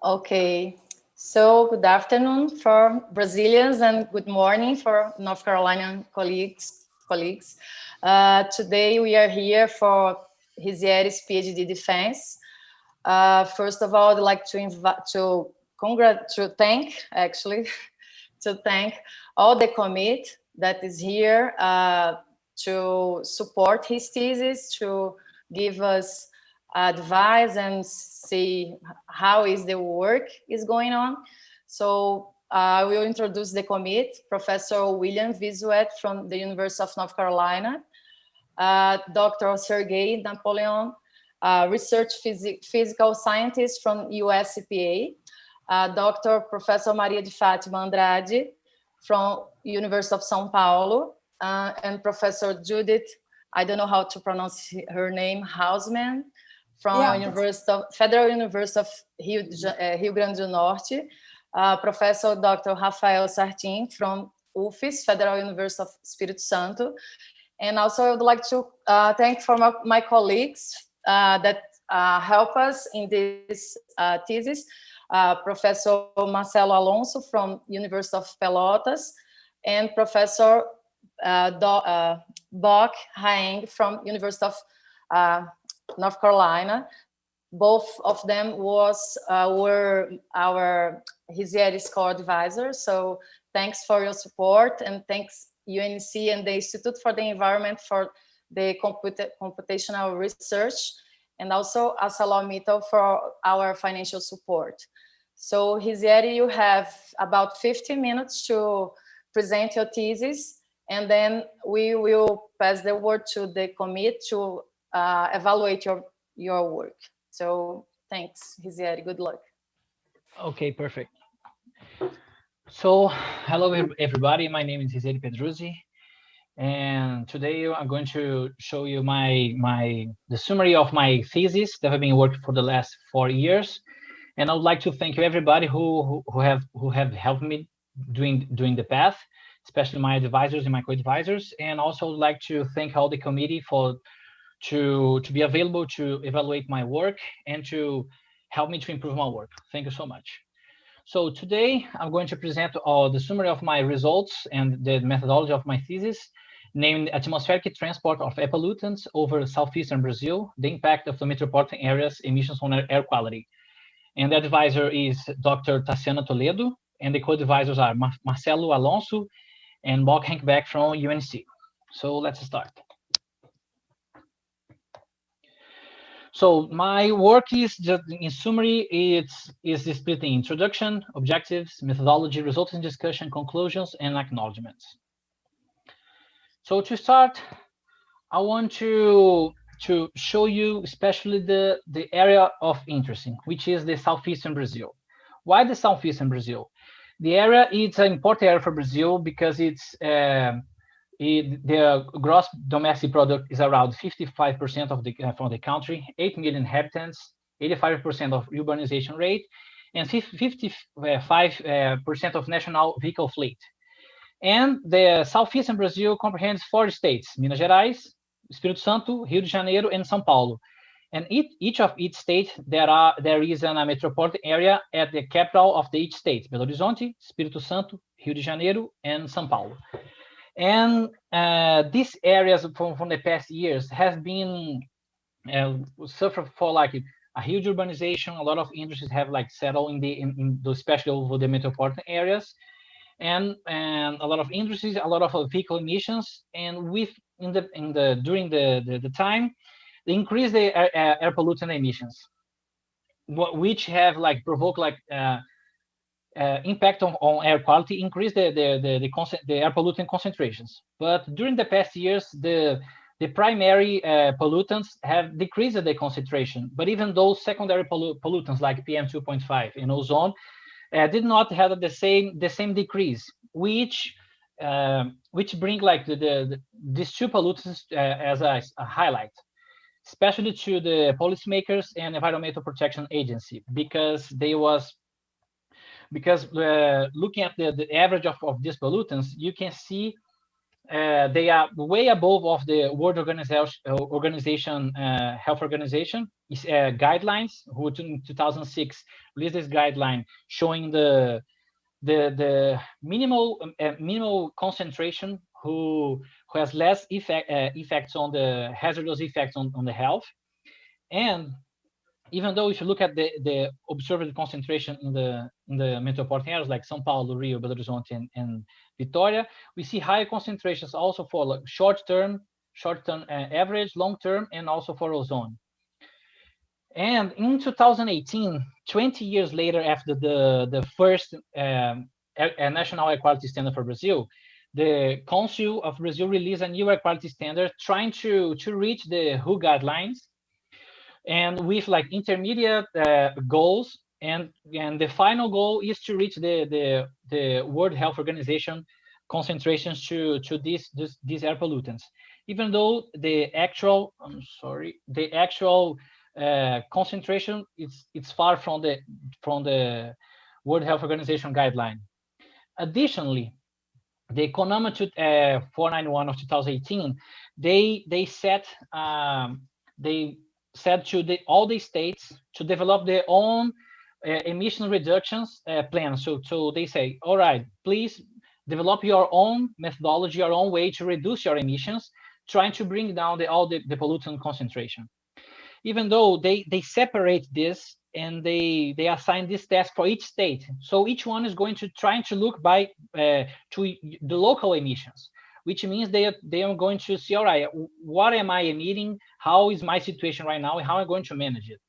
Okay, so good afternoon for Brazilians and good morning for North Carolinian colleagues. Today we are here for Rizzieri's PhD defense. First of all, I'd like to thank to thank all the committee that is here to support his thesis, to give us advice and see how is the work is going on. So I will introduce the committee, Professor William Visuet from the University of North Carolina, Dr. Sergei Napoleon, research physical scientist from USCPA, Dr. Professor Maria de Fátima Andrade from University of São Paulo, and Professor Judith, I don't know how to pronounce her name, Hausman, from Federal University of Rio Grande do Norte, Professor Dr. Rafael Sartin from UFES, Federal University of Espírito Santo. And also I would like to thank for my colleagues that help us in this thesis, Professor Marcelo Alonso from University of Pelotas, and Professor Bock Haeng from University of North Carolina. Both of them were our Rizzieri's co-advisors. So thanks for your support, and thanks UNC and the Institute for the Environment for the computational research, and also ArcelorMittal for our financial support. So Rizzieri, you have about 50 minutes to present your thesis, and then we will pass the word to the committee to evaluate your work. So thanks, Rizzieri, good luck. Okay, perfect. So hello everybody, my name is Rizzieri Pedruzzi, and today I'm going to show you the summary of my thesis that I've been working for the last 4 years. And I would like to thank everybody who have helped me during the path, especially my advisors and my co-advisors, and also would like to thank all the committee to be available to evaluate my work and to help me to improve my work. Thank you so much. So today I'm going to present the summary of my results and the methodology of my thesis, named Atmospheric Transport of Air Pollutants over Southeastern Brazil, the impact of the metropolitan areas emissions on air quality. And the advisor is Dr. Tassiana Toledo, and the co-advisors are Marcelo Alonso and Bock Haeng from UNC. So let's start. So my work is just in summary, is split in introduction, objectives, methodology, results in discussion, conclusions, and acknowledgements. So to start, I want to show you especially the area of interest, which is the Southeastern Brazil. Why the Southeastern Brazil? The area is an important area for Brazil because the gross domestic product is around 55% from the country, 8 million inhabitants, 85% of urbanization rate, and 55% of national vehicle fleet. And the Southeastern Brazil comprehends 4 states: Minas Gerais, Espírito Santo, Rio de Janeiro, and São Paulo. And each state there is a metropolitan area at the capital of each state: Belo Horizonte, Espírito Santo, Rio de Janeiro, and São Paulo. And these areas from the past years have been suffered for like a huge urbanization. A lot of industries have like settled in those, especially over the metropolitan areas, and a lot of industries, a lot of vehicle emissions, and during the time, they increase the air pollutant emissions, which have like provoked like impact on air quality, increase the air pollutant concentrations. But during the past years, the primary pollutants have decreased the concentration, but even those secondary pollutants like PM2.5 and ozone did not have the same decrease, which bring like these two pollutants as a highlight, especially to the policymakers and Environmental Protection Agency, because looking at the average of these pollutants, you can see they are way above of the World Organization Health Organization guidelines, who in 2006 released this guideline showing the minimal concentration who has less effects on the hazardous effects on the health. And even though if you look at the observed concentration in the metropolitan areas like São Paulo, Rio, Belo Horizonte, and Vitória, we see higher concentrations also for like short-term average, long-term, and also for ozone. And in 2018, 20 years later after the first national air quality standard for Brazil, the Council of Brazil released a new air quality standard trying to reach the WHO guidelines, and with like intermediate goals, and the final goal is to reach the World Health Organization concentrations to these air pollutants. Even though the actual concentration it's far from the World Health Organization guideline. Additionally, the Economic 491 of 2018, they said to all the states to develop their own emission reductions plan. So they say, all right, please develop your own methodology, your own way to reduce your emissions, trying to bring down all the pollutant concentration. Even though they separate this and they assign this task for each state. So each one is going to try to look by to the local emissions, which means they are going to see, all right, what am I emitting? How is my situation right now? And how am I going to manage it?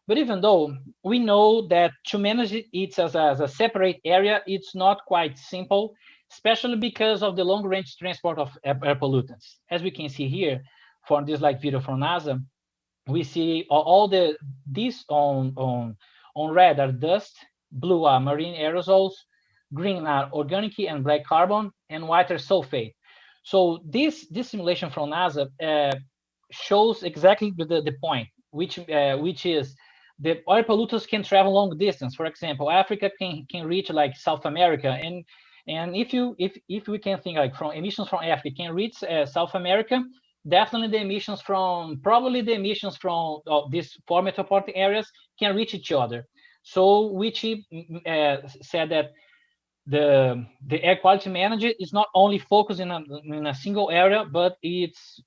But even though we know that to manage it as a separate area, it's not quite simple, especially because of the long-range transport of air pollutants. As we can see here from this like video from NASA, we see all these on red are dust, blue are marine aerosols, green are organic and black carbon, and white are sulfate. So this simulation from NASA shows exactly the point, which is the air pollutants can travel long distance. For example, Africa can reach like South America, and if we can think like from emissions from Africa can reach South America, definitely the emissions from these 4 metropolitan areas can reach each other. So which said that the air quality manager is not only focused in a single area, but it's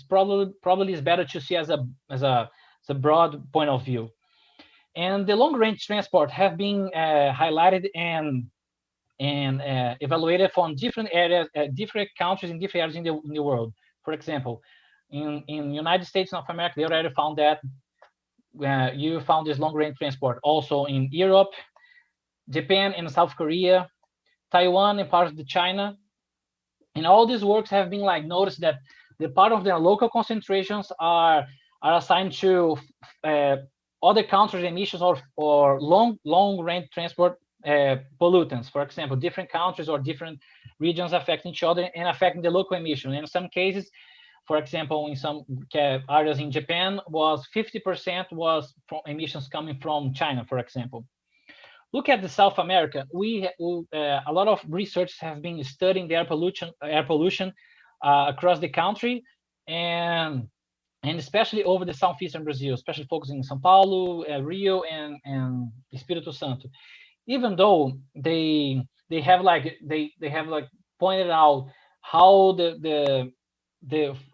probably is better to see as a broad point of view. And the long range transport have been highlighted and evaluated from different areas, different countries in different areas in the world. For example, in United States, North America, they already found that you found this long range transport. Also in Europe, Japan and South Korea, Taiwan and parts of China. And all these works have been like noticed that the part of their local concentrations are assigned to other countries' emissions or long range transport pollutants. For example, different countries or different regions affecting each other and affecting the local emission. In some cases, for example, in some areas in Japan, 50% was from emissions coming from China, for example. Look at the South America. A lot of research has been studying the air pollution across the country, and especially over the southeastern Brazil, especially focusing in São Paulo, Rio, and Espírito Santo. Even though they have pointed out how the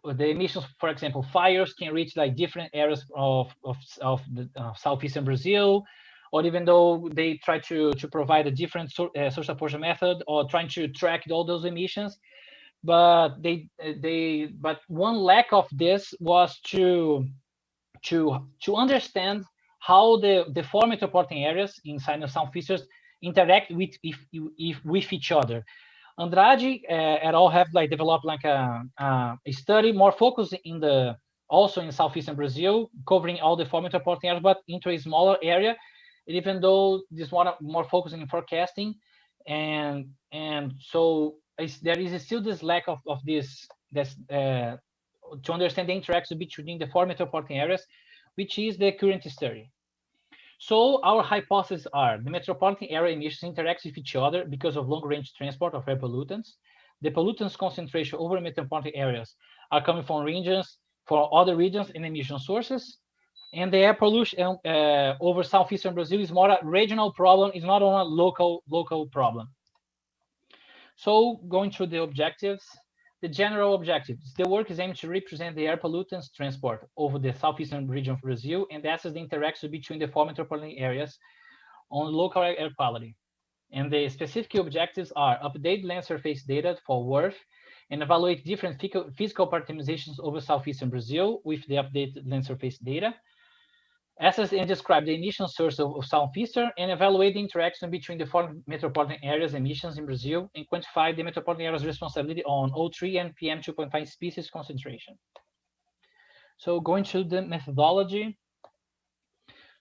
emissions, for example, fires can reach like different areas of the southeastern Brazil, or even though they try to provide a different social portion method or trying to track all those emissions, but but one lack of this was to understand how the 4 metropolitan areas inside the southeastern interact with each other. Andrade et al. Have like developed like a study more focused also in southeastern Brazil, covering all the 4 metropolitan areas, but into a smaller area. And even though this one more focusing in forecasting, and so there is still this lack of this to understand the interaction between the 4 metropolitan areas, which is the current study. So our hypotheses are the metropolitan area emissions interact with each other because of long-range transport of air pollutants. the pollutants concentration over metropolitan areas are coming from regions, for other regions and emission sources. And the air pollution over southeastern Brazil is more a regional problem, it's not on a local problem. So going through the objectives, the general objectives. The work is aimed to represent the air pollutants transport over the southeastern region of Brazil and assess the interaction between the four metropolitan areas on local air quality. And the specific objectives are update land surface data for WRF and evaluate different physical optimizations over southeastern Brazil with the updated land surface data. Assess and describe the emission source of southeastern and evaluate the interaction between the four metropolitan areas emissions in Brazil and quantify the metropolitan areas responsibility on O3 and PM2.5 species concentration. So going to the methodology.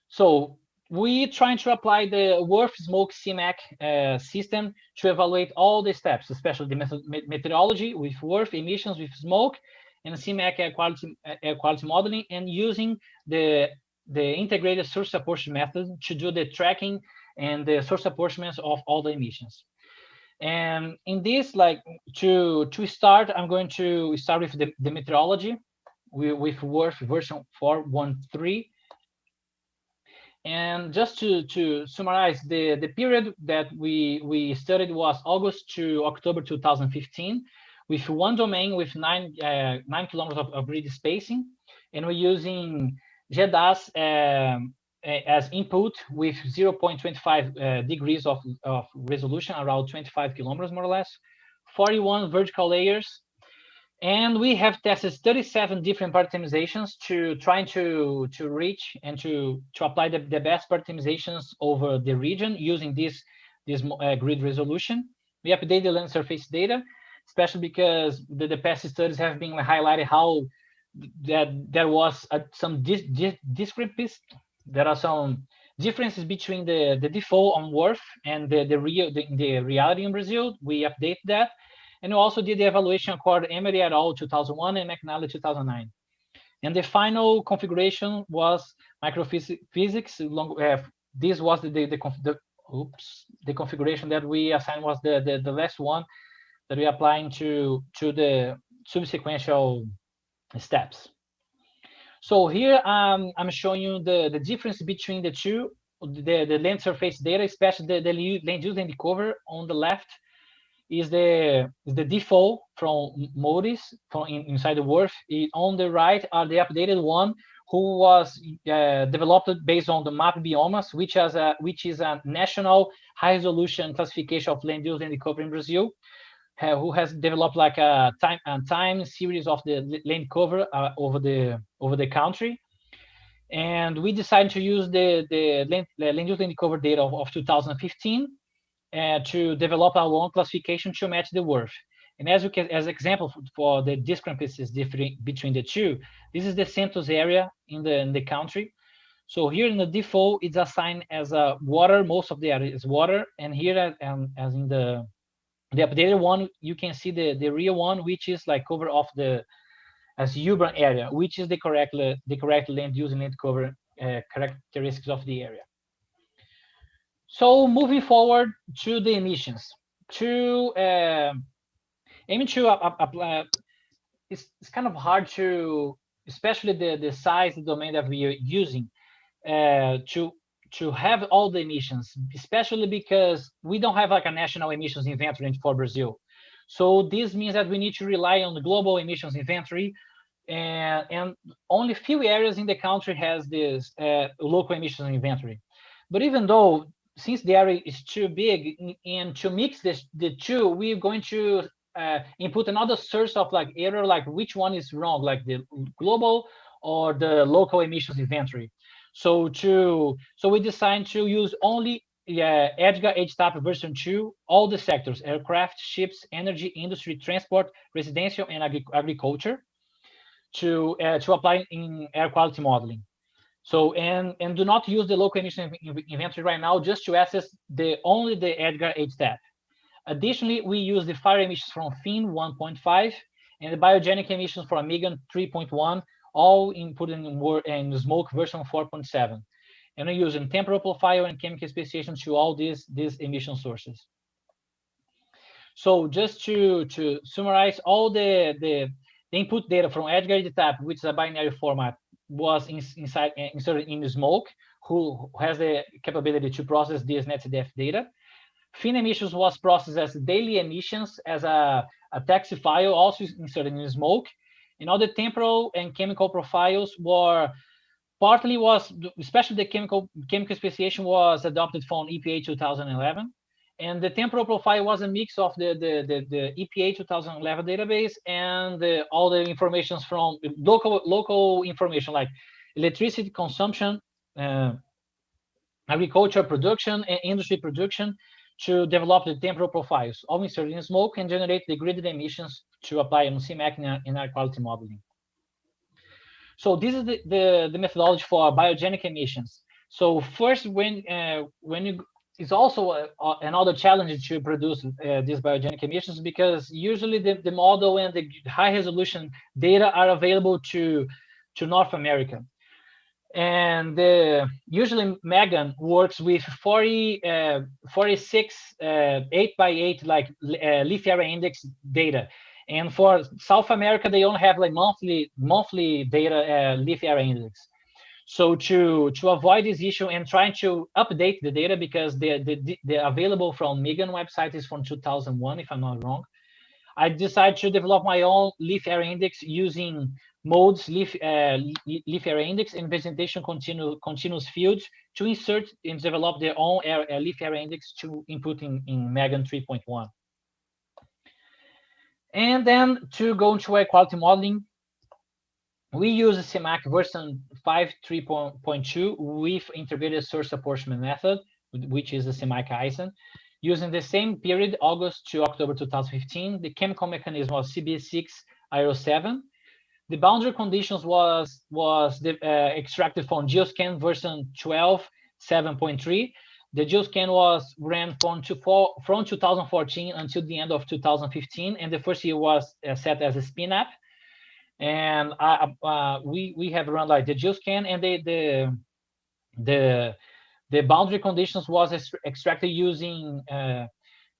So we trying to apply the WRF smoke CMAC system to evaluate all the steps, especially the methodology with WRF emissions with smoke and CMAC air quality modeling, and using the integrated source apportionment method to do the tracking and the source apportionments of all the emissions. And in this, like to start, I'm going to start with the methodology with WRF version 4.13. And just to summarize, the period that we studied was August to October 2015, with one domain with 9 kilometers of grid spacing, and we're using GEDAS as input with 0.25 degrees of resolution, around 25 kilometers more or less, 41 vertical layers. And we have tested 37 different optimizations to trying to reach and to apply the best optimizations over the region using this grid resolution. We update the land surface data, especially because the past studies have been highlighted how that there was some discrepancies. There are some differences between the default on WRF and the reality in Brazil. We update that. And we also did the evaluation according to Emery et al. 2001 and McNally 2009. And the final configuration was microphysics. This was the configuration that we assigned was the last one that we're applying to the subsequential steps. So here I'm showing you the difference between the two, the land surface data, especially the land use and the cover on the left. Is the default from MODIS from inside the WRF. On the right are the updated one who was developed based on the MAP biomas, which is a national high resolution classification of land use and cover in Brazil, who has developed like a time series of the land cover over the country. And we decided to use the land use and cover data of 2015. To develop our own classification to match the WRF. And as example for the discrepancies between the two, this is the census area in the country. So here in the default, it's assigned as water. Most of the area is water, and here as in the updated one, you can see the real one, which is like cover of as urban area, which is the correct land use and land cover characteristics of the area. So moving forward to the emissions, aiming to apply, it's kind of hard to, especially the size, the domain that we are using, to have all the emissions, especially because we don't have like a national emissions inventory for Brazil. So this means that we need to rely on the global emissions inventory, and only few areas in the country has this local emissions inventory. But even though, since the area is too big, and to mix the two, we're going to input another source of like error, like which one is wrong, like the global or the local emissions inventory. So we decided to use only EDGAR HTAP version 2, all the sectors: aircraft, ships, energy, industry, transport, residential, and agriculture, to apply in air quality modeling. So and do not use the local emission inventory right now, just to access only the EDGAR HTAP. Additionally, we use the fire emissions from FIN 1.5 and the biogenic emissions from Megan 3.1, all input in smoke version 4.7. And we're using temporal profile and chemical specification to all these emission sources. So just to summarize, all the input data from Edgar EDTAP, which is a binary format, was inserted in Smoke, who has the capability to process this NetCDF data. Fin emissions was processed as daily emissions as a text file, also inserted in Smoke. And all the temporal and chemical profiles were especially the chemical speciation was adopted from EPA 2011. And the temporal profile was a mix of the EPA 2011 database and all the information from local information like electricity consumption, agriculture production, and industry production to develop the temporal profiles, all inserted in Smoke and generate the gridded emissions to apply on CMAQ in air quality modeling. So this is the methodology for biogenic emissions. So first, when you it's also another challenge to produce these biogenic emissions, because usually the model and the high resolution data are available to North America. And usually Megan works with 46 8x8 like leaf area index data. And for South America, they only have like monthly data leaf area index. So to avoid this issue and trying to update the data, because the available from Megan website is from 2001, if I'm not wrong, I decided to develop my own leaf area index using modes leaf area index and presentation continuous fields to insert and develop their own leaf area index to input in Megan 3.1. And then to go into air quality modeling, we use CMAQ version 5.3.2 with integrated source apportionment method, which is the CMAQ ISAN. Using the same period, August to October 2015, the chemical mechanism was CB6 IRO7. The boundary conditions was extracted from GeoScan version 12.7.3. The GeoScan was ran from 2014 until the end of 2015, and the first year was set as a spin-up. And we have run like the GeoScan, and the boundary conditions was extracted using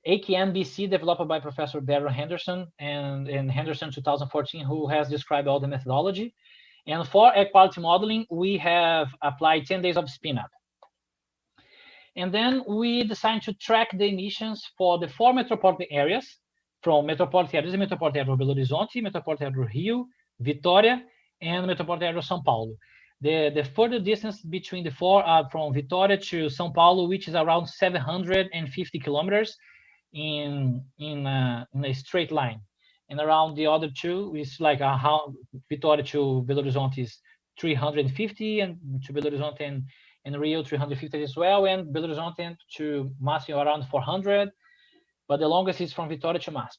AKN-BC developed by Professor Darrell Henderson and Henderson 2014, who has described all the methodology. And for air quality modeling, we have applied 10 days of spin-up. And then we decided to track the emissions for the 4 metropolitan areas, from metropolitan areas, metropolitan area of Belo Horizonte, metropolitan area of Rio, Vitória, and metropolitan area of São Paulo. The further distance between the 4 are from Vitória to São Paulo, which is around 750 kilometers in a straight line. And around the other 2 is like Vitória to Belo Horizonte is 350, and to Belo Horizonte and Rio 350 as well, and Belo Horizonte to Maceió around 400, but the longest is from Vitória to Masp.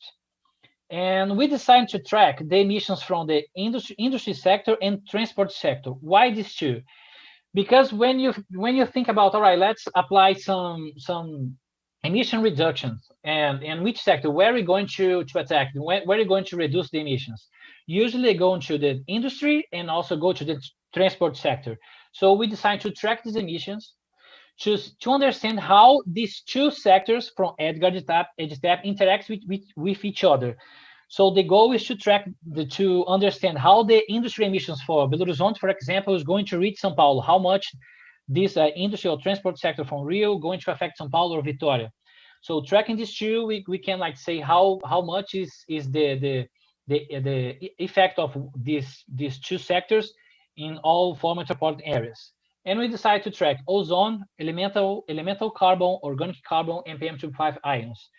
And we decided to track the emissions from the industry sector and transport sector. Why these two? Because when you think about, all right, let's apply some emission reductions, and which sector, where are we going to attack, where are we going to reduce the emissions? Usually they go into the industry and also go to the transport sector. So we decided to track these emissions to understand how these two sectors from Edgar EDTAP interact with each other. So the goal is to understand how the industry emissions for Belo Horizonte, for example, is going to reach São Paulo, how much this industry or transport sector from Rio going to affect São Paulo or Vitória. So tracking these two, we can like say how much is the effect of these two sectors in all 4 metropolitan areas. And we decided to track ozone, elemental carbon, organic carbon, and PM2.5 ions.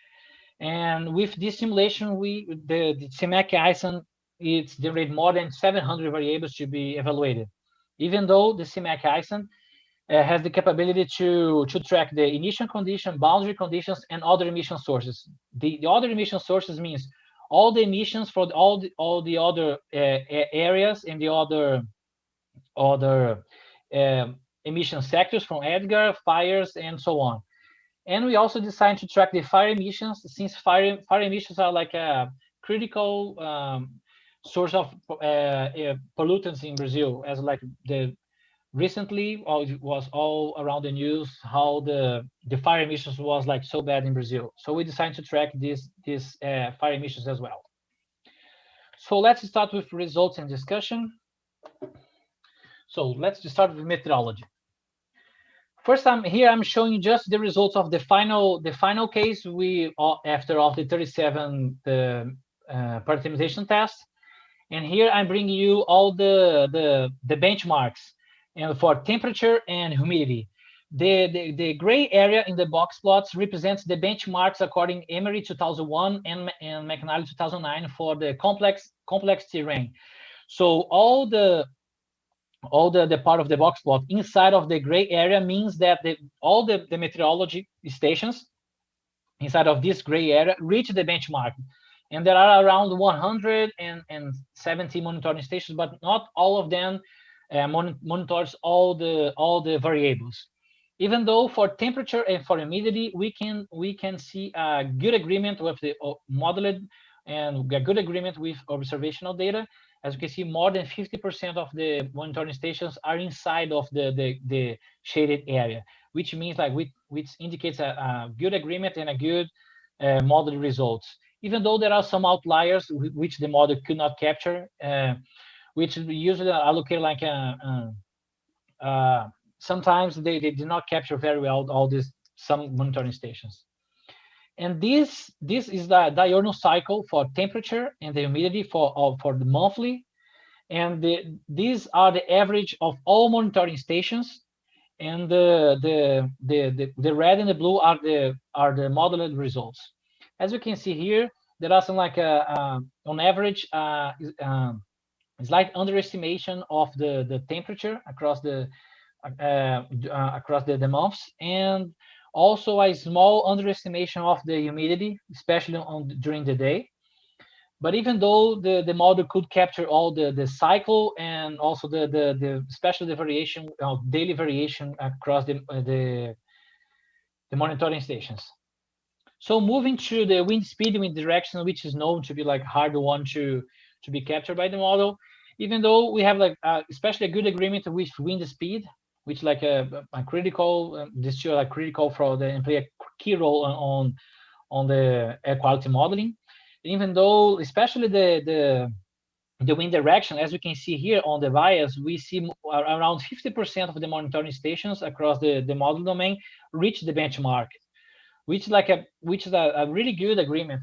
And with this simulation, the CMAQ ISAN, it's generated more than 700 variables to be evaluated. Even though the CMAQ ISAN has the capability to track the emission condition, boundary conditions, and other emission sources. The other emission sources means all the emissions for all the other areas and the other emission sectors from Edgar, fires, and so on. And we also decided to track the fire emissions, since fire emissions are like a critical source of pollutants in Brazil, as like recently, it was all around the news how the fire emissions was like so bad in Brazil. So we decided to track these fire emissions as well. So let's start with results and discussion. So let's start with methodology. First, I'm showing just the results of the final case we after all the 37 parameterization tests, and here I'm bringing you all the benchmarks, and for temperature and humidity. The gray area in the box plots represents the benchmarks according Emery 2001 and McNally 2009 for the complex terrain. So all the part of the box plot inside of the gray area means that all the meteorology stations inside of this gray area reach the benchmark. And there are around 170 monitoring stations, but not all of them monitors all the variables. Even though for temperature and for humidity, we can see a good agreement with the modeled and a good agreement with observational data. As you can see, more than 50% of the monitoring stations are inside of the shaded area, which means like which indicates a good agreement and a good model results. Even though there are some outliers which the model could not capture, which usually are located like sometimes they do not capture very well all these some monitoring stations. And this is the diurnal cycle for temperature and the humidity for the monthly, and these are the average of all monitoring stations, and the red and the blue are the modeled results. As you can see here, there are some like on average slight underestimation of the temperature across the months, and also a small underestimation of the humidity, especially during the day. But even though the model could capture all the cycle and also especially the variation daily variation across the monitoring stations. So moving to the wind speed, wind direction, which is known to be like hard one to be captured by the model, even though we have like especially a good agreement with wind speed, which like a critical, this is like critical for and play a key role on the air quality modeling. Even though especially the wind direction, as you can see here on the bias, we see around 50% of the monitoring stations across the model domain reach the benchmark, which is a really good agreement,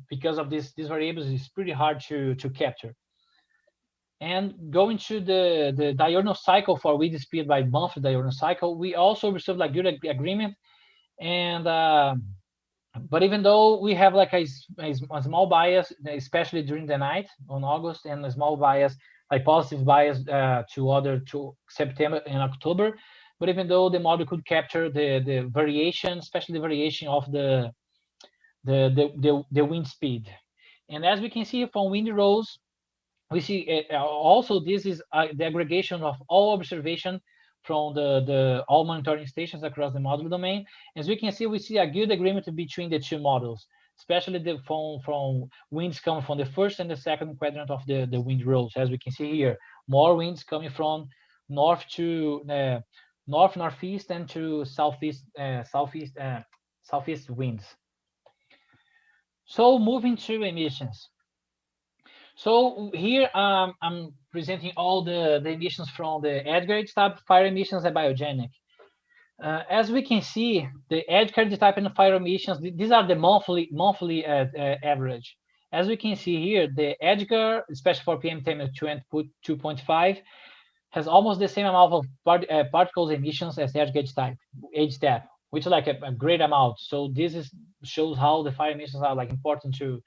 because of these variables is pretty hard to capture. And going to the diurnal cycle for wind speed by monthly diurnal cycle, we also received like good agreement. And but even though we have like a small bias, especially during the night on August, and a small bias, like positive bias to September and October, but even though the model could capture the variation, especially the variation of the wind speed. And as we can see from wind rows, we see also this is the aggregation of all observation from the all monitoring stations across the model domain. As we can see, we see a good agreement between the two models, especially from winds coming from the first and the second quadrant of the wind rows. As we can see here, more winds coming from north to northeast and to southeast winds. So moving to emissions. So here I'm presenting all the emissions from the Edgar type, fire emissions, and biogenic. As we can see, the Edgar type and the fire emissions, these are the monthly average. As we can see here, the Edgar, especially for PM 2.5, has almost the same amount of particles emissions as the Edgar type, which is like a great amount. So this shows how the fire emissions are like important to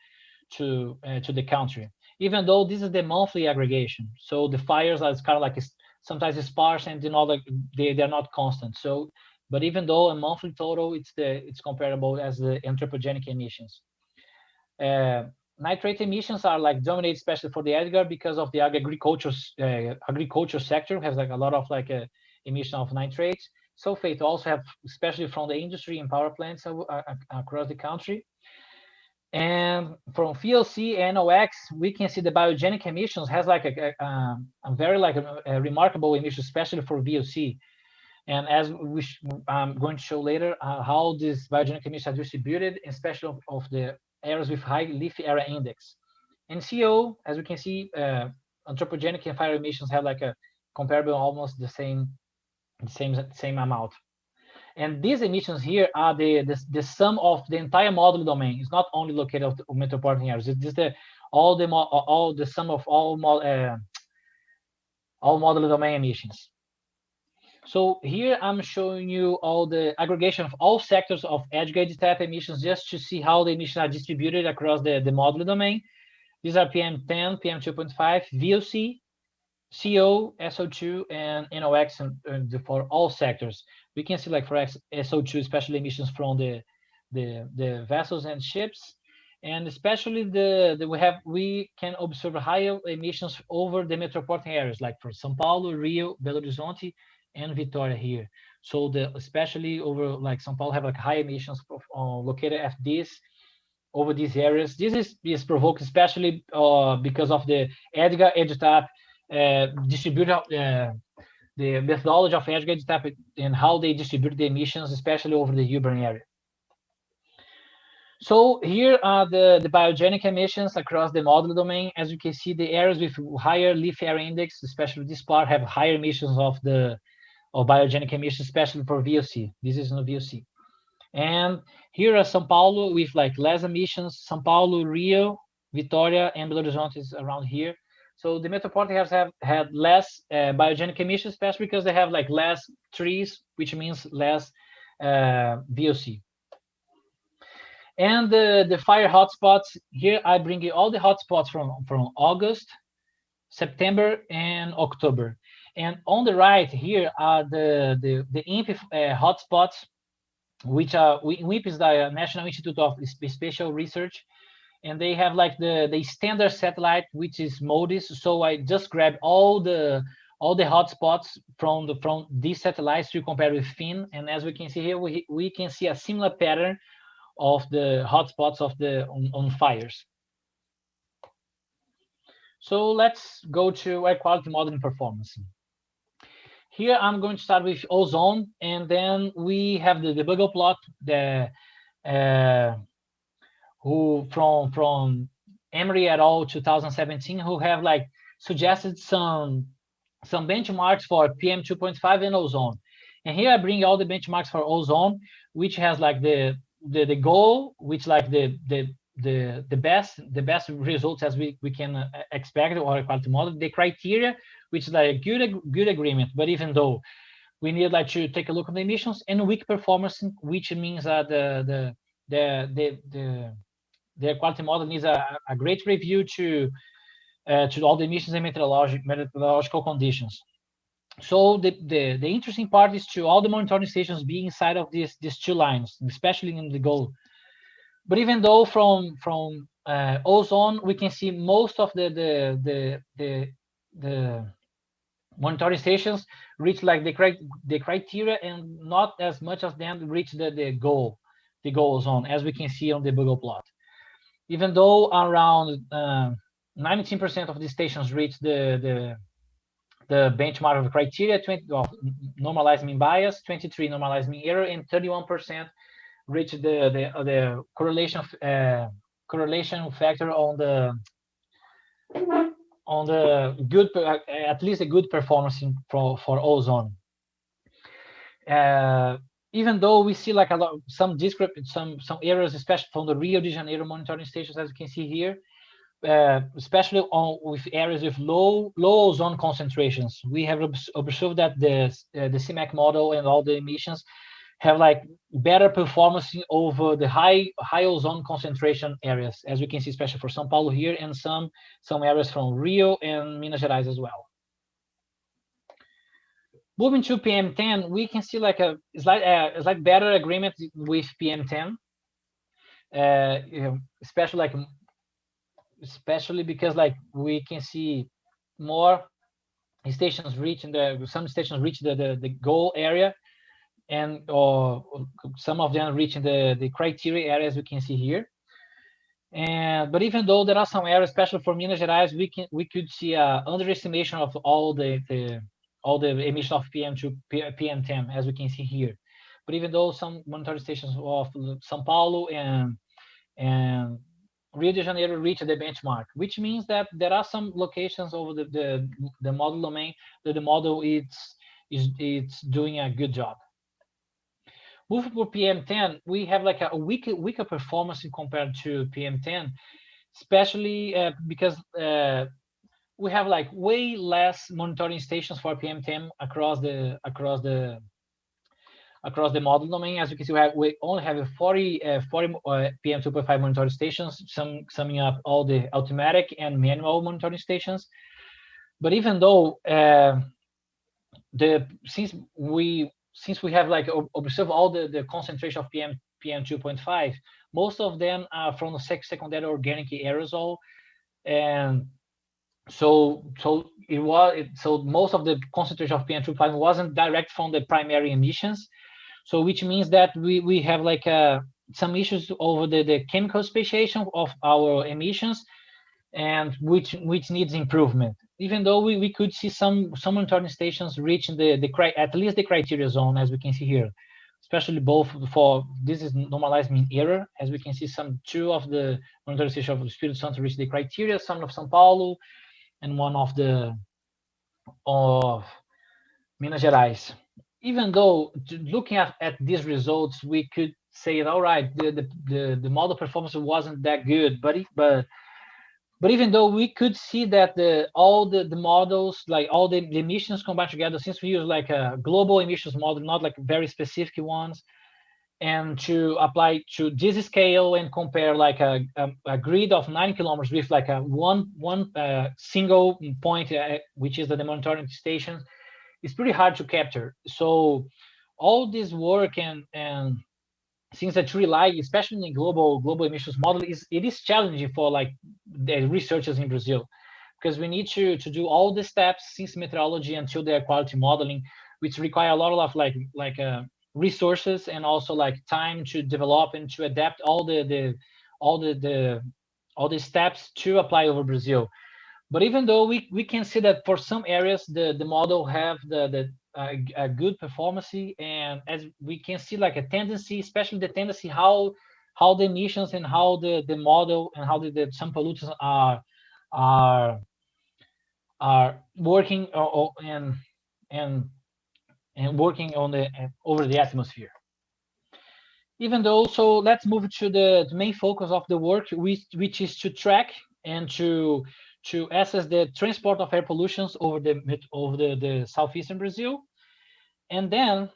the country. Even though this is the monthly aggregation, so the fires are kind of like sometimes sparse and they're not constant. So, but even though a monthly total, it's comparable as the anthropogenic emissions. Nitrate emissions are like dominate, especially for the Edgar, because of the agriculture sector has like a lot of like emission of nitrates. Sulfate also have, especially from the industry and power plants across the country. And from VOC and NOx, we can see the biogenic emissions has like a very like a remarkable emission, especially for VOC. And as I'm going to show later how these biogenic emissions are distributed, especially of the areas with high leaf area index. And CO, as we can see, anthropogenic and fire emissions have like a comparable, almost the same amount. And these emissions here are the sum of the entire module domain. It's not only located at the metropolitan areas. It's all the sum of all module domain emissions. So here I'm showing you all the aggregation of all sectors of educated type emissions, just to see how the emissions are distributed across the module domain. These are PM10, PM2.5, VOC, CO, SO2, and NOx for all sectors. We can see like for SO2, especially emissions from the vessels and ships, and especially we can observe higher emissions over the metropolitan areas, like for São Paulo, Rio, Belo Horizonte, and Vitória here. So especially over like São Paulo have like high emissions located at over these areas. This is provoked especially because of the Edgar EduTap distributed the methodology of Edgar EduTap and how they distribute the emissions, especially over the urban area. So here are the biogenic emissions across the module domain. As you can see, the areas with higher leaf area index, especially this part, have higher emissions of biogenic emissions, especially for VOC. This is no VOC. And here are São Paulo with like less emissions. São Paulo, Rio, Vitória, and Belo Horizonte is around here. So the metropolitan areas have had less biogenic emissions, especially because they have like less trees, which means less VOC. And the fire hotspots, here I bring you all the hotspots from August, September, and October. And on the right here are the INPE hotspots, which are INPE is the National Institute of Spatial Research, and they have like the standard satellite, which is MODIS. So I just grab all the hotspots from these satellites to compare with FIN, and as we can see here, we can see a similar pattern of the hotspots on fires. So let's go to air quality modeling performance. Here I'm going to start with ozone, and then we have the debugger plot who from Emery et al. 2017, who have like suggested some benchmarks for PM2.5 and ozone. And here I bring all the benchmarks for ozone, which has like the goal, which like the best results as we can expect or quality model, the criteria, which is like good agreement, but even though we need like to take a look at the emissions, and weak performance, which means that the quality model needs a great review to all the emissions and meteorological conditions. So the interesting part is to all the monitoring stations being inside of these two lines, especially in the goal. But even though from ozone, we can see most of the monitoring stations reach like the criteria, and not as much as them reach the goal zone, as we can see on the Google plot. Even though around 19% of the stations reach the benchmark of criteria, 20 of normalized mean bias, 23 normalized mean error, and 31% reach the correlation factor on the good, at least a good performance for ozone. Even though we see like some errors, especially from the Rio de Janeiro monitoring stations, as you can see here, especially with areas with low ozone concentrations. We have observed that the CMAC model and all the emissions have like better performance over the high ozone concentration areas, as we can see, especially for São Paulo here, and some areas from Rio and Minas Gerais as well. Moving to PM10, we can see like a slight better agreement with PM10, especially because like we can see more stations reaching some stations reach the goal area, and or some of them reaching the criteria area, as we can see here. But even though there are some areas, especially for Minas Gerais, we could see a underestimation of all the emission of PM2, PM10, as we can see here. But even though some monitoring stations of São Paulo and Rio de Janeiro reach the benchmark, which means that there are some locations over the model domain that the model is doing a good job. Moving for PM10, we have like a weaker performance compared to PM10, especially because we have like way less monitoring stations for PM10 across the model domain. As you can see, we only have 40 PM2.5 monitoring stations, summing up all the automatic and manual monitoring stations. But even though since we have like observed all the concentration of PM2.5, most of them are from the secondary organic aerosol, and so most of the concentration of PM2.5 wasn't direct from the primary emissions. So which means that we have like some issues over the chemical speciation of our emissions, and which needs improvement. Even though we could see some monitoring stations reaching at least the criteria zone, as we can see here, especially both for this is normalized mean error, as we can see two of the monitoring stations of Espírito Santo reach the criteria, some of São Paulo, and one of Minas Gerais. Even though looking at these results, we could say, all right, the model performance wasn't that good, but even though we could see that all the models, like all the emissions combined together, since we use like a global emissions model, not like very specific ones, and to apply to this scale and compare like a grid of 9 kilometers with like a one single point, which is the monitoring station, it's pretty hard to capture. So all this work and since that rely, especially in the global emissions model, it is challenging for like the researchers in Brazil, because we need to do all the steps since meteorology until the air quality modeling, which require a lot of like resources and also like time to develop and to adapt all the steps to apply over Brazil. But even though we can see that for some areas the model have a good performance, and as we can see like a tendency, especially the tendency how the emissions and how the model and how some pollutants are working and working on over the atmosphere. Even though, so let's move to the main focus of the work, which is to track and to assess the transport of air pollutions over the southeastern Brazil. And then,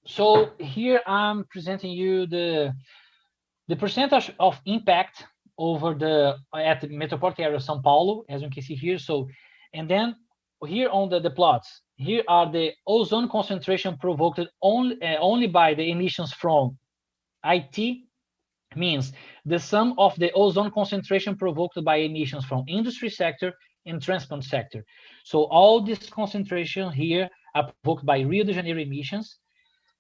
so here I'm presenting you the percentage of impact over at the metropolitan area of São Paulo, as you can see here. So, and then here on the plots, here are the ozone concentration provoked only by the emissions from IT, means the sum of the ozone concentration provoked by emissions from industry sector and transport sector. So all this concentration here are provoked by Rio de Janeiro emissions,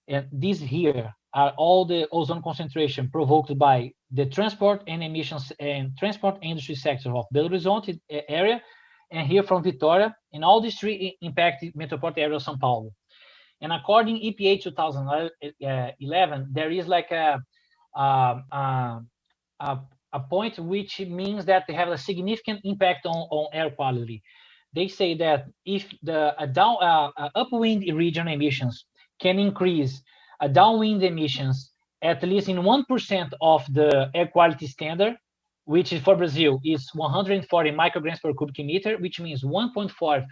and these here are all the ozone concentration provoked by the transport and emissions and transport industry sector of Belo Horizonte area, and here from Vitória, and all these three impact metropolitan area of São Paulo. And according EPA 2011, there is like a point which means that they have a significant impact on air quality. They say that if the upwind region emissions can increase downwind emissions at least in 1% of the air quality standard, which is for Brazil is 140 micrograms per cubic meter, which means 1.4.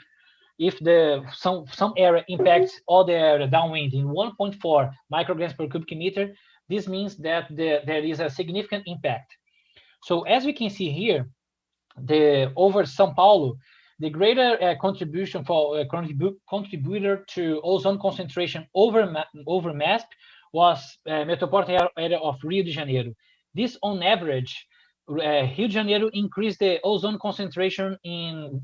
If some area impacts all the area downwind in 1.4 micrograms per cubic meter, this means that there is a significant impact. So as we can see here, over São Paulo, the greater contribution for contributor to ozone concentration over MASP was metropolitan area of Rio de Janeiro. This on average, Rio de Janeiro increased the ozone concentration in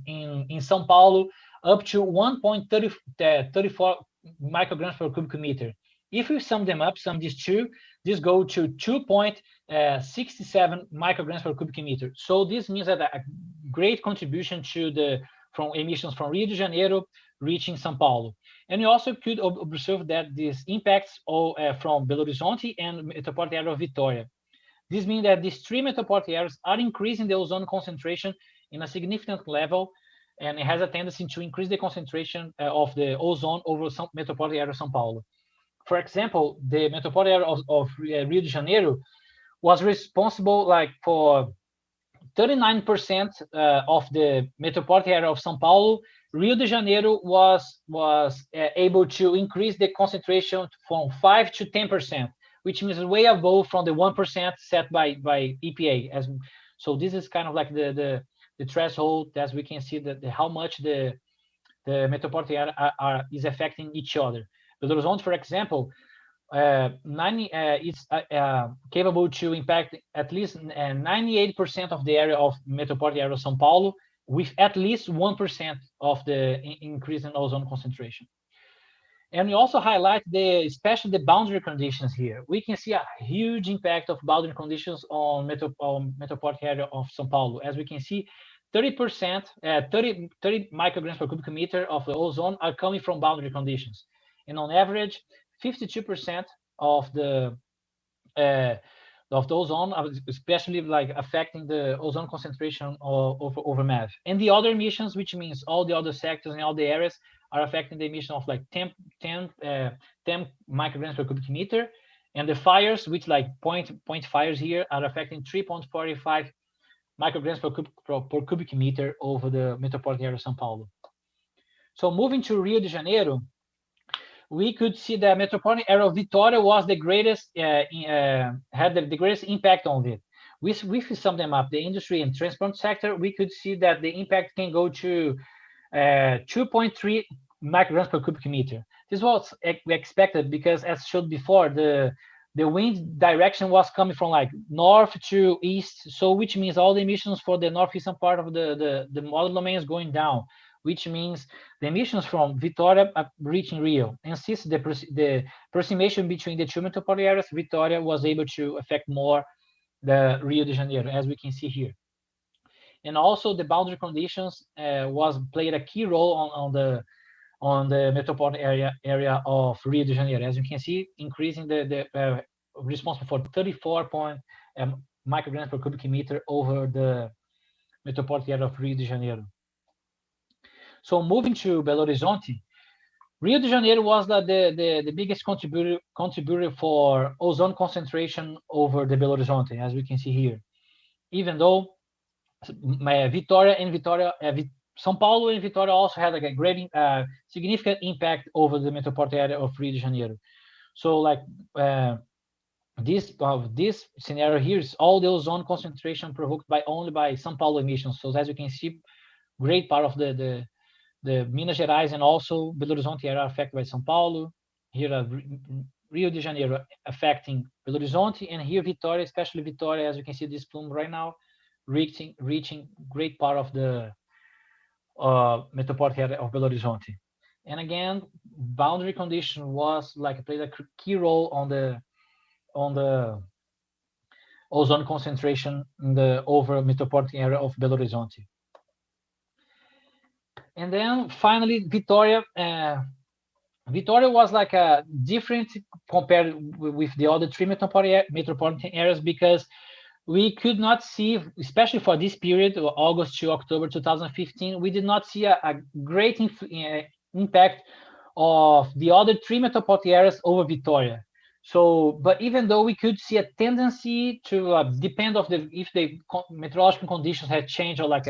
São Paulo up to 1.34 micrograms per cubic meter. If we sum them up, sum these two, this go to 2.67 micrograms per cubic meter. So this means that a great contribution to from emissions from Rio de Janeiro reaching São Paulo. And we also could observe that these impacts from Belo Horizonte and metropolitan area of Vitória. This means that these three metropolitan areas are increasing the ozone concentration in a significant level, and it has a tendency to increase the concentration of the ozone over some metropolitan area of São Paulo. For example, the metropolitan area of Rio de Janeiro was responsible for 39% of the metropolitan area of São Paulo. Rio de Janeiro was able to increase the concentration from 5 to 10%, which means way above from the 1% set by EPA. So this is kind of like the threshold, as we can see that how much the metropolitan area is affecting each other. Belo Horizonte, for example, is capable to impact at least 98% of the area of metropolitan area of São Paulo, with at least 1% of the increase in ozone concentration. And we also highlight especially the boundary conditions here. We can see a huge impact of boundary conditions on metropolitan area of São Paulo. As we can see, 30%, 30 micrograms per cubic meter of the ozone are coming from boundary conditions. And on average, 52% of the ozone, especially affecting the ozone concentration over MAV. And the other emissions, which means all the other sectors and all the areas, are affecting the emission of 10 micrograms per cubic meter. And the fires, which point fires here, are affecting 3.45 micrograms per cubic meter over the metropolitan area of São Paulo. So moving to Rio de Janeiro, we could see the metropolitan area of Vitória was the greatest, had the greatest impact on it. If we sum them up, the industry and transport sector, we could see that the impact can go to 2.3 micrograms per cubic meter. This was expected because, as showed before, the wind direction was coming from north to east, so which means all the emissions for the northeastern part of the model domain is going down, which means the emissions from Vitória are reaching Rio. And since the approximation between the two metropolitan areas, Vitória was able to affect more the Rio de Janeiro, as we can see here. And also the boundary conditions played a key role on the metropolitan area of Rio de Janeiro. As you can see, increasing the responsible for 34 micrograms per cubic meter over the metropolitan area of Rio de Janeiro. So moving to Belo Horizonte, Rio de Janeiro was the biggest contributor for ozone concentration over the Belo Horizonte, as we can see here. Even though São Paulo and Vitória also had a great, significant impact over the metropolitan area of Rio de Janeiro. So this scenario here is all the ozone concentration provoked only by São Paulo emissions. So as you can see, great part of the Minas Gerais and also Belo Horizonte area are affected by São Paulo. Here Rio de Janeiro affecting Belo Horizonte, and here Vitória, especially Vitória, as you can see this plume right now, reaching great part of the metropolitan area of Belo Horizonte. And again, boundary condition played a key role on the ozone concentration in the over metropolitan area of Belo Horizonte. And then finally, Vitória. Vitória was a different compared with the other three metropolitan areas, because we could not see, especially for this period, August to October 2015, we did not see a great impact of the other three metropolitan areas over Vitória. So, but even though we could see a tendency to depend if the meteorological conditions had changed, or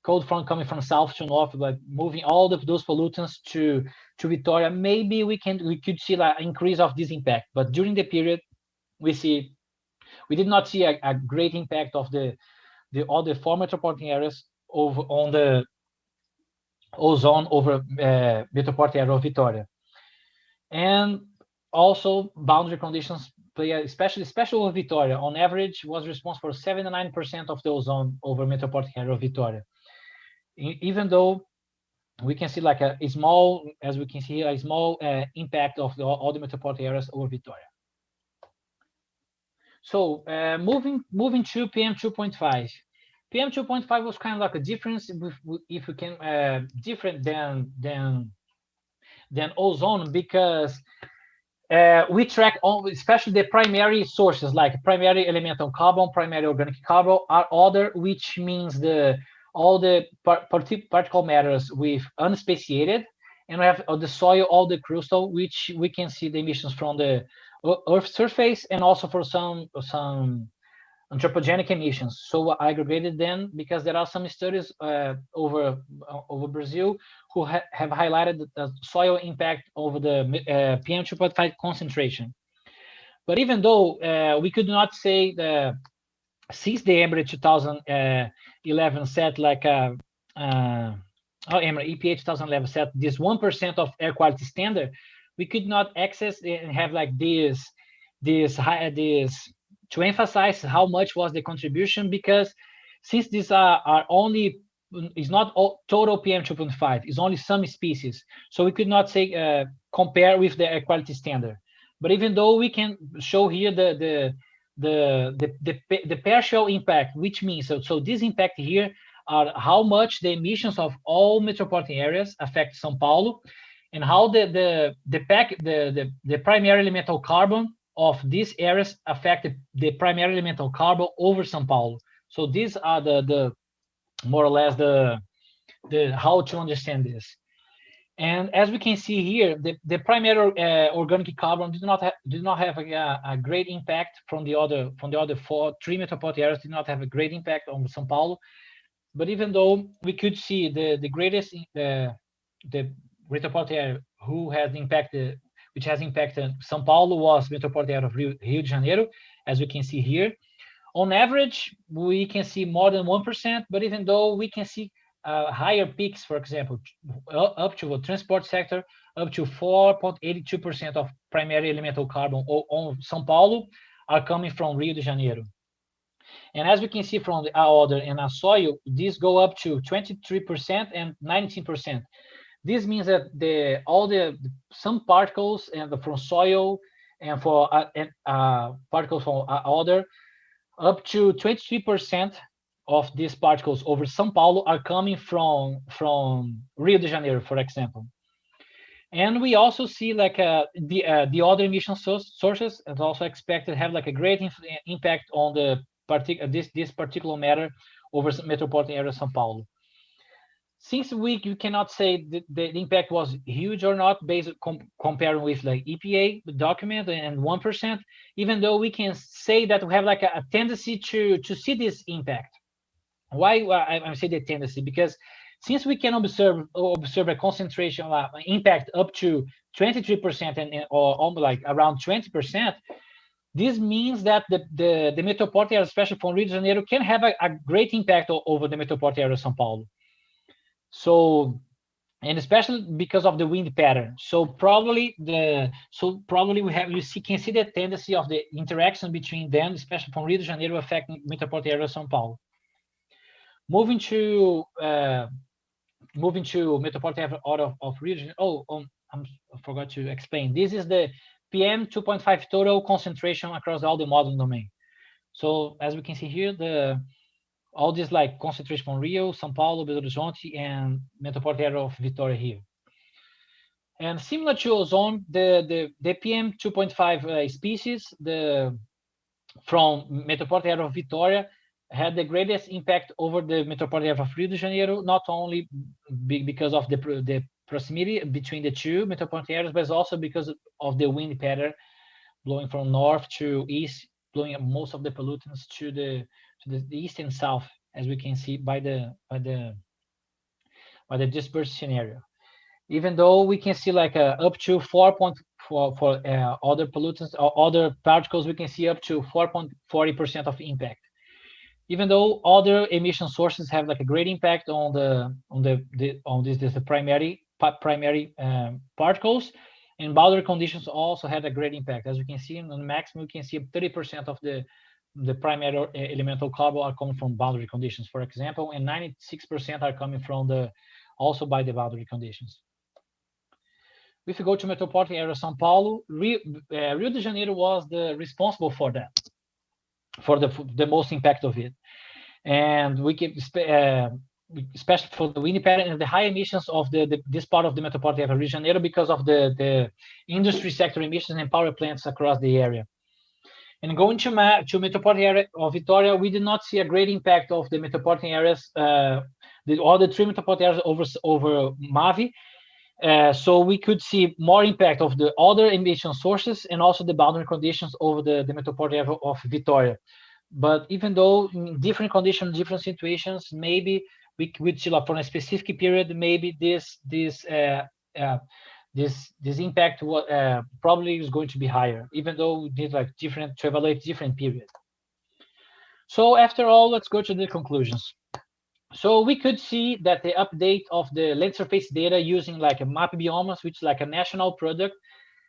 cold front coming from south to north, moving all of those pollutants to Vitória, maybe we could see an increase of this impact. But during the period, we did not see a great impact of the other four metropolitan areas on the ozone over metropolitan area of Vitória. And also boundary conditions play especially over Vitória. On average, was responsible for 79% of the ozone over metropolitan area of Vitória. Even though we can see like a small, as we can see here, a small impact of all the metropolitan areas over Victoria. So moving to PM 2.5. PM 2.5 was kind of like a difference, if we can, different than ozone, because we track all, especially the primary sources like primary elemental carbon, primary organic carbon are other, which means all the particle matters with unspeciated, and we have the soil, all the crustal, which we can see the emissions from the Earth surface, and also for some anthropogenic emissions. So I aggregated them because there are some studies over Brazil who have highlighted the soil impact over the PM 2.5 concentration. But even though we could not say since the EMBRE 2011 set like EPA 2011 set this 1% of air quality standard, we could not access and have like this to emphasize how much was the contribution, because since these are only, is not all total PM 2.5, it's only some species, so we could not say compare with the air quality standard. But even though we can show here the partial impact, which means so this impact here are how much the emissions of all metropolitan areas affect São Paulo, and how the primary elemental carbon of these areas affect the primary elemental carbon over São Paulo. So these are the more or less the how to understand this. And as we can see here, the primary organic carbon did not have a great impact from the other three metropolitan areas, did not have a great impact on São Paulo. But even though we could see the greatest the metropolitan area who has impacted, which has impacted São Paulo, was metropolitan area of Rio de Janeiro, as we can see here. On average, we can see more than 1%, but even though we can see higher peaks, for example, up to the transport sector, up to 4.82% of primary elemental carbon on São Paulo are coming from Rio de Janeiro. And as we can see from the other and our soil, these go up to 23% and 19%. This means that some particles and from soil and for particles from other, up to 23% of these particles over São Paulo are coming from Rio de Janeiro, for example. And we also see like the other emission sources is also expected to have like a great impact on the this particular matter over metropolitan area of São Paulo. Since you cannot say the impact was huge or not based comparing with like EPA document and 1%, even though we can say that we have like a tendency to see this impact. Why I say the tendency? Because since we can observe a concentration impact up to 23% or like around 20%, this means that the metropolitan area, especially from Rio de Janeiro, can have a great impact over the metropolitan area of São Paulo. So, and especially because of the wind pattern. So probably you can see the tendency of the interaction between them, especially from Rio de Janeiro, affecting metropolitan area of São Paulo. Moving to metropolitan area of Rio de Janeiro. I forgot to explain. This is the PM 2.5 total concentration across all the modeling domain. So as we can see here, all this like concentration from Rio, São Paulo, Belo Horizonte, and metropolitan area of Vitória here. And similar to ozone, the PM 2.5 species, from metropolitan area of Vitória, had the greatest impact over the metropolitan area of Rio de Janeiro, not only because of the proximity between the two metropolitan areas, but also because of the wind pattern blowing from north to east, blowing most of the pollutants to the east and south, as we can see by the dispersed scenario. Even though we can see like up to 4.4 for other pollutants or other particles, we can see up to 4.40% of impact. Even though other emission sources have like a great impact on the primary particles, and boundary conditions also had a great impact. As you can see on the maximum, we can see 30% of the primary elemental carbon are coming from boundary conditions, for example, and 96% are coming from also by the boundary conditions. If we go to metropolitan area of São Paulo, Rio de Janeiro was responsible for that, for the most impact of it. And we keep, especially for the wind pattern and the high emissions of this part of the metropolitan area of Rio de Janeiro because of the industry sector emissions and power plants across the area. And going to metropolitan area of Vitória, we did not see a great impact of the metropolitan areas, all the three metropolitan areas over Mavi. So we could see more impact of the other emission sources and also the boundary conditions over the metropolitan area of Vitória. But even though in different conditions, different situations, maybe we would see for a specific period, maybe this impact probably is going to be higher, even though we did like to evaluate different periods. So after all, let's go to the conclusions. So we could see that the update of the land surface data using like a map biomas, which is like a national product,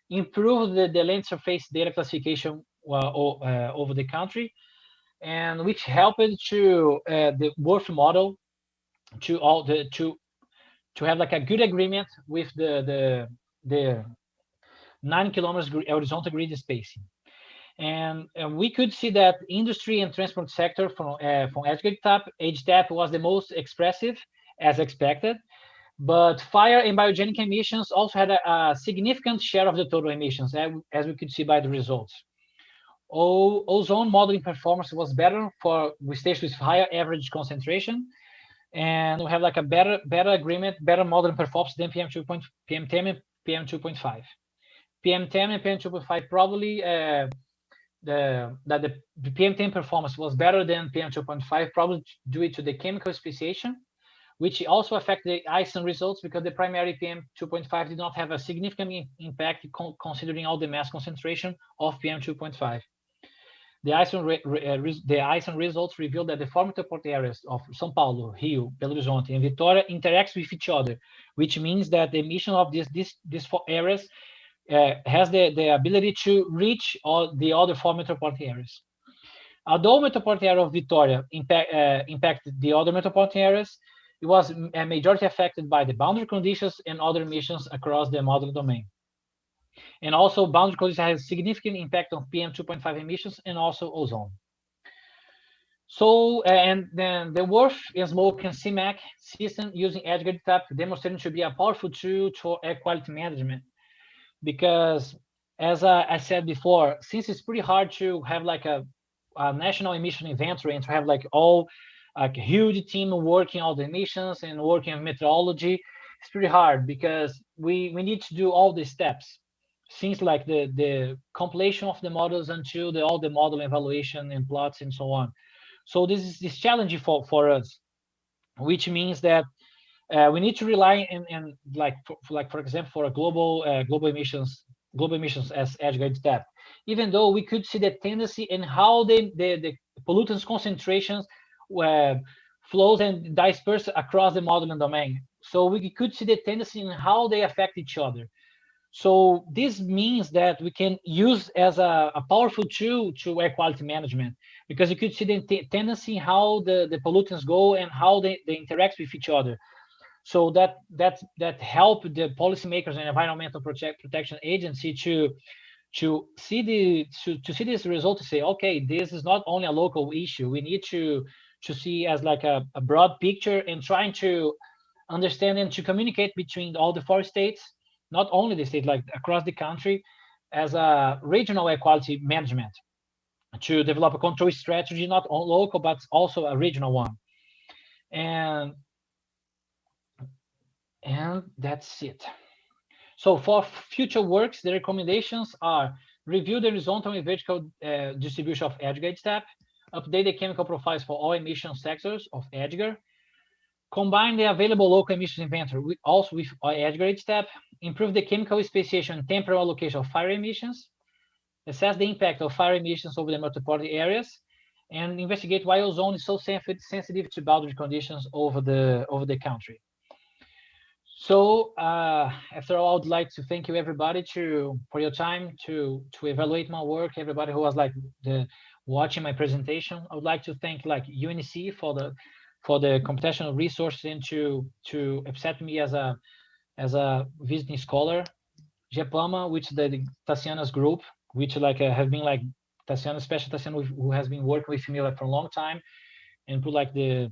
improved the land surface data classification over the country, and which helped to the worth model to have like a good agreement with the 9 kilometers horizontal grid spacing. And we could see that industry and transport sector from age tap was the most expressive as expected, but fire and biogenic emissions also had a significant share of the total emissions, as we could see by the results. Ozone modeling performance was better for stations with higher average concentration, and we have like a better agreement, better modeling performance than PM10 and PM2.5. PM10 and PM2.5 probably the PM10 performance was better than PM2.5, probably due to the chemical speciation, which also affected the ISON results because the primary PM2.5 did not have a significant impact considering all the mass concentration of PM2.5. The ISON results revealed that the four metropolitan areas of São Paulo, Rio, Belo Horizonte, and Vitória interact with each other, which means that the emission of these four areas has the ability to reach all the other four metropolitan areas. Although metropolitan area of Vitória impacted the other metropolitan areas, it was a majority affected by the boundary conditions and other emissions across the model domain. And also boundary conditions has significant impact on PM2.5 emissions and also ozone. So, and then the WRF and smoke and CMAC system using edge grid tap demonstrated to be a powerful tool for air quality management. Because as I said before, since it's pretty hard to have like a national emission inventory and to have like a huge team working all the emissions and working on methodology, it's pretty hard because we need to do all the steps, since like the compilation of the models until all the model evaluation and plots and so on. So this is challenging for us, which means that we need to rely on for example, for a global emissions as edge grid tap. Even though we could see the tendency in how the pollutants concentrations flows and disperse across the model and domain. So we could see the tendency in how they affect each other. So this means that we can use as a powerful tool to air quality management, because you could see the tendency how the pollutants go and how they interact with each other. So that help the policymakers and environmental protection agency to see this result, to say, okay, this is not only a local issue. We need to see as like a broad picture and trying to understand and to communicate between all the four states, not only the state, like across the country, as a regional air quality management, to develop a control strategy, not local, but also a regional one. And that's it. So for future works, the recommendations are review the horizontal and vertical distribution of EDGAR step, update the chemical profiles for all emission sectors of EDGAR, combine the available local emissions inventory with EDGAR step, improve the chemical speciation and temporal allocation of fire emissions, assess the impact of fire emissions over the metropolitan areas, and investigate why ozone is so sensitive to boundary conditions over the country. So after all, I would like to thank you everybody for your time to evaluate my work. Everybody who was like watching my presentation. I would like to thank like UNC for for the computational resources and to accept me as a visiting scholar. GEPAMA, which the Tassiana's group, which have been like Tassiana, especially Tassiana, who has been working with me like for a long time and put like the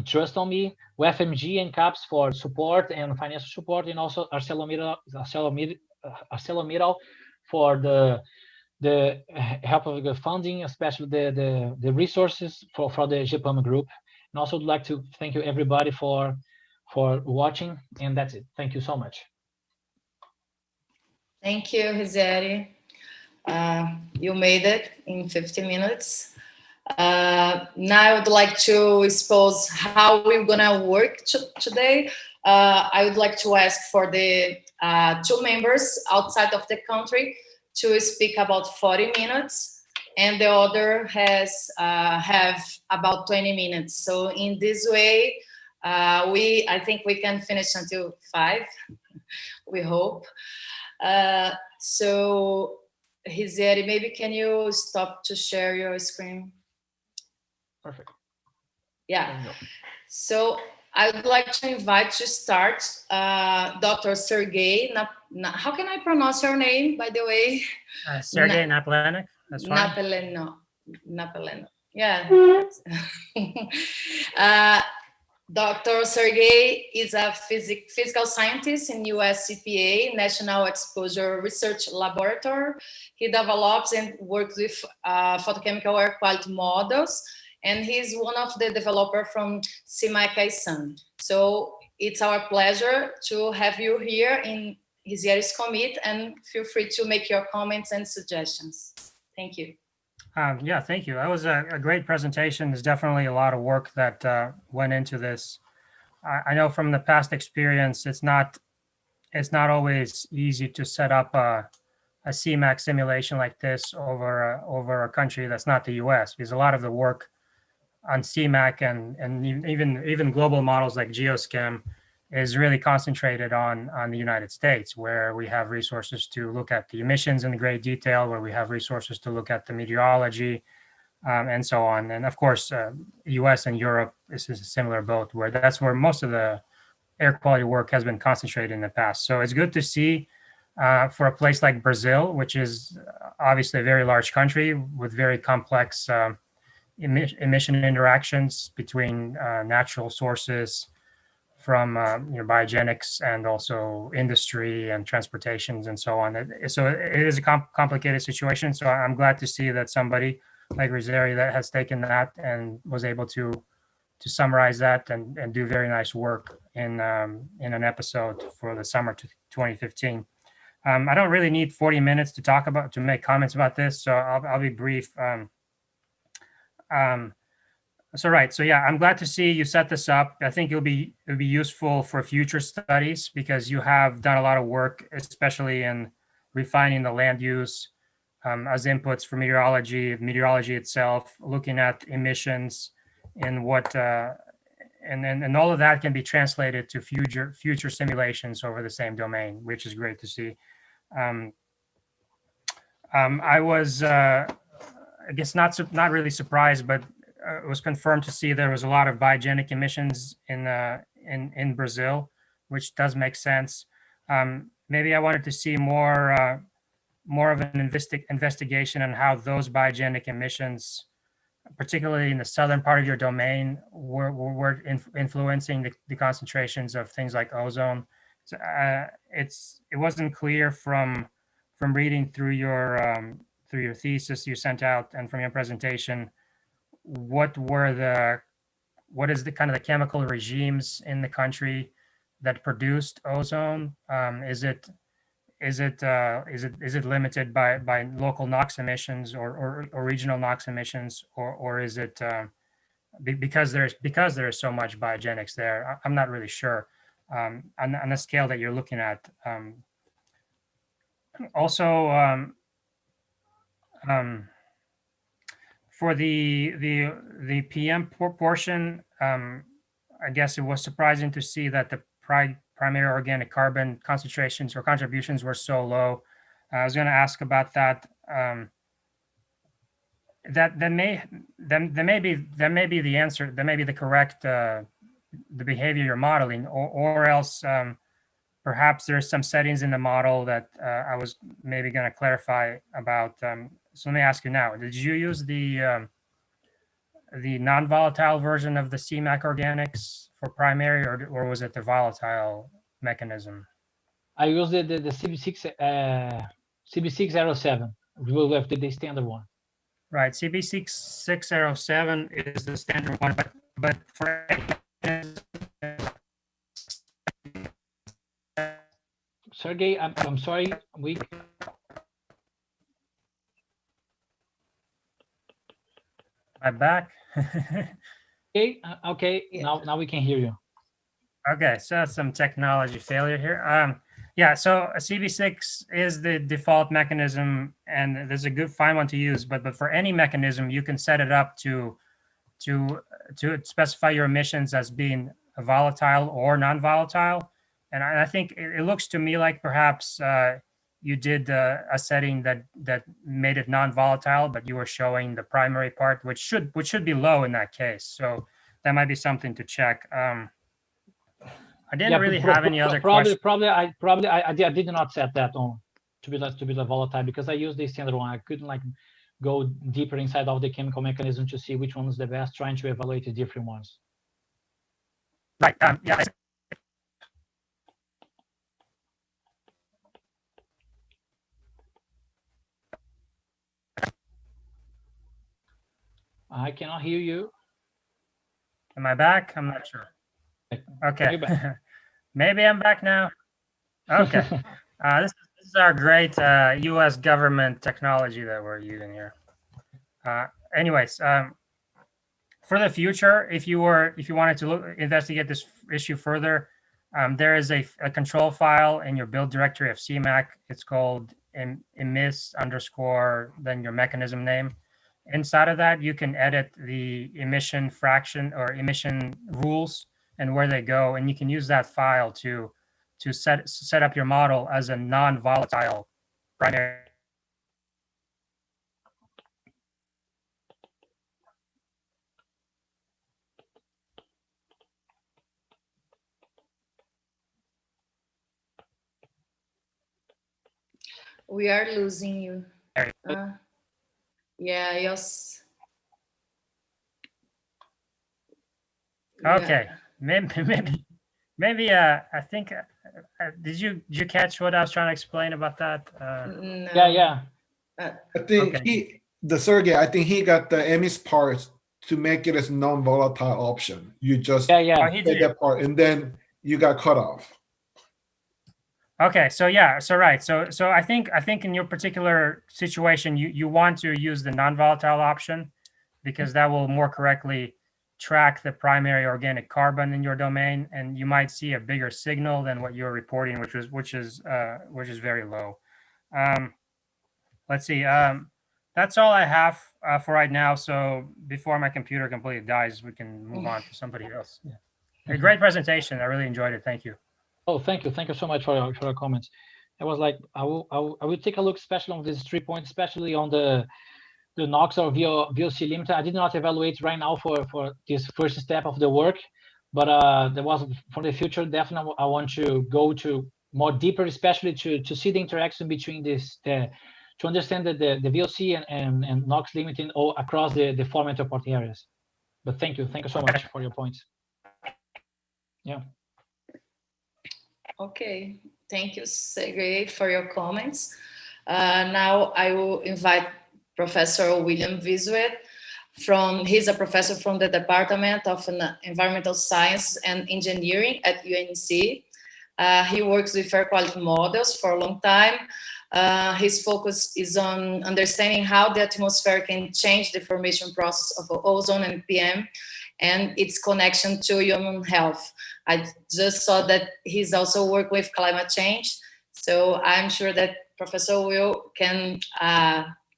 trust on me. FMG and CAPS for support and financial support, and also ArcelorMittal for the help of the funding, especially the resources for the GEPAMA group. And also would like to thank you everybody for watching, and that's it. Thank you so much. Thank you, Rizzieri. You made it in 50 minutes. Now I would like to expose how we're gonna work today. I would like to ask for the 2 members outside of the country to speak about 40 minutes, and the other has have about 20 minutes. So in this way, I think we can finish until 5. We hope. So Rizzieri, maybe can you stop to share your screen? Perfect. Yeah. So I would like to invite to start Dr. Sergey. How can I pronounce your name, by the way? Sergey Napalenik. That's fine. Napaleno. Yeah. Dr. Sergey is a physical scientist in US CPA, National Exposure Research Laboratory. He develops and works with photochemical air quality models, and he's one of the developers from CMYK-ISAN. So it's our pleasure to have you here in Rizzieri's commit, and feel free to make your comments and suggestions. Thank you. Yeah, thank you. That was a great presentation. There's definitely a lot of work that went into this. I know from the past experience, it's not always easy to set up a CMAQ simulation like this over a country that's not the US, because a lot of the work on CMAQ and even global models like GeoSchem is really concentrated on the United States, where we have resources to look at the emissions in great detail, where we have resources to look at the meteorology, and so on. And of course, US and Europe is a similar boat, where that's where most of the air quality work has been concentrated in the past. So it's good to see for a place like Brazil, which is obviously a very large country with very complex emission interactions between natural sources, from biogenics and also industry and transportations and so on. So it is a complicated situation. So I'm glad to see that somebody like Rizzieri that has taken that and was able to summarize that and do very nice work in an episode for the summer 2015. I don't really need 40 minutes to make comments about this, so I'll be brief. So yeah, I'm glad to see you set this up. I think it'll be useful for future studies, because you have done a lot of work, especially in refining the land use as inputs for meteorology itself, looking at emissions and what and all of that can be translated to future simulations over the same domain, which is great to see. I was I guess not really surprised, but it was confirmed to see there was a lot of biogenic emissions in Brazil, which does make sense. Maybe I wanted to see more of an investigation on how those biogenic emissions, particularly in the southern part of your domain, were influencing the concentrations of things like ozone. So, it wasn't clear from reading through your thesis you sent out and from your presentation what is the kind of the chemical regimes in the country that produced ozone. Is it limited by local NOx emissions or regional NOx emissions, or is it because there is so much biogenics there? I'm not really sure on the scale that you're looking at. Also, for the PM portion, I guess it was surprising to see that the primary organic carbon concentrations or contributions were so low. I was going to ask about that. that may be the answer. That may be the correct the behavior you're modeling, or else perhaps there's some settings in the model that I was maybe going to clarify about. So let me ask you now: did you use the non-volatile version of the CMAC organics for primary, or was it the volatile mechanism? I used the CB607 with the standard one. Right, CB607 is the standard one, but for Sergey, I'm sorry, we. I'm back. Okay, okay. Now we can hear you. Okay, so that's some technology failure here. Yeah, so a CB6 is the default mechanism, and there's a good fine one to use. But for any mechanism, you can set it up to specify your emissions as being volatile or non-volatile. And I think it looks to me like perhaps you did a setting that made it non-volatile, but you were showing the primary part, which should be low in that case. So that might be something to check. I didn't really have any other questions. Probably I did not set that on to be the volatile, because I used the standard one. I couldn't like go deeper inside of the chemical mechanism to see which one is the best, trying to evaluate the different ones. Right. Yeah. I cannot hear you. Am I back? I'm not sure. Okay. Maybe I'm back now. Okay. This is our great U.S. government technology that we're using here. Anyways, for the future, if you wanted to investigate this issue further, there is a control file in your build directory of CMAC. It's called emis _ then your mechanism name. Inside of that, you can edit the emission fraction or emission rules and where they go, and you can use that file to set up your model as a non-volatile primary. We are losing you. Yeah, yes. Okay, maybe. I think. Did you catch what I was trying to explain about that? No. Yeah. I think Sergey, I think he got the emis part to make it as non-volatile option. You just Oh, did that part, and then you got cut off. Okay, so right, so I think in your particular situation, you want to use the non-volatile option, because that will more correctly track the primary organic carbon in your domain, and you might see a bigger signal than what you're reporting, which is very low. Let's see. That's all I have for right now. So before my computer completely dies, we can move on to somebody else. Yeah. A great presentation. I really enjoyed it. Thank you. Oh, thank you so much for your comments. I was like, I will take a look, especially on these 3 points, especially on the NOx or VOC limiter. I did not evaluate right now for this first step of the work, but there was for the future. Definitely, I want to go to more deeper, especially to see the interaction between this, to understand the VOC and NOx limiting all across the 4 metroport areas. But thank you so much for your points. Yeah. Okay, thank you, Sergey, for your comments. Now I will invite Professor William Visuet. He's a professor from the Department of Environmental Science and Engineering at UNC. He works with air quality models for a long time. His focus is on understanding how the atmosphere can change the formation process of ozone and PM and its connection to human health. I just saw that he's also worked with climate change. So I'm sure that Professor Will can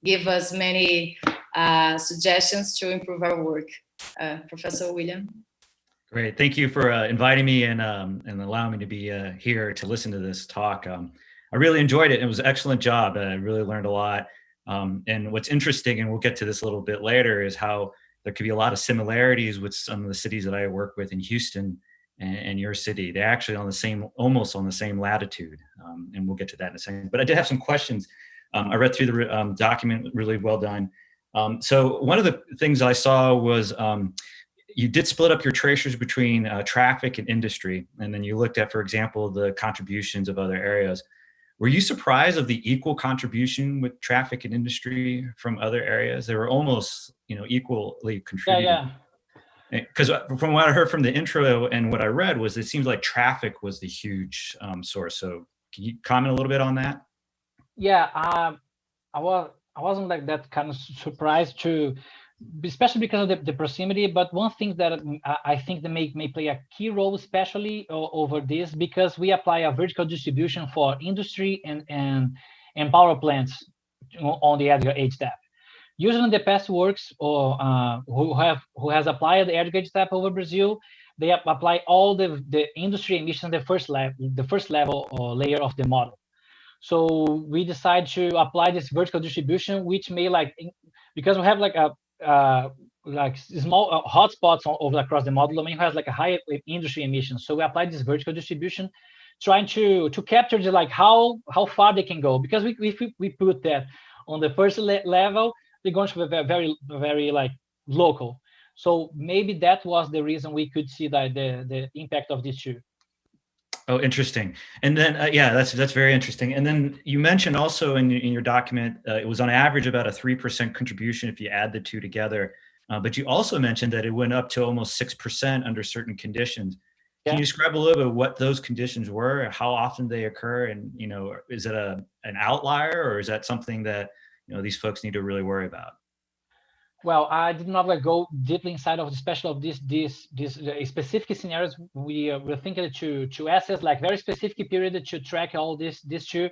give us many suggestions to improve our work. Professor William. Great, thank you for inviting me and allowing me to be here to listen to this talk. I really enjoyed it. It was an excellent job. I really learned a lot. And what's interesting, and we'll get to this a little bit later, is how there could be a lot of similarities with some of the cities that I work with in Houston and your city. They're actually on the same, almost on the same latitude. And we'll get to that in a second. But I did have some questions. I read through the document, really well done. So one of the things I saw was you did split up your tracers between traffic and industry. And then you looked at, for example, the contributions of other areas. Were you surprised of the equal contribution with traffic and industry from other areas? They were almost, equally contributing. Yeah. Because from what I heard from the intro and what I read was, it seems like traffic was the huge source. So can you comment a little bit on that? Yeah, I wasn't like that kind of surprised to, especially because of the proximity. But one thing that I think that may play a key role, especially over this, because we apply a vertical distribution for industry and power plants on the edge tap. Usually the past works or who has applied the edge tap over Brazil, they apply all the industry emissions the first level or layer of the model. So we decide to apply this vertical distribution, which may because we have small hotspots over across the model domain has a high industry emissions. So we apply this vertical distribution, trying to capture how far they can go. Because if we put that on the first level, they're going to be very, very local. So maybe that was the reason we could see the impact of these two. Oh, interesting. And then, yeah, that's very interesting. And then you mentioned also in your document, it was on average about a 3% contribution if you add the two together. But you also mentioned that it went up to almost 6% under certain conditions. Can you describe a little bit what those conditions were, how often they occur, and is it an outlier, or is that something that these folks need to really worry about? Well, I did not go deeply inside of the special of these specific scenarios. We're thinking to assess very specific period to track all these two.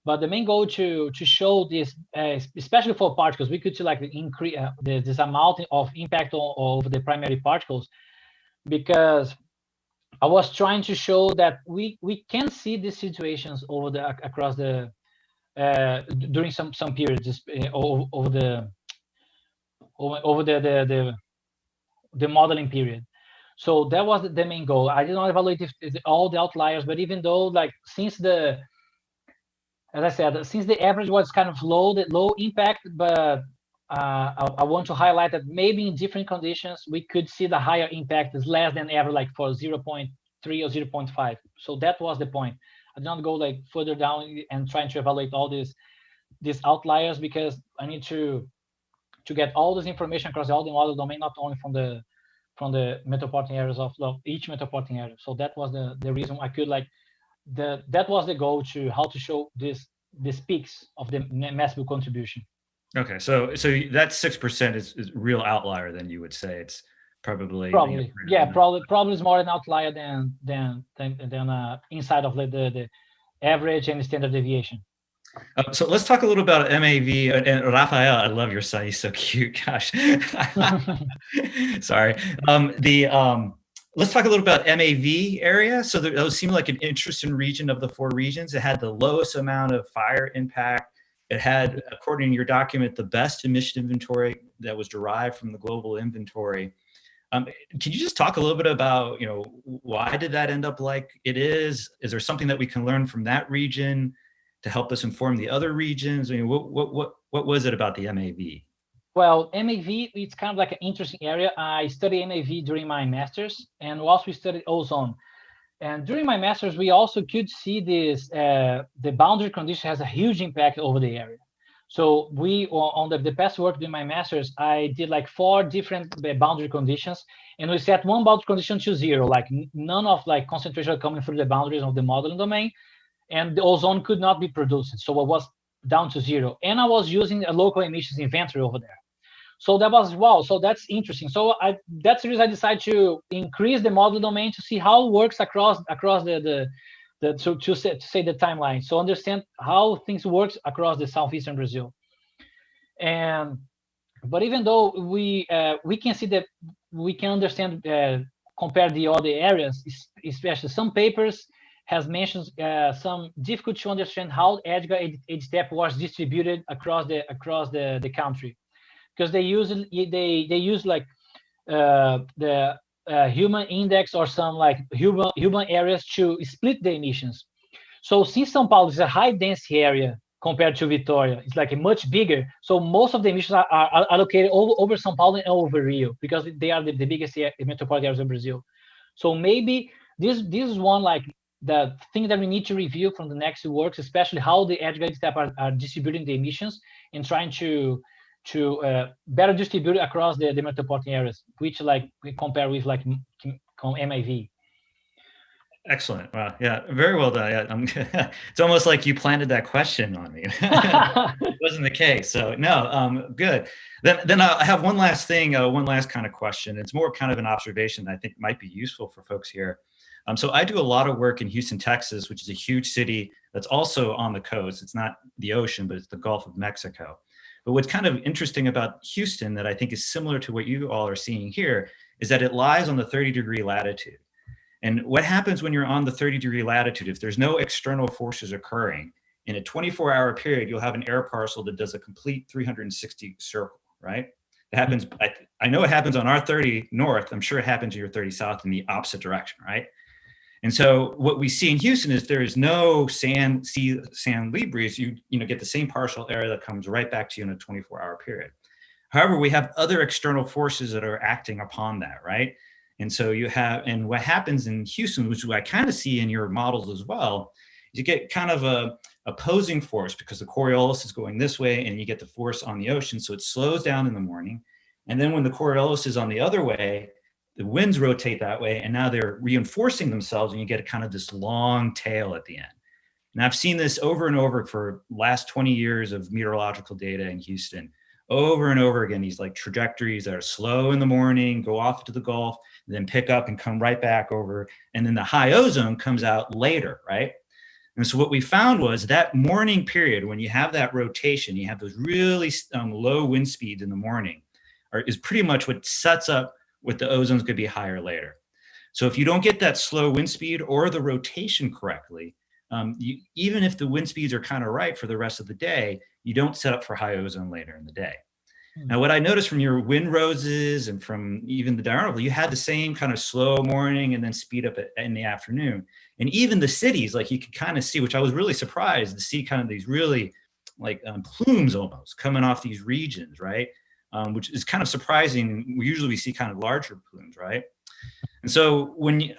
But the main goal to show this, especially for particles, we could see increase this amount of impact over the primary particles, because I was trying to show that we can see these situations across the during some periods over the modeling period. So that was the main goal. I did not evaluate all the outliers, but even though since the average was kind of low impact, but I want to highlight that maybe in different conditions we could see the higher impact is less than average, for 0.3 or 0.5. So that was the point. I did not go further down and trying to evaluate all these outliers, because I need to get all this information across all the model domain, not only from the metropolitan areas of each metropolitan area. So that was the reason I could that was the goal, to how to show these peaks of the massive contribution. Okay, so that 6% is real outlier. Then you would say it's probably probably is more an outlier than inside of the average and standard deviation. So let's talk a little about MAV. And Rafael, I love your son. He's so cute. Gosh. Sorry. Let's talk a little about MAV area. So those seem like an interesting region of the 4 regions. It had the lowest amount of fire impact. It had, according to your document, the best emission inventory that was derived from the global inventory. Can you just talk a little bit about, why did that end up like it is? Is there something that we can learn from that region to help us inform the other regions? I mean, what was it about the MAV? Well, MAV, it's kind of an interesting area. I studied MAV during my master's, and also we studied ozone. And during my master's, we also could see this, the boundary condition has a huge impact over the area. So we, on the past work during my master's, I did 4 different boundary conditions, and we set one boundary condition to 0, none of concentration coming through the boundaries of the modeling domain, and the ozone could not be produced. So it was down to 0. And I was using a local emissions inventory over there. So that was, wow, so that's interesting. So that's the reason I decided to increase the model domain to see how it works across the to say the timeline. So understand how things work across the southeastern Brazil. But even though we can see that we can understand, compare the other areas, especially some papers has mentioned some difficult to understand how Edgar age depth was distributed across the country, because they use like the human index or some like human areas to split the emissions. So since São Paulo is a high density area compared to Vitória, it's like much bigger. So most of the emissions are allocated over São Paulo and over Rio, because they are the biggest metropolitan areas of Brazil. So maybe this is one like the thing that we need to review from the next works, especially how the edge guide step are distributing the emissions and trying to better distribute across the metropolitan areas, which like we compare with like MIV. Excellent. Wow. Yeah. Very well done. Yeah. It's almost like you planted that question on me. It wasn't the case. So no, good. Then I have one last thing, one last kind of question. It's more kind of an observation that I think might be useful for folks here. So I do a lot of work in Houston, Texas, which is a huge city that's also on the coast. It's not the ocean, but it's the Gulf of Mexico. But what's kind of interesting about Houston that I think is similar to what you all are seeing here is that it lies on the 30-degree latitude. And what happens when you're on the 30-degree latitude, if there's no external forces occurring, in a 24-hour period, you'll have an air parcel that does a complete 360 circle, right? It happens, I know it happens on our 30 north, I'm sure it happens in your 30 south in the opposite direction, right? And so what we see in Houston is there is no sand lee breeze. You get the same partial area that comes right back to you in a 24-hour period. However, we have other external forces that are acting upon that, right? And so and what happens in Houston, which I kind of see in your models as well, is you get kind of a opposing force because the Coriolis is going this way and you get the force on the ocean. So it slows down in the morning. And then when the Coriolis is on the other way, the winds rotate that way, and now they're reinforcing themselves, and you get a kind of this long tail at the end. And I've seen this over and over for the last 20 years of meteorological data in Houston, over and over again, these like trajectories that are slow in the morning, go off to the Gulf, then pick up and come right back over. And then the high ozone comes out later, right? And so what we found was that morning period, when you have that rotation, you have those really low wind speeds in the morning, is pretty much what sets up what the ozone's going to be higher later. So if you don't get that slow wind speed or the rotation correctly, even if the wind speeds are kind of right for the rest of the day, you don't set up for high ozone later in the day. Now, what I noticed from your wind roses and from even the diurnal, you had the same kind of slow morning and then speed up in the afternoon. And even the cities, like you could kind of see, which I was really surprised to see kind of these really like plumes almost coming off these regions, right? Which is kind of surprising. Usually we see kind of larger plumes, right? And so when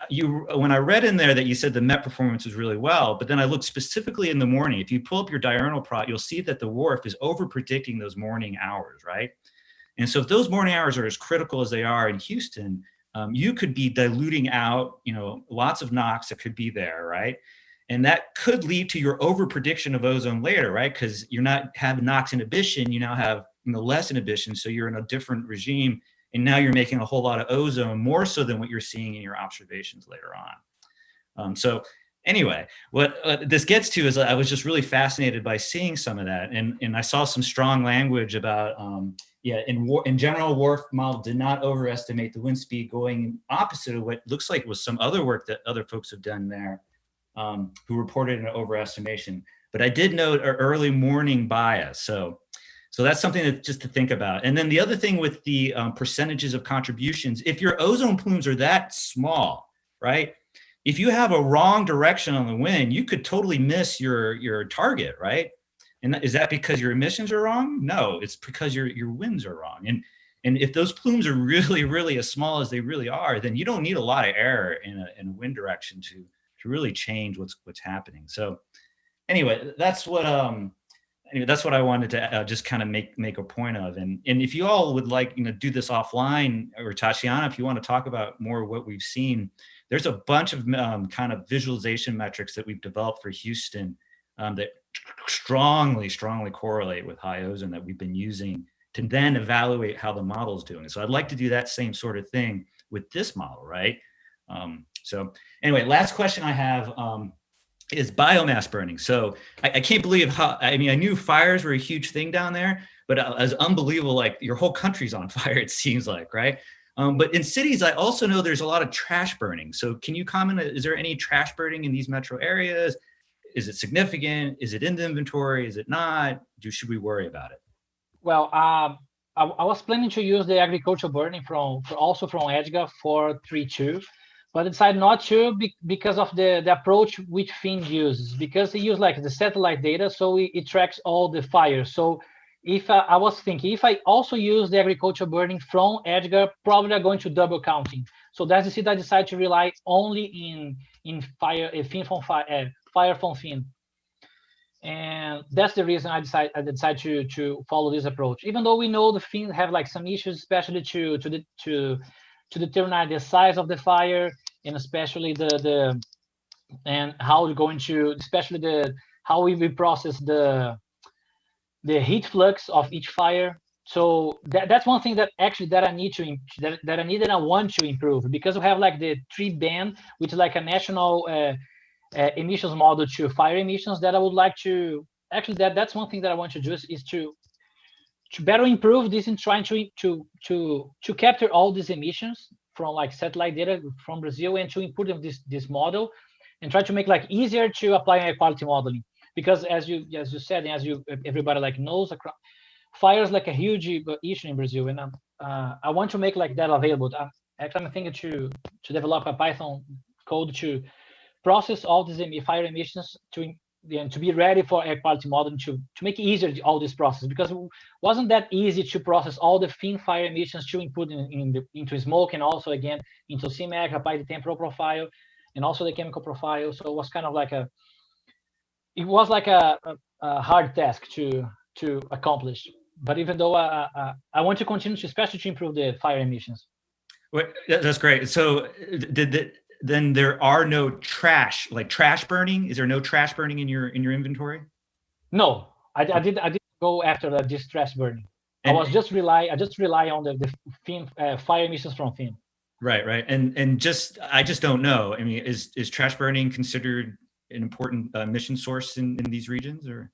I read in there that you said the Met performance was really well, but then I looked specifically in the morning. If you pull up your diurnal plot, you'll see that the WRF is over predicting those morning hours, right? And so if those morning hours are as critical as they are in Houston, you could be diluting out, lots of NOx that could be there, right? And that could lead to your over prediction of ozone later, right? Because you're not having NOx inhibition, you now have less inhibition, so you're in a different regime. And now you're making a whole lot of ozone, more so than what you're seeing in your observations later on. So anyway, what this gets to is I was just really fascinated by seeing some of that. And I saw some strong language about, in general, WRF model did not overestimate the wind speed, going opposite of what looks like was some other work that other folks have done there, who reported an overestimation. But I did note an early morning bias. So that's something that just to think about. And then the other thing with the percentages of contributions, if your ozone plumes are that small, right? If you have a wrong direction on the wind, you could totally miss your target, right? And is that because your emissions are wrong? No, it's because your winds are wrong. And if those plumes are really, really as small as they really are, then you don't need a lot of error in a wind direction to really change what's happening. So anyway, that's what I wanted to just kind of make a point of. And if you all would like, do this offline, or Tatiana, if you want to talk about more of what we've seen, there's a bunch of kind of visualization metrics that we've developed for Houston that strongly correlate with high ozone that we've been using to then evaluate how the model's doing. So I'd like to do that same sort of thing with this model, right? So anyway, last question I have, is biomass burning. So I can't believe I knew fires were a huge thing down there, but it's unbelievable, like your whole country's on fire, it seems like, right? But in cities, I also know there's a lot of trash burning. So can you comment, is there any trash burning in these metro areas? Is it significant? Is it in the inventory? Is it not? Should we worry about it? Well, I was planning to use the agricultural burning also from EDGA for 3.2, but I decided not to because of the approach which Fin uses, because it uses like the satellite data, so it tracks all the fires. So if I was thinking, if I also use the agricultural burning from EDGA, probably I'm going to double counting. So that's the seed I decided to rely only in fire from Fin. And that's the reason I decided to follow this approach. Even though we know the Fins have like some issues, especially to determine the size of the fire, and especially and how we're going to, especially how we process the heat flux of each fire. So that's one thing that I need and I want to improve, because we have like the 3-band, which is like a national emissions model to fire emissions that I would like to that's one thing that I want to do is to better improve this in trying to capture all these emissions from like satellite data from Brazil and to input in this model and try to make like easier to apply air quality modeling. Because as you said, and everybody like knows, fire is like a huge issue in Brazil, and I want to make like that available. I'm thinking to develop a Python code to process all these fire emissions to be ready for air quality modeling to make it easier all this process, because it wasn't that easy to process all the Fin fire emissions to input into smoke, and also again into CMAC, apply the temporal profile and also the chemical profile. So it was kind of like a hard task to accomplish. But even though I want to continue to, especially to improve the fire emissions. Well, that's great. So then there are no trash burning? Is there no trash burning in your inventory? No, I didn't go after this trash burning. I just rely on the Fin fire emissions from Fin. Right. And I just don't know. I mean, is trash burning considered an important emission source in these regions, or?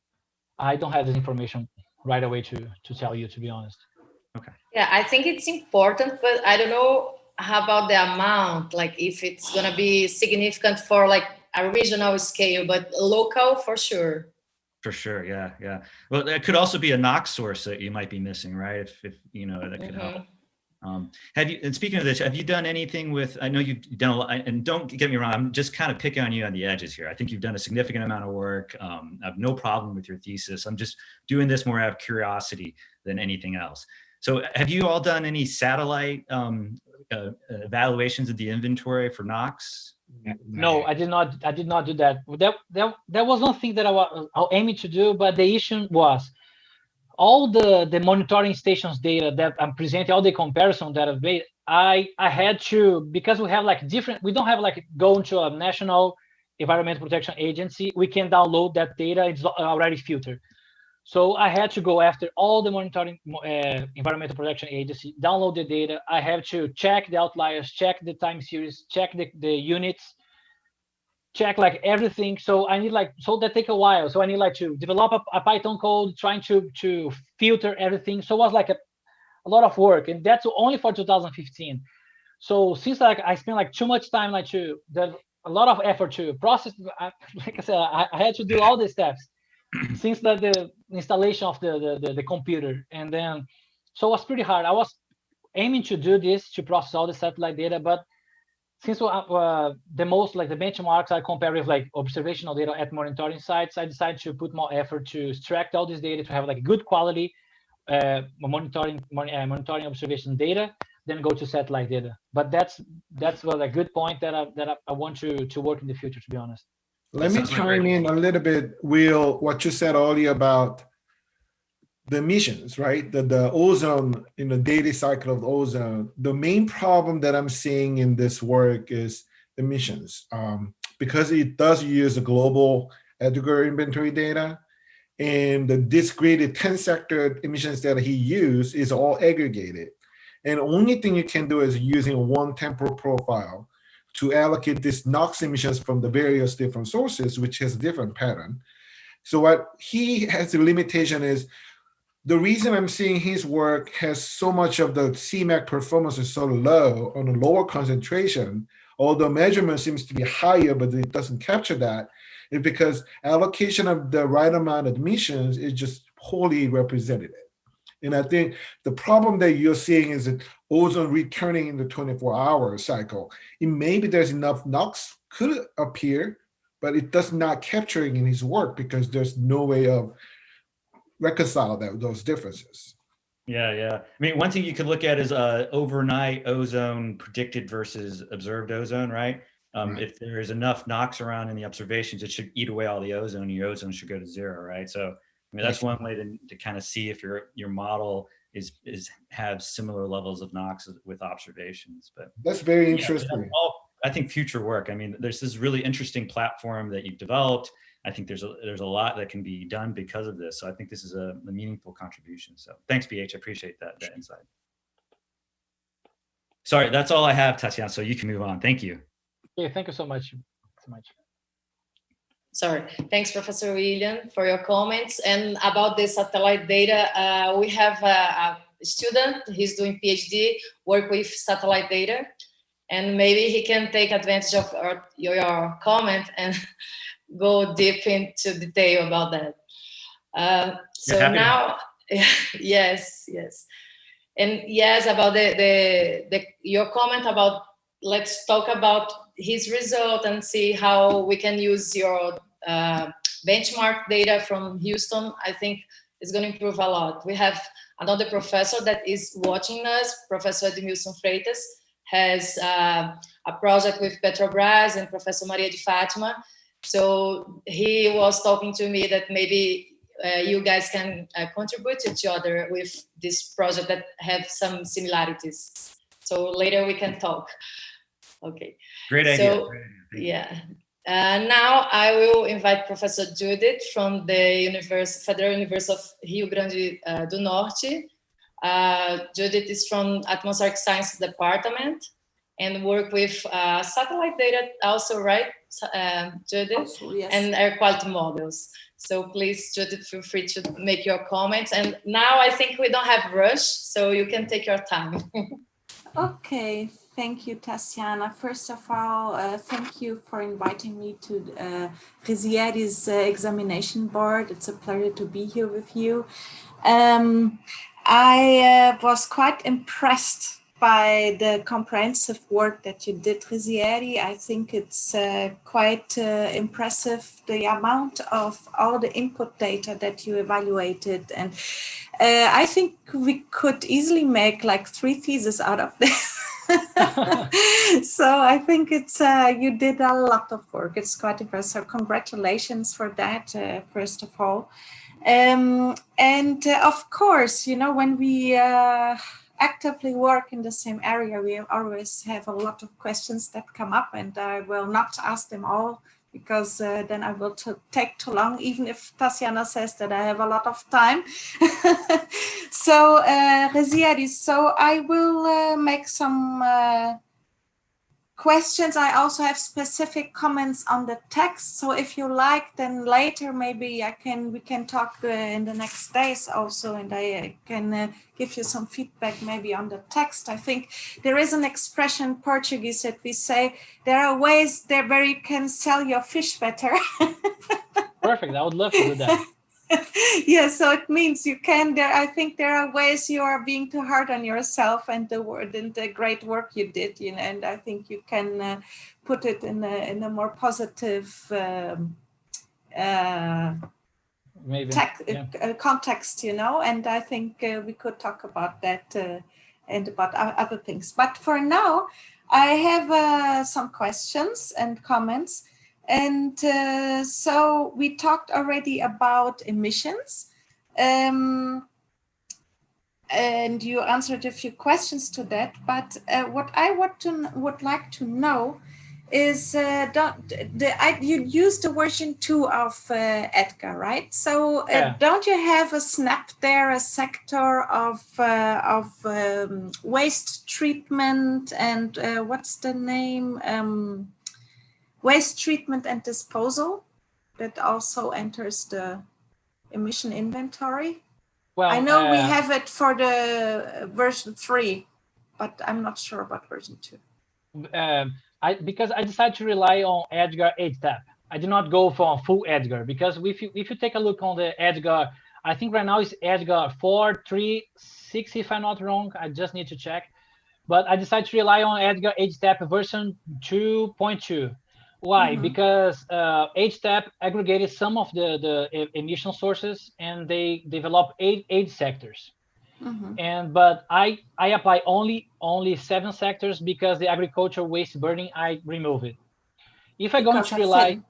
I don't have this information right away to tell you, to be honest. Okay. Yeah, I think it's important, but I don't know how about the amount, like if it's going to be significant for like a regional scale, but local for sure. For sure, yeah. Well, that could also be a NOx source that you might be missing, right? If you know, that could help. And speaking of this, have you done anything with, I know you've done a lot, and don't get me wrong, I'm just kind of picking on you on the edges here. I think you've done a significant amount of work. I have no problem with your thesis. I'm just doing this more out of curiosity than anything else. So have you all done any satellite evaluations of the inventory for NOx? No, I did not do that. That was one thing that I was aiming to do, but the issue was all the monitoring stations data that I'm presenting, all the comparison that I've made, I had to, because we have like we don't have like going to a national environmental protection agency, we can download that data, it's already filtered. So I had to go after all the monitoring environmental protection agency, download the data. I have to check the outliers, check the time series, check the units, check like everything. So I need so that take a while. So I need to develop a Python code trying to filter everything. So it was like a lot of work, and that's only for 2015. So since I spent too much time a lot of effort to process, like I said, I had to do all the steps since the installation of the computer, and then so it was pretty hard. I was aiming to do this to process all the satellite data, but since the benchmarks I compare with observational data at monitoring sites, I decided to put more effort to extract all this data to have good quality monitoring observation data, then go to satellite data. But that's a good point that I want to work in the future, to be honest. Let me chime in a little bit, Will, what you said earlier about the emissions, right? The ozone, in the daily cycle of ozone. The main problem that I'm seeing in this work is emissions, because it does use a global Edgar inventory data, and the discrete 10-sector emissions that he used is all aggregated. And the only thing you can do is using one temporal profile to allocate these NOx emissions from the various different sources, which has a different pattern. So what he has a limitation is the reason I'm seeing his work has so much of the CMAQ performance is so low on a lower concentration, although measurement seems to be higher, but it doesn't capture that, is because allocation of the right amount of emissions is just poorly represented. And I think the problem that you're seeing is that ozone returning in the 24-hour cycle. It maybe there's enough NOx could appear, but it does not capturing in his work because there's no way of reconcile those differences. Yeah. I mean, one thing you could look at is overnight ozone predicted versus observed ozone, right? Right. If there is enough NOx around in the observations, it should eat away all the ozone. Your ozone should go to zero, right? So, I mean, that's one way to kind of see if your model is have similar levels of NOx with observations. But that's very interesting. I think future work. I mean, there's this really interesting platform that you've developed. I think there's a lot that can be done because of this. So I think this is a meaningful contribution. So thanks, BH. I appreciate that insight. Sorry, that's all I have, Tatiana. So you can move on. Thank you. Yeah, thank you so much. Sorry. Thanks, Professor William, for your comments. And about the satellite data, we have a student, he's doing PhD, work with satellite data, and maybe he can take advantage of your comment and go deep into detail about that. So now, yes. And yes, about your comment about, let's talk about his result and see how we can use your benchmark data from Houston. I think it's going to improve a lot. We have another professor that is watching us, Professor Edmilson Freitas, has a project with Petrobras and Professor Maria de Fatima. So he was talking to me that maybe you guys can contribute to each other with this project that have some similarities. So later we can talk. Okay. Great idea. So, yeah. Now I will invite Professor Judith from the Federal University of Rio Grande do Norte. Judith is from Atmospheric Science Department and work with satellite data also, right, Judith? Also, yes. And air quality models. So please, Judith, feel free to make your comments. And now I think we don't have rush, so you can take your time. Okay, thank you, Tatiana. First of all, thank you for inviting me to Rizzieri's examination board. It's a pleasure to be here with you. I was quite impressed by the comprehensive work that you did, Rizzieri. I think it's quite impressive, the amount of all the input data that you evaluated. And I think we could easily make like 3 theses out of this. So I think it's you did a lot of work. It's quite impressive. So congratulations for that, first of all. And of course, you know, when we actively work in the same area, we always have a lot of questions that come up, and I will not ask them all because then I will take too long, even if Tatiana says that I have a lot of time. So, Rizzieri, so I will make some questions. I also have specific comments on the text. So if you like, then later maybe we can talk in the next days also, and I can give you some feedback maybe on the text. I think there is an expression in Portuguese that we say there are ways there where you can sell your fish better. Perfect. I would love to do that. Yeah, so it means you can. I think there are ways you are being too hard on yourself and the great work you did, you know. And I think you can put it in a more positive context, you know. And I think we could talk about that and about other things. But for now, I have some questions and comments. And so we talked already about emissions, and you answered a few questions to that. But what I would like to know is you used the version 2 of EDGAR, right? So don't you have a snap there, a sector of waste treatment and what's the name? Waste treatment and disposal that also enters the emission inventory? Well, I know we have it for the version 3, but I'm not sure about version 2. Because I decided to rely on Edgar 8-step. I did not go for full Edgar, because if you take a look on the Edgar, I think right now it's Edgar 4.3.6, if I'm not wrong. I just need to check. But I decided to rely on Edgar 8-step version 2.2. Why? Because 8-step aggregated some of the emission sources, and they developed eight sectors. But I apply only 7 sectors, because the agricultural waste burning, I remove it. If I go into rely,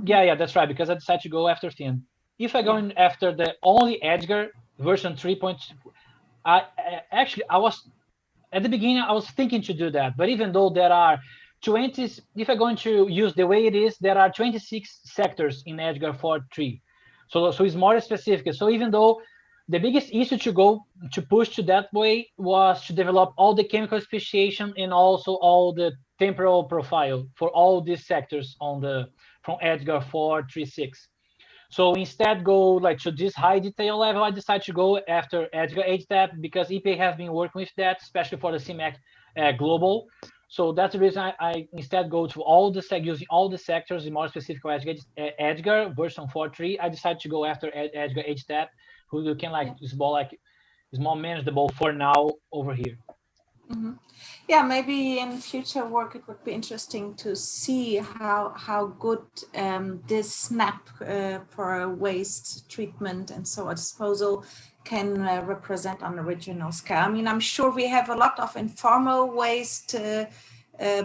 yeah, that's right, because I decided to go after thin. If I go in after the only Edgar version 3.2, actually I was at the beginning I was thinking to do that, but even though there are 20, if I'm going to use the way it is, there are 26 sectors in Edgar 4.3. So it's more specific. So even though the biggest issue to push to that way was to develop all the chemical speciation and also all the temporal profile for all these sectors from Edgar 4.3.6. So instead go like to this high detail level, I decided to go after Edgar 8-step, because EPA has been working with that, especially for the CMAQ global. So that's the reason I instead go to using all the sectors, in more specific Edgar version 4.3. I decided to go after Edgar 8-step, who you can is more manageable for now over here. Yeah, maybe in future work it would be interesting to see how good this SNAP for waste treatment and so on disposal can represent on a regional scale. I mean, I'm sure we have a lot of informal waste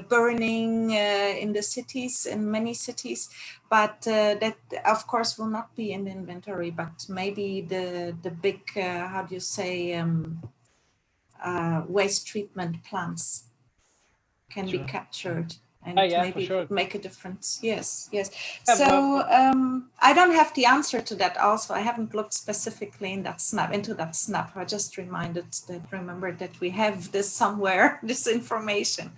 burning in the cities, in many cities, but that of course will not be in the inventory, but maybe the big, how do you say, waste treatment plants can be captured, and maybe it would make a difference. Yes. So I don't have the answer to that. Also, I haven't looked specifically into that SNAP. I just remembered that we have this somewhere, this information.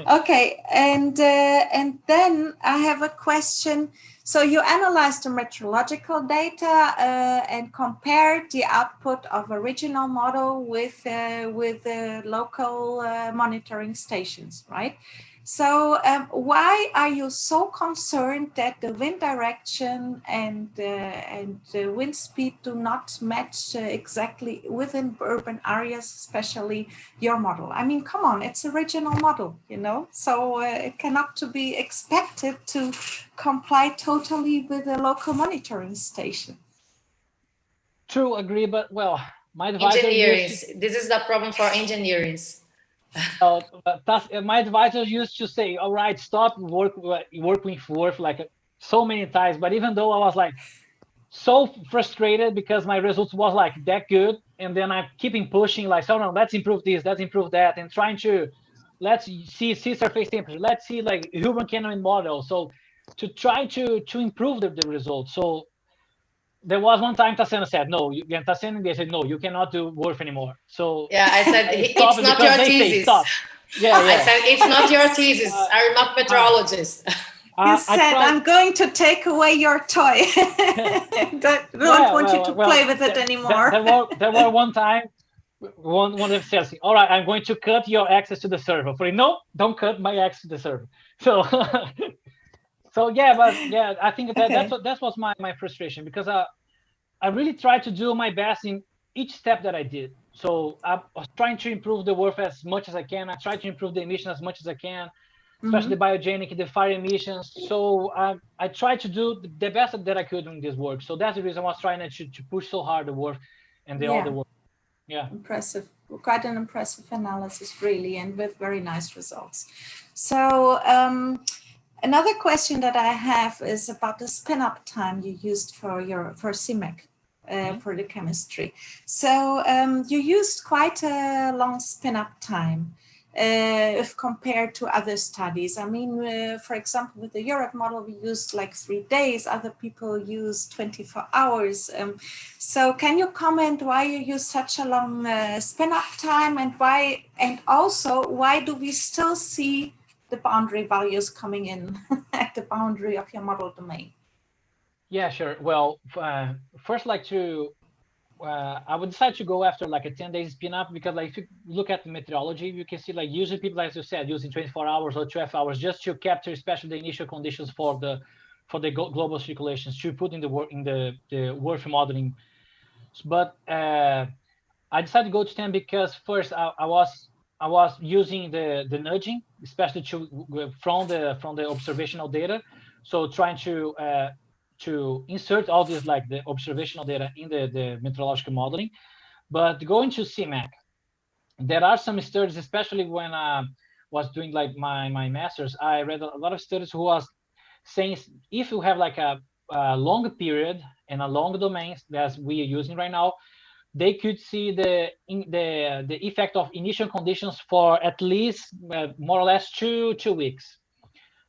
Okay, and then I have a question. So you analyzed the meteorological data and compared the output of a regional model with the local monitoring stations, right? So why are you so concerned that the wind direction and the wind speed do not match exactly within urban areas, especially your model? I mean, come on, it's a regional model, so it cannot to be expected to comply totally with the local monitoring station. True, agree, but well, my advisor this is the problem for engineering. My advisors used to say, all right, stop working with WRF like so many times. But even though I was like so frustrated because my results was like that good, and then I keeping pushing like, so no, let's improve this, let's improve that, and trying to let's see surface temperature, let's see like human canyon model. So to try to improve the results. So there was one time Tassena said, no, they said, no, you cannot do WRF anymore. So yeah, I said, it's not your thesis. I said, it's not your thesis. I'm not meteorologist. You said, I'm going to take away your toy. Don't want you to play with it anymore. There were one time, one of them says, all right, I'm going to cut your access to the server. For no, don't cut my access to the server. So I think that was my frustration, because I really tried to do my best in each step that I did. So I was trying to improve the WRF as much as I can. I tried to improve the emission as much as I can, especially the biogenic, the fire emissions. So I tried to do the best that I could in this work. So that's the reason I was trying to push so hard the WRF and the other work. Yeah. Impressive. Quite an impressive analysis, really, and with very nice results. So another question that I have is about the spin-up time you used for CMAQ, for the chemistry. So you used quite a long spin-up time if compared to other studies. I mean, for example, with the Europe model, we used like 3 days. Other people use 24 hours. So can you comment why you use such a long spin-up time, and also why do we still see the boundary values coming in at the boundary of your model domain? Yeah, sure. Well, first, like to I would decide to go after like a 10-day spin up, because like if you look at the meteorology, you can see like usually people, as you said, using 24 hours or 12 hours just to capture especially the initial conditions for the global circulations to put in the worth modeling. But I decided to go to 10 because first I was using the nudging, especially from the observational data. So trying to insert all this like the observational data in the meteorological modeling. But going to CMAC, there are some studies, especially when I was doing like my master's, I read a lot of studies who was saying if you have like a long period and a long domain as we are using right now, they could see the effect of initial conditions for at least more or less two weeks.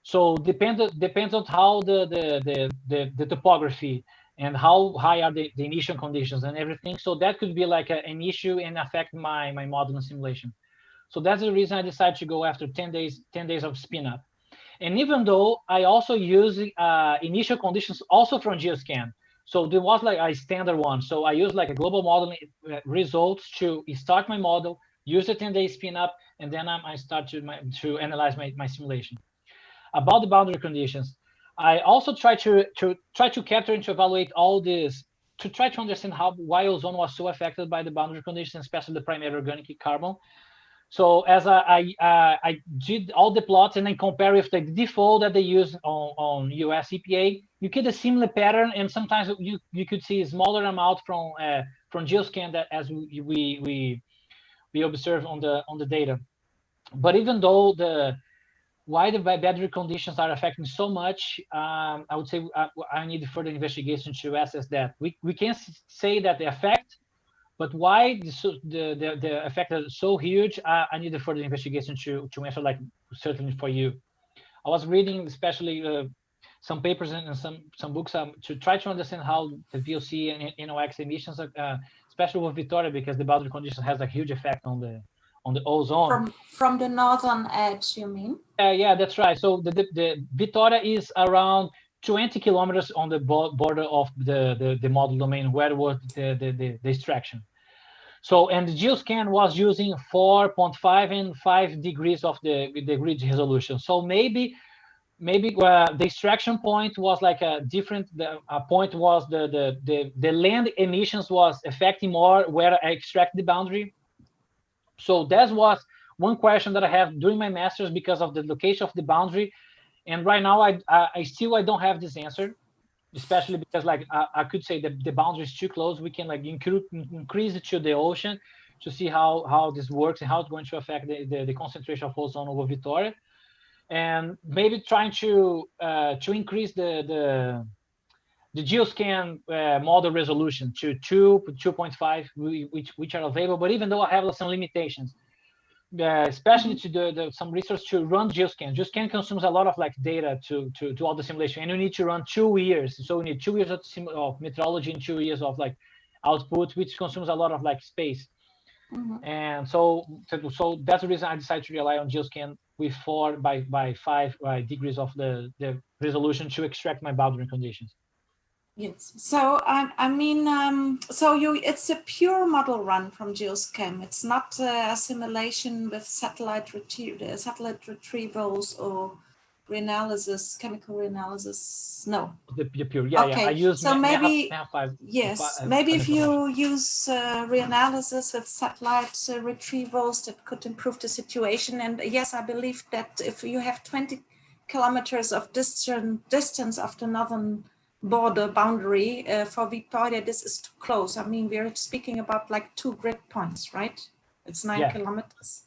So depends on how the topography and how high are the initial conditions and everything. So that could be like an issue and affect my model and simulation. So that's the reason I decided to go after 10 days of spin up. And even though I also use initial conditions also from GeoScan. So there was like a standard one. So I use like a global modeling results to start my model, use the 10-day spin up, and then I start to analyze my simulation. About the boundary conditions, I also try to capture and to evaluate all this to try to understand why ozone was so affected by the boundary conditions, especially the primary organic carbon. So as I did all the plots and then compare with the default that they use on US EPA, you get a similar pattern, and sometimes you could see a smaller amount from GeoScan that as we observe on the data. But even though why the boundary conditions are affecting so much, I would say I need further investigation to assess that. We can say that the effect, but why the effect is so huge, I need a further investigation to answer, like certainly for you. I was reading especially some papers and some books to try to understand how the VOC and NOx emissions, especially with Vitória, because the boundary condition has a huge effect on the ozone. From the northern edge, you mean? Yeah, that's right. So the Vitória is around 20 kilometers on the border of the model domain where was the extraction. So, and the GeoScan was using 4.5 and 5 degrees of the grid resolution. So maybe the extraction point was like a different. The point was the land emissions was affecting more where I extract the boundary. So that was one question that I have during my master's because of the location of the boundary, and right now I still don't have this answer, especially because like I could say that the boundary is too close. We can like increase it to the ocean to see how this works and how it's going to affect the concentration of ozone over Vitória, and maybe trying to increase the GeoScan model resolution to 2.5, which are available. But even though I have some limitations, especially to some research to run GeoScan. GeoScan consumes a lot of like data to do all the simulation, and you need to run 2 years. So we need 2 years of meteorology and 2 years of like output, which consumes a lot of like space. And so that's the reason I decided to rely on GeoScan with 4 by 5 degrees of the resolution to extract my boundary conditions. Yes. So I mean, it's a pure model run from GeoScan. It's not a simulation with satellite retrievals or reanalysis, chemical reanalysis. No. The pure, yeah, okay. Yeah. I use so maybe if you use reanalysis with satellite retrievals, that could improve the situation. And yes, I believe that if you have 20 kilometers of distance of the northern border boundary for Vitória, this is too close. I mean, we're speaking about like 2 grid points, right? It's 9 kilometers,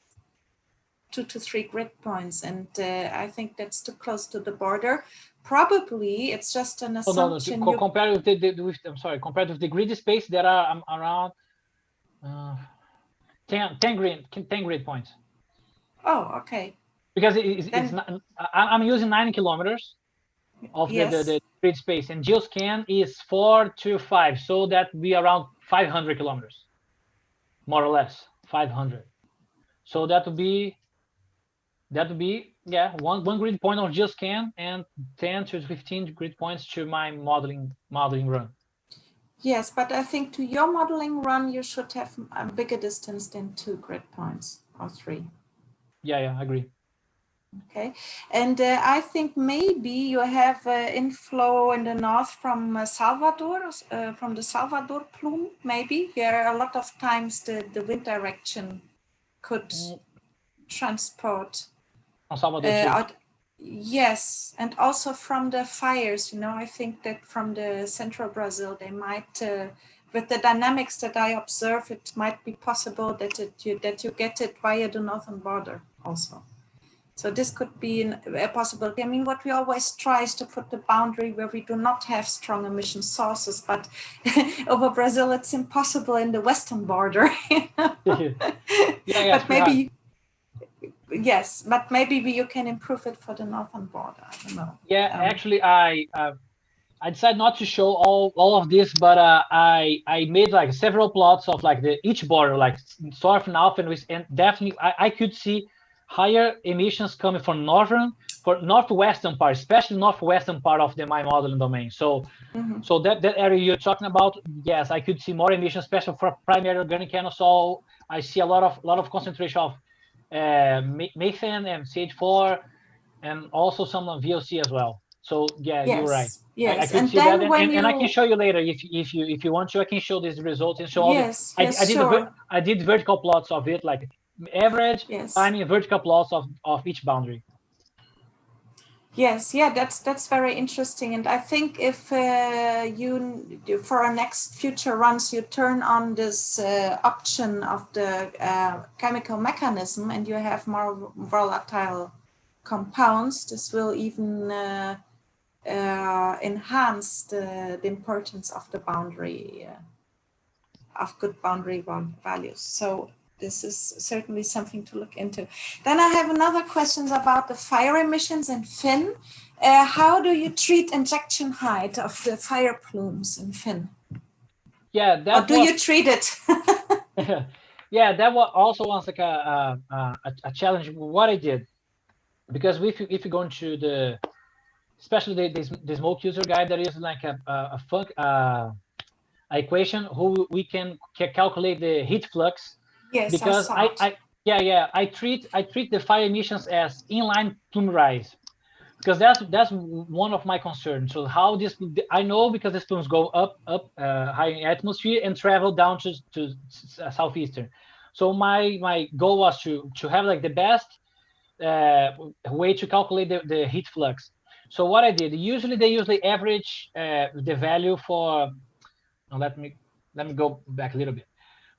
2 to 3 grid points, and I think that's too close to the border. Probably it's just an assumption. Compared with the grid space, there are around 10 grid points. Oh, okay. Because it's not, I'm using 9 kilometers of the grid space, and GeoScan is 4 to 5, so that be around 500 kilometers, more or less 500. So that would be one grid point on GeoScan and 10 to 15 grid points to my modeling run. Yes, but I think to your modeling run, you should have a bigger distance than 2 grid points or 3. Yeah, I agree. Okay, and I think maybe you have inflow in the north from Salvador, from the Salvador plume, maybe. Here a lot of times the wind direction could transport. From Salvador too. Yes, and also from the fires, you know, I think that from the central Brazil, they might, with the dynamics that I observe, it might be possible that you get it via the northern border also. So this could be a possibility. I mean, what we always try is to put the boundary where we do not have strong emission sources, but over Brazil, it's impossible in the western border. But maybe, yes, but maybe you can improve it for the northern border. I don't know. Yeah, actually, I decided not to show all of this, but I made like several plots of like each border, like south, north, and definitely I could see higher emissions coming from northwestern part, especially northwestern part of my modeling domain. So, so that area you're talking about, yes, I could see more emissions, especially for primary organic aerosol. I see a lot of concentration of methane and CH4, and also some VOC as well. So yeah, you're right. Yes, I could see that, and I can show you later if you want to. I can show these results and show all I did vertical plots of it, like average, timing, vertical plots of each boundary. Yes, yeah, that's very interesting, and I think if you for our next future runs you turn on this option of the chemical mechanism, and you have more volatile compounds, this will even enhance the importance of the boundary of good boundary values. So this is certainly something to look into. Then I have another question about the fire emissions in Finn. How do you treat injection height of the fire plumes in Finn? Yeah, or do you treat it? Yeah, that was also like a challenge. What I did, because if you go into the, especially the smoke user guide, there is like a equation who we can calculate the heat flux. Yes, because I treat the fire emissions as inline plume rise, because that's one of my concerns. So how this, I know because these plumes go up high in atmosphere and travel down to southeastern. So my goal was to have like the best way to calculate the heat flux. So what I did, usually they average the value for. Let me go back a little bit.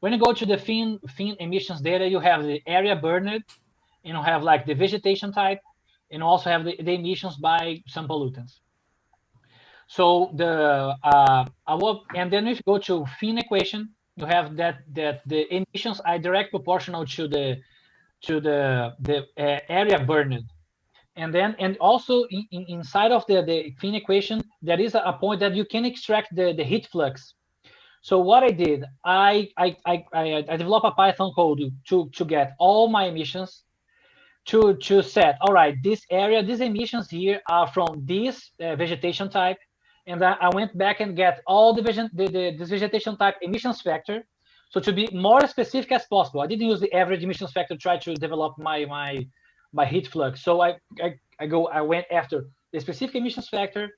When you go to the Finn emissions data, you have the area burned, and you have like the vegetation type, and also have the emissions by some pollutants. So and then if you go to Finn equation, you have that the emissions are direct proportional to the area burned, and also inside of the Finn equation, there is a point that you can extract the heat flux. So what I did, I developed a Python code to get all my emissions, to set, all right, this area, these emissions here are from this vegetation type, and I went back and get all this vegetation type emissions factor. So to be more specific as possible, I didn't use the average emissions factor to try to develop my heat flux. So I went after the specific emissions factor.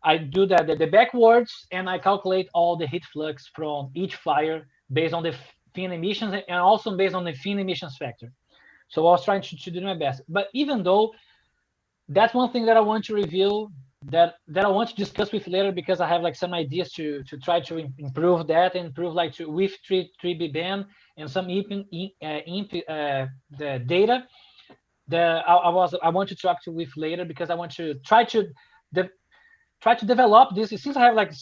I do the backwards, and I calculate all the heat flux from each fire based on the Finn emissions and also based on the Finn emissions factor. So I was trying to do my best. But even though that's one thing that I want to reveal, that I want to discuss with later, because I have like some ideas to try to improve that, and improve like with 3B band and some the data that I want to talk to with later, because I want to try to develop this. Since I have like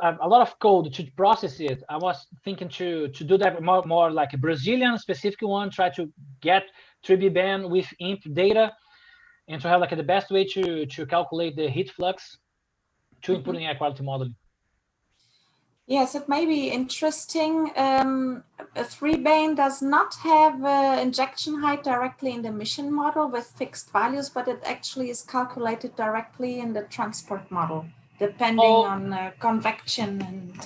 a lot of code to process it, I was thinking to do that more like a Brazilian specific one, try to get 3B band with imp data, and to have like the best way to calculate the heat flux to input in air quality modeling. Yes, it may be interesting. A 3-bane does not have injection height directly in the emission model with fixed values, but it actually is calculated directly in the transport model depending on convection and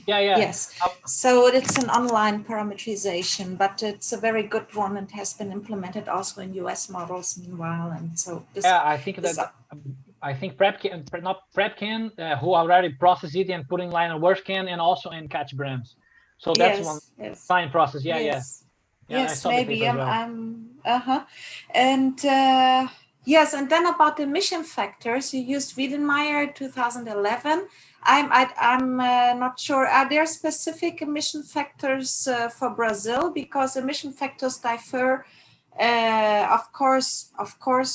yes. So it's an online parameterization, but it's a very good one and has been implemented also in US models meanwhile. And so this, I think that I think PrepCan, who already processed it and put in line on WorkCan and also in Catch Brams. So that's one fine process. Yes, maybe and yes, and then about emission factors, you used Wiedenmeyer 2011. I'm not sure. Are there specific emission factors for Brazil? Because emission factors differ, of course,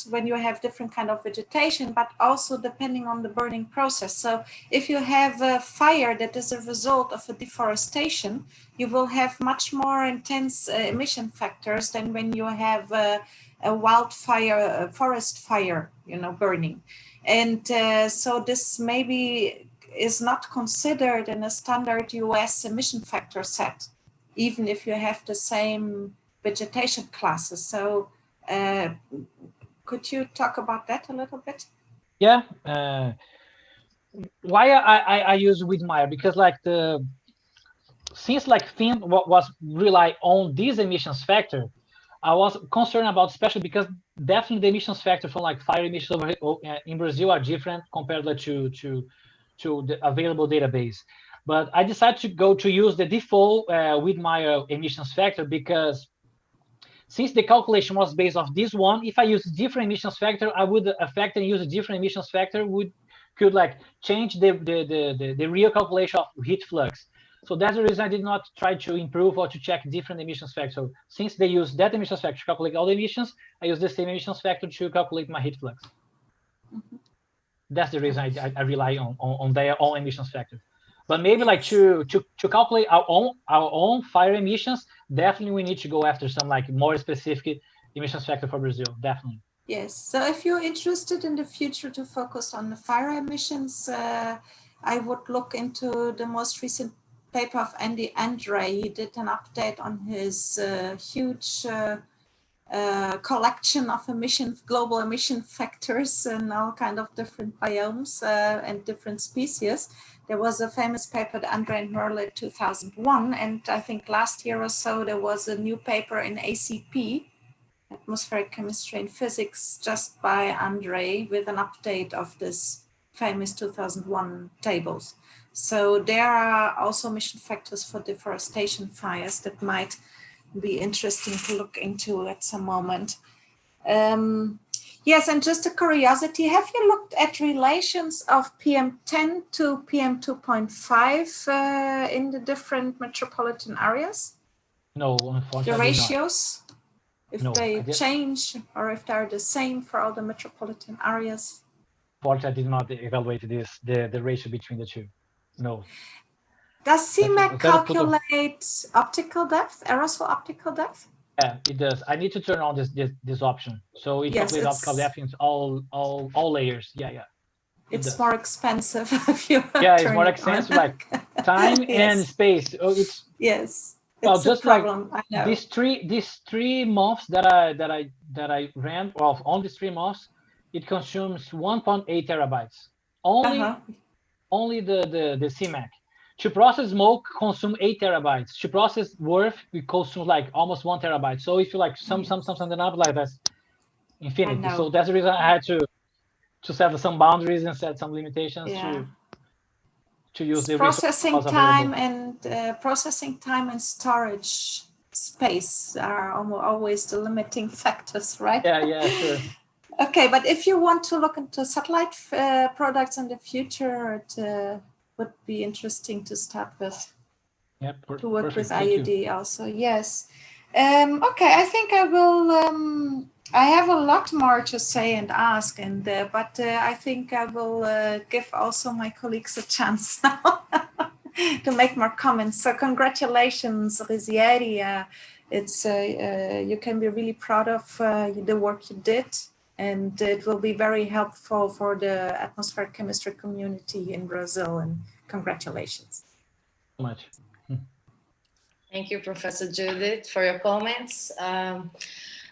when you have different kind of vegetation, but also depending on the burning process. So if you have a fire that is a result of a deforestation, you will have much more intense emission factors than when you have a wildfire, a forest fire, burning. And so this maybe is not considered in a standard US emission factor set, even if you have the same vegetation classes. So could you talk about that a little bit? Yeah. Why I use Wiedenmeyer? Because since FIM was rely on this emissions factor, I was concerned about, especially because definitely the emissions factor from fire emissions in Brazil are different compared to the available database. But I decided to use the default Wiedenmeyer emissions factor because since the calculation was based off this one, if I use different emissions factor, I would affect and use a different emissions factor could change the real calculation of heat flux. So that's the reason I did not try to improve or to check different emissions factors. So since they use that emissions factor to calculate all the emissions, I use the same emissions factor to calculate my heat flux. Mm-hmm. That's the reason I rely on their own emissions factor. But maybe to calculate our own fire emissions, definitely we need to go after some more specific emissions factor for Brazil, definitely. Yes. So if you're interested in the future to focus on the fire emissions, I would look into the most recent paper of Andy Andre. He did an update on his huge collection of global emission factors and all kind of different biomes and different species. There was a famous paper, the Andre and Hurley 2001, and I think last year or so there was a new paper in ACP, Atmospheric Chemistry and Physics, just by Andre with an update of this famous 2001 tables. So there are also emission factors for deforestation fires that might be interesting to look into at some moment. Yes, and just a curiosity, have you looked at relations of PM10 to PM2.5 in the different metropolitan areas? No, unfortunately. The ratios, if they change or if they're the same for all the metropolitan areas? Unfortunately, I did not evaluate the ratio between the two. No. Does CMAC calculate optical depth, aerosol optical depth? Yeah, it does. I need to turn on this option. So it calculates optical depth in all layers. Yeah. It's more expensive if you it's more expensive, time and space. Oh, it's well, just I know. These three months that I ran, well, on these 3 months, it consumes 1.8 terabytes. Only the CMAC. To process smoke, consume 8 terabytes. To process worth, it consumes almost 1 terabyte. So if you something up that's infinity. So that's the reason I had to set some boundaries and set some limitations to use the processing time and storage space are always the limiting factors, right? Yeah, sure. Okay, but if you want to look into satellite products in the future, it would be interesting to start with. Yeah, to work with IUD also. Yes. Okay, I think I will. I have a lot more to say and ask, but I think I will give also my colleagues a chance now to make more comments. So congratulations, Rizzieri. It's you can be really proud of the work you did. And it will be very helpful for the atmospheric chemistry community in Brazil. And congratulations. So much. Thank you, Professor Judith, for your comments.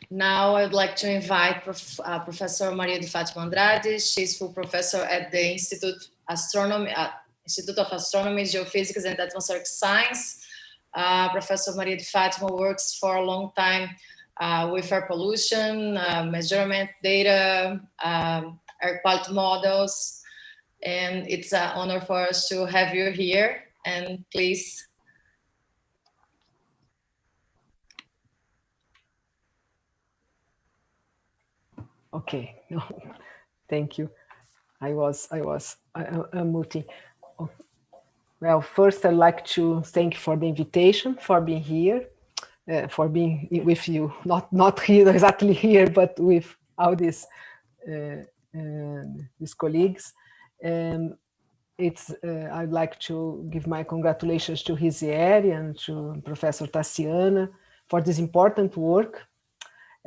Now I'd like to invite Professor Maria de Fátima Andrade. She's full professor at the Institute of Astronomy, Geophysics and Atmospheric Science. Professor Maria de Fátima works for a long time with air pollution, measurement data, air quality models, and it's an honor for us to have you here. And please. Okay, no, thank you. I'm muting. Oh. Well, first I'd like to thank you for the invitation, for being here, for being with you, not here exactly here, but with all these colleagues. I'd like to give my congratulations to Rizzieri and to Professor Tassiana for this important work.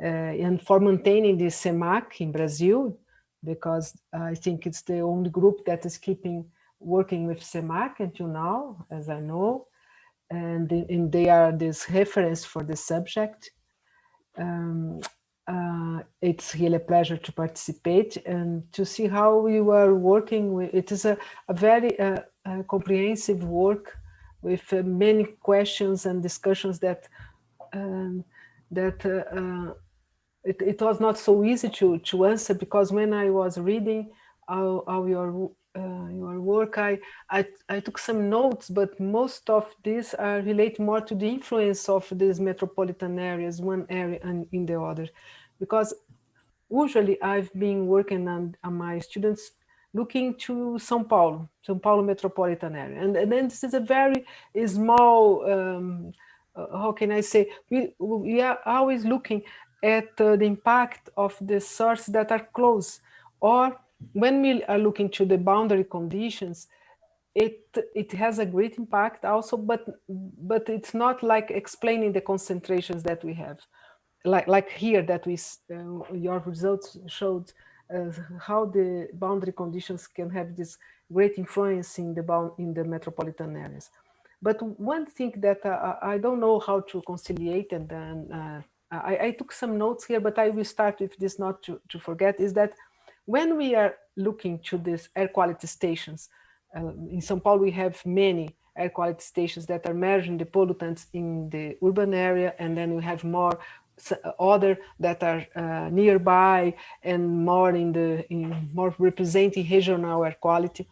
And for maintaining this CEMAC in Brazil, because I think it's the only group that is working with CEMAC until now, as I know, and they are this reference for the subject. It's really a pleasure to participate and to see how you are working with. It is a very comprehensive work with many questions and discussions that it was not so easy to answer, because when I was reading your work, I took some notes, but most of these relate more to the influence of these metropolitan areas, one area and in the other, because usually I've been working on my students looking to São Paulo metropolitan area, and then this is a very small. How can I say? We are always looking at the impact of the sources that are close, or when we are looking to the boundary conditions, it has a great impact also, but it's not like explaining the concentrations that we have, like here that your results showed how the boundary conditions can have this great influence in the metropolitan areas. But one thing that I don't know how to conciliate, and then I took some notes here, but I will start with this not to forget, is that when we are looking to these air quality stations, in São Paulo we have many air quality stations that are measuring the pollutants in the urban area, and then we have more other that are nearby and more more representing regional air quality.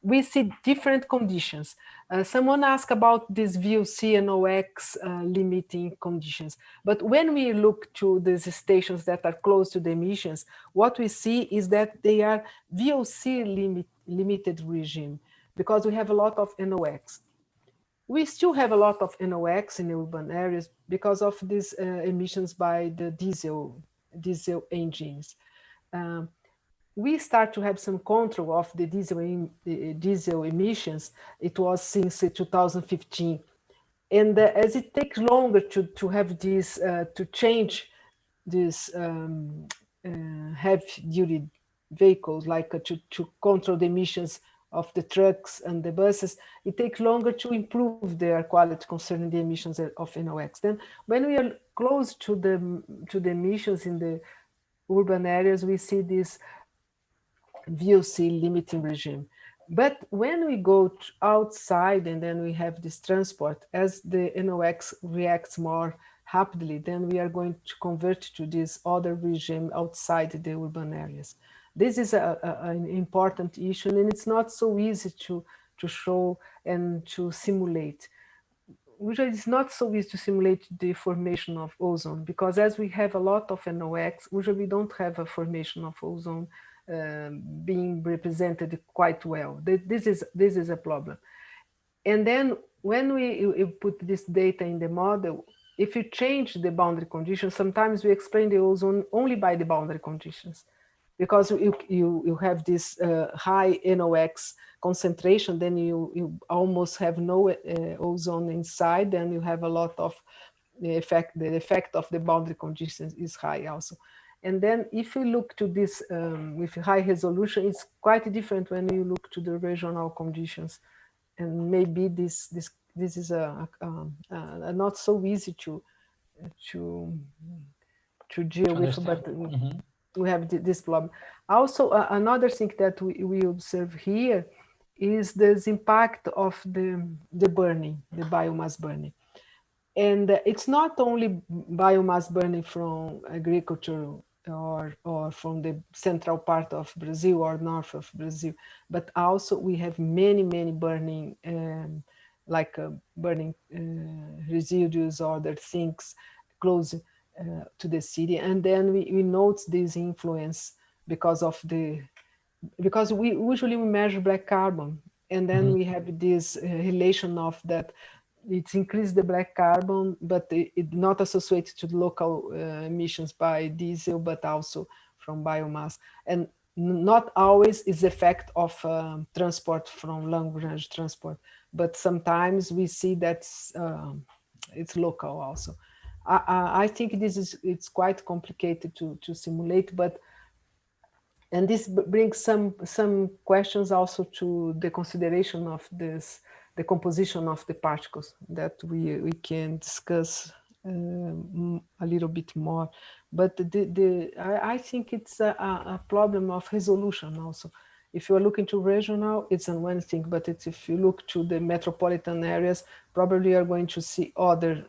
We see different conditions. Someone asked about these VOC and NOx limiting conditions. But when we look to these stations that are close to the emissions, what we see is that they are VOC limited regime, because we have a lot of NOx. We still have a lot of NOx in urban areas because of these emissions by the diesel engines. We start to have some control of the diesel emissions. It was since 2015. And as it takes longer to have this, to change these heavy-duty vehicles, like to control the emissions of the trucks and the buses, it takes longer to improve the air quality concerning the emissions of NOx. Then when we are close to the emissions in the urban areas, we see this VOC limiting regime. But when we go outside and then we have this transport, as the NOx reacts more rapidly, then we are going to convert to this other regime outside the urban areas. This is an important issue, and it's not so easy to show and to simulate. Usually it's not so easy to simulate the formation of ozone, because as we have a lot of NOx, usually we don't have a formation of ozone being represented quite well. This is a problem. And then when we put this data in the model, if you change the boundary conditions, sometimes we explain the ozone only by the boundary conditions, because you have this high NOx concentration, then you almost have no ozone inside, and you have a lot of the effect of the boundary conditions is high also. And then if you look to this with high resolution, it's quite different when you look to the regional conditions. And maybe this is a not so easy to deal with, but we have this problem. Also, another thing that we observe here is this impact of the burning, the biomass burning. And it's not only biomass burning from agriculture or from the central part of Brazil or north of Brazil, but also we have many burning, like burning residues or other things close to the city. And then we note this influence because we usually measure black carbon, and then we have this relation of that it's increased the black carbon, but it not associated to local emissions by diesel, but also from biomass. And not always is the effect of transport from long range transport, but sometimes we see that it's local also. I think it's quite complicated to simulate, and this brings some questions also to the consideration of the composition of the particles that we can discuss a little bit more. But I think it's a problem of resolution also. If you're looking to regional, it's on one thing, but if you look to the metropolitan areas, probably you're going to see other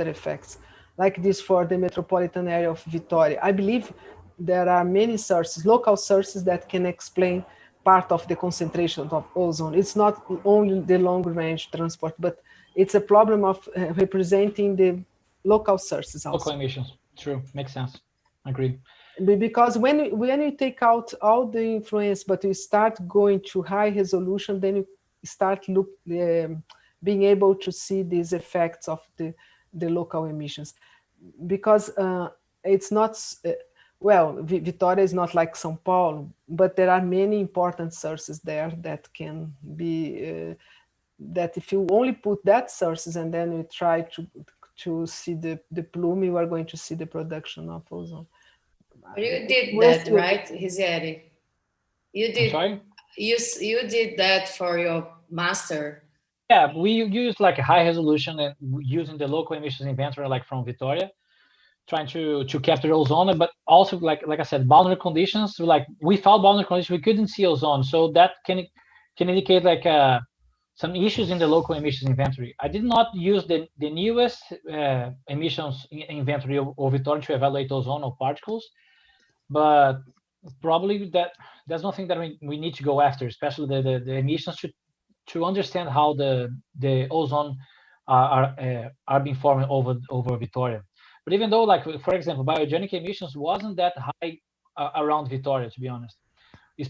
effects. Like this for the metropolitan area of Vitória. I believe there are many sources, local sources that can explain part of the concentration of ozone. It's not only the long range transport, but it's a problem of representing the local sources also. Local emissions, true, makes sense, agree. Because when you take out all the influence, but you start going to high resolution, then you start being able to see these effects of the local emissions. Because it's not, well, Vitória is not like São Paulo, but there are many important sources there that can be, that if you only put that sources and then you try to see the plume, you are going to see the production of ozone. You did that, right, Rizzieri? You did. I'm sorry? You did that for your master. Yeah, we use like a high resolution and using the local emissions inventory, like from Vitória, trying to capture ozone, but also like I said, boundary conditions. Like without boundary conditions, we couldn't see ozone, so that can indicate like some issues in the local emissions inventory. I did not use the newest emissions inventory of Vitória to evaluate ozone or particles, but probably that's nothing that we need to go after, especially the emissions to understand how the ozone are being formed over Vitória. But even though, like for example, biogenic emissions wasn't that high around Vitória, to be honest.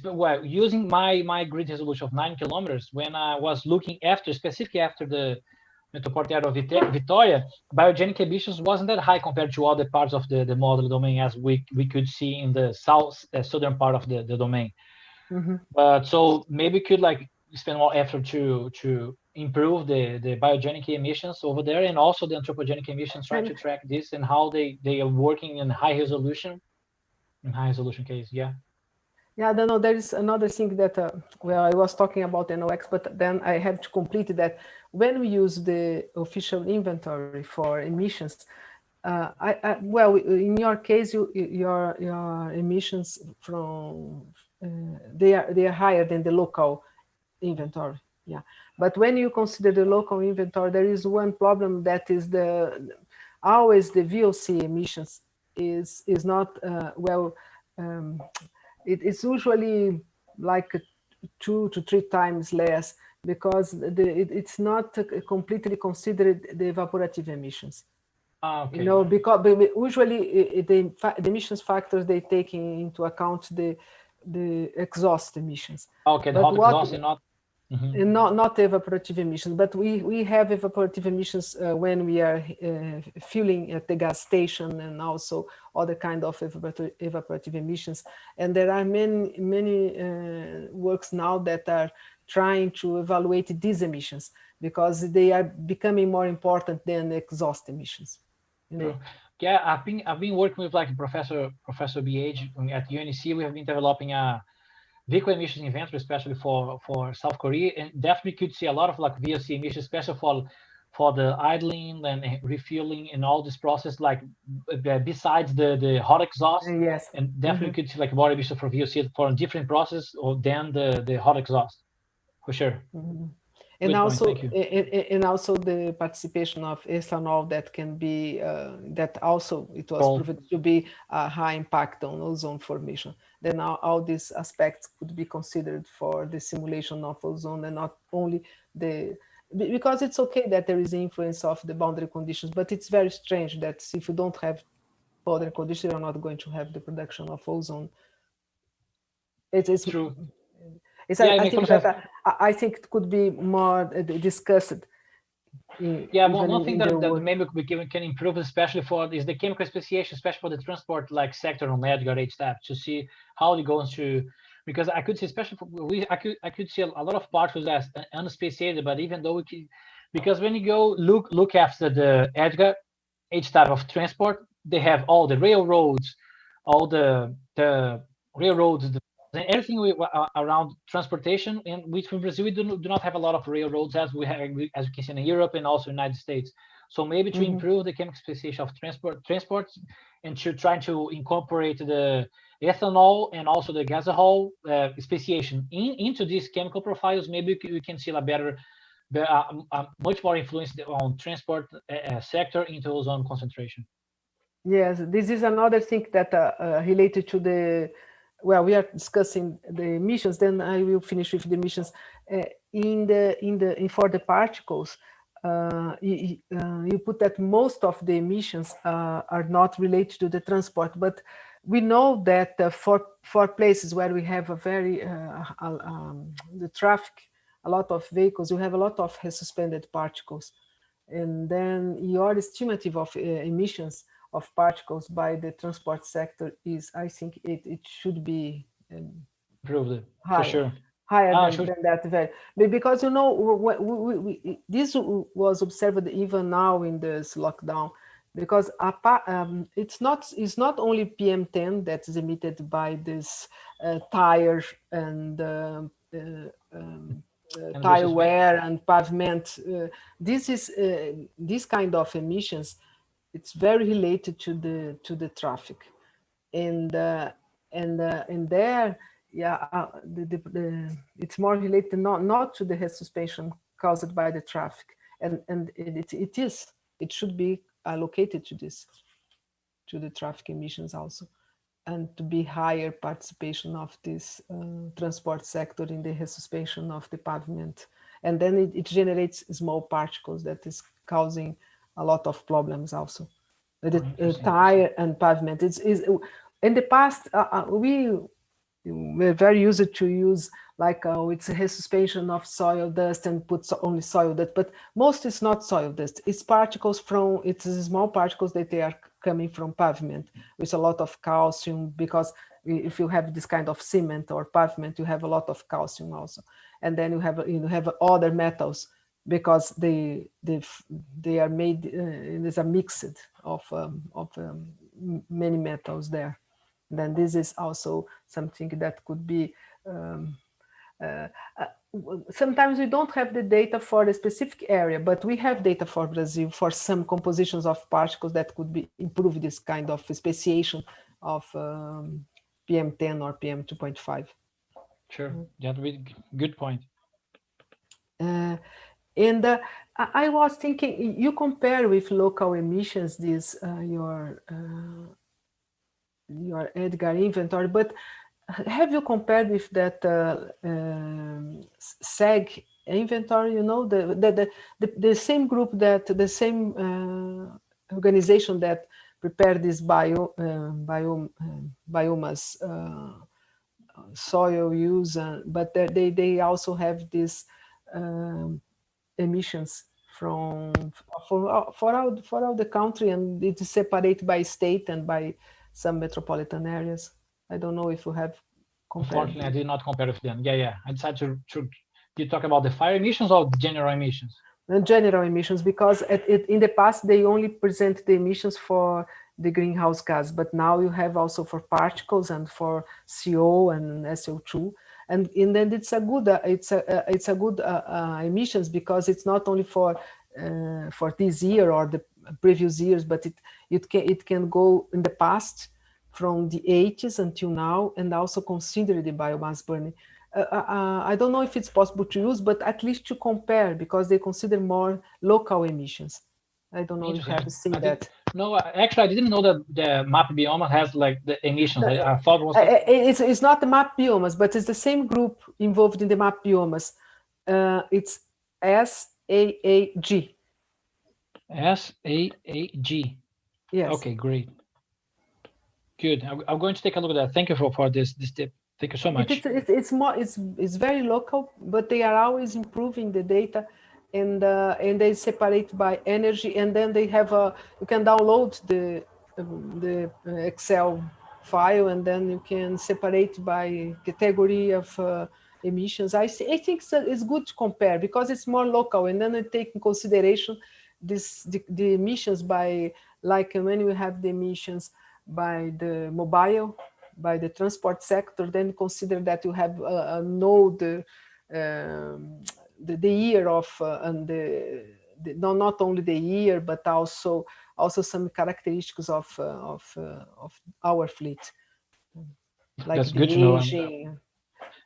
Well, using my grid resolution of 9 kilometers, when I was looking specifically after the metropolitan area of Vitória, biogenic emissions wasn't that high compared to other parts of the model domain, as we could see in the southern part of the domain. But so maybe we could like spend more effort to improve the biogenic emissions over there, and also the anthropogenic emissions, trying to track this and how they are working in high resolution case. Yeah, I don't know, there is another thing that well, I was talking about NOx, but then I have to complete that. When we use the official inventory for emissions, well, in your case, your emissions from they are higher than the local inventory. Yeah, but when you consider the local inventory, there is one problem, that is always the VOC emissions is not well. It's usually like 2 to 3 times less, because it's not completely considered the evaporative emissions. Okay. You know, because usually the emissions factors, they take into account the exhaust emissions. Okay, the hot exhaust and not. Not evaporative emissions, but we have evaporative emissions when we are fueling at the gas station, and also other kind of evaporative emissions. And there are many works now that are trying to evaluate these emissions, because they are becoming more important than exhaust emissions. You know? Yeah, I've been working with like Professor BH at UNC. We have been developing a vehicle emissions inventory, especially for South Korea, and definitely could see a lot of like VOC emissions, especially for the idling and refueling and all this process, like besides the hot exhaust. Yes. And definitely could see like water emission for VOC for a different process than the hot exhaust, for sure. And Good also, point, thank you. and also the participation of ethanol that can be that also it was proved to be a high impact on ozone formation. Then all these aspects could be considered for the simulation of ozone, and not only because it's okay that there is influence of the boundary conditions, but it's very strange that if you don't have boundary conditions, you're not going to have the production of ozone. It's true. I think it could be more discussed. One thing that maybe we can improve, especially is the chemical speciation, especially for the transport like sector on EDGAR HTAP, to see how it goes to. Because I could see, especially I could see a lot of particles as unspeciated, but even though because when you go look after the EDGAR HTAP of transport, they have all the railroads, all the railroads. Everything around transportation, in which in Brazil we do not have a lot of railroads as we can see in Europe and also United States. So maybe to improve the chemical speciation of transports and to try to incorporate the ethanol and also the gasohol speciation into these chemical profiles, maybe we can see a better, much more influence on transport sector into ozone concentration. Yes, this is another thing that related to the. Well, we are discussing the emissions. Then I will finish with the emissions. For the particles, you put that most of the emissions are not related to the transport, but we know that for places where we have a very the traffic, a lot of vehicles, you have a lot of suspended particles, and then your estimative of emissions of particles by the transport sector is, I think it should be improved higher, for sure. Higher than that value. Because this was observed even now in this lockdown, because it's not only PM10 that is emitted by this tire and tire wear and pavement. This kind of emissions. It's very related to the traffic, and there, it's more related not to the resuspension caused by the traffic, and it should be allocated to the traffic emissions also, and to be higher participation of this transport sector in the resuspension of the pavement, and then it generates small particles that is causing a lot of problems also. The tire and pavement. In the past, we were very used to use it's a resuspension of soil dust and puts only soil dust, but most is not soil dust. It's particles it's small particles that they are coming from pavement with a lot of calcium, because if you have this kind of cement or pavement, you have a lot of calcium also, and then you have other metals, because they are made there's a mixed of many metals there. And then this is also something that could be sometimes we don't have the data for a specific area, but we have data for Brazil for some compositions of particles that could be improve this kind of speciation of PM10 or PM2.5. Sure, that would be good point. And I was thinking, you compare with local emissions, this your EDGAR inventory, but have you compared with that SEG inventory? The same group the same organization that prepared this biomass soil use, but they also have this. Emissions for all the country, and it is separated by state and by some metropolitan areas. I don't know if you have compared. Unfortunately, I did not compare with them. Yeah. I decided to you talk about the fire emissions or general emissions? General emissions, because in the past they only present the emissions for the greenhouse gas, but now you have also for particles and for CO and SO2. And then it's a good emissions, because it's not only for for this year or the previous years, but it can go in the past from the 80s until now, and also consider the biomass burning. I don't know if it's possible to use, but at least to compare, because they consider more local emissions. I don't know if you have seen that. No, actually, I didn't know that the map bioma has like the emissions. I thought it was. It's not the map biomas, but it's the same group involved in the map biomas. It's SAAG. SAAG. Yes. Okay, great. Good. I'm going to take a look at that. Thank you for this tip. Thank you so much. It's very local, but they are always improving the data, and they separate by energy, and then they have you can download the Excel file, and then you can separate by category of emissions. I think it's good to compare because it's more local, and then they take in consideration the emissions by, like when you have the emissions by the mobile, by the transport sector, then consider that you have the year of and not only the year, but also some characteristics of our fleet. Like that's good to know.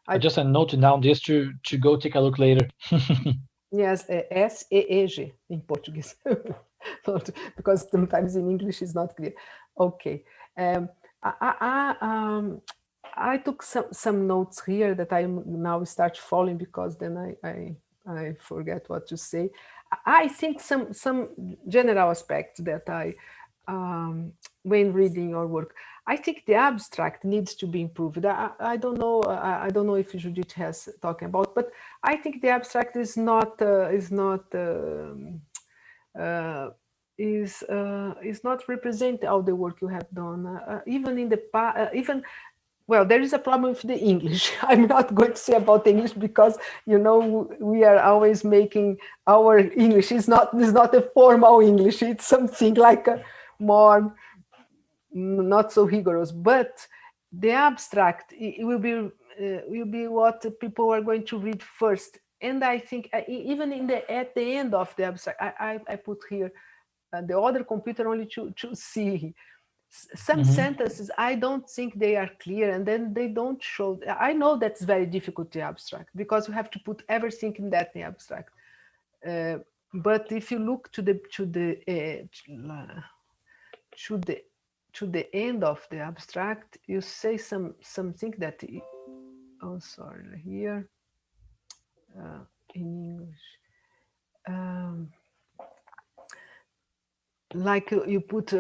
I just noted down this to go take a look later. Yes, SEEG in Portuguese, because sometimes in English it's not clear. Okay. I took some notes here that I now start following, because then I forget what to say. I think some general aspects that when reading your work, I think the abstract needs to be improved. I don't know. I don't know if Judith has talking about, but I think the abstract is not represent all the work you have done. Even in the well, there is a problem with the English. I'm not going to say about English, because we are always making our English is not a formal English. It's something like a more not so rigorous. But the abstract will be what people are going to read first. And I think even at the end of the abstract, I put here the other computer only to see. Some sentences, I don't think they are clear, and then they don't show. I know that's very difficult to abstract, because you have to put everything in that in abstract. But if you look to the end of the abstract, you say something that. Oh, sorry, here in English. Like you put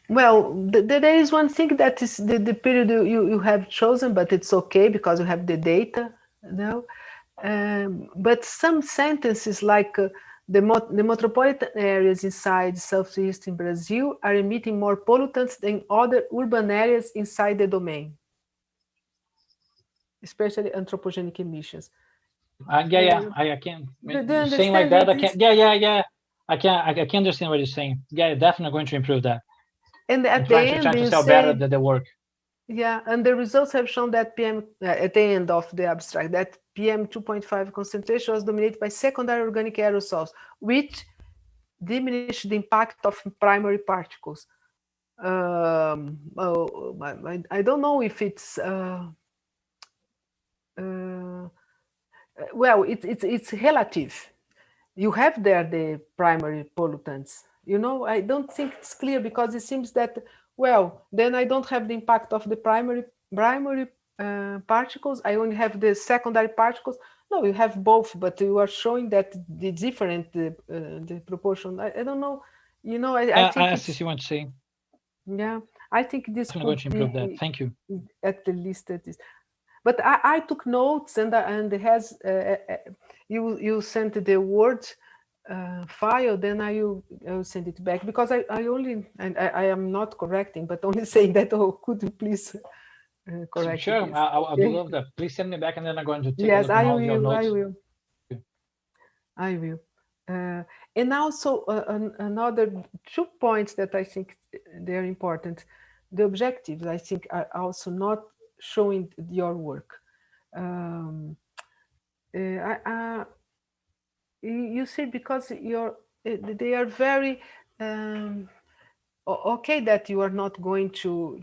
well, there is one thing that is the period you have chosen, but it's okay because you have the data now. But some sentences, like the metropolitan areas inside southeastern Brazil are emitting more pollutants than other urban areas inside the domain, especially anthropogenic emissions. I can. Saying like that, I can. I can understand what you're saying. Yeah, definitely going to improve that. And at the end, trying to sell better the work. Yeah, and the results have shown that PM at the end of the abstract, that PM 2.5 concentration was dominated by secondary organic aerosols, which diminished the impact of primary particles. I don't know if it's well, it's relative. You have there the primary pollutants. I don't think it's clear, because it seems that, well, then I don't have the impact of the primary particles. I only have the secondary particles. No, you have both, but you are showing that the different the proportion. I don't know. I think I see what you say. Yeah, I think this I'm going to improve that. Thank you. At the least that is. But I took notes, and it has you sent the Word file, then I will send it back, because I am not correcting, but only saying that. Oh, could you please correct? Sure, I would love that. Please send me back, and then I'm going to take a look at all your notes. I will. And also another 2 points that I think they're important. The objectives, I think, are also not showing your work. you see, because they are very okay that you are not going to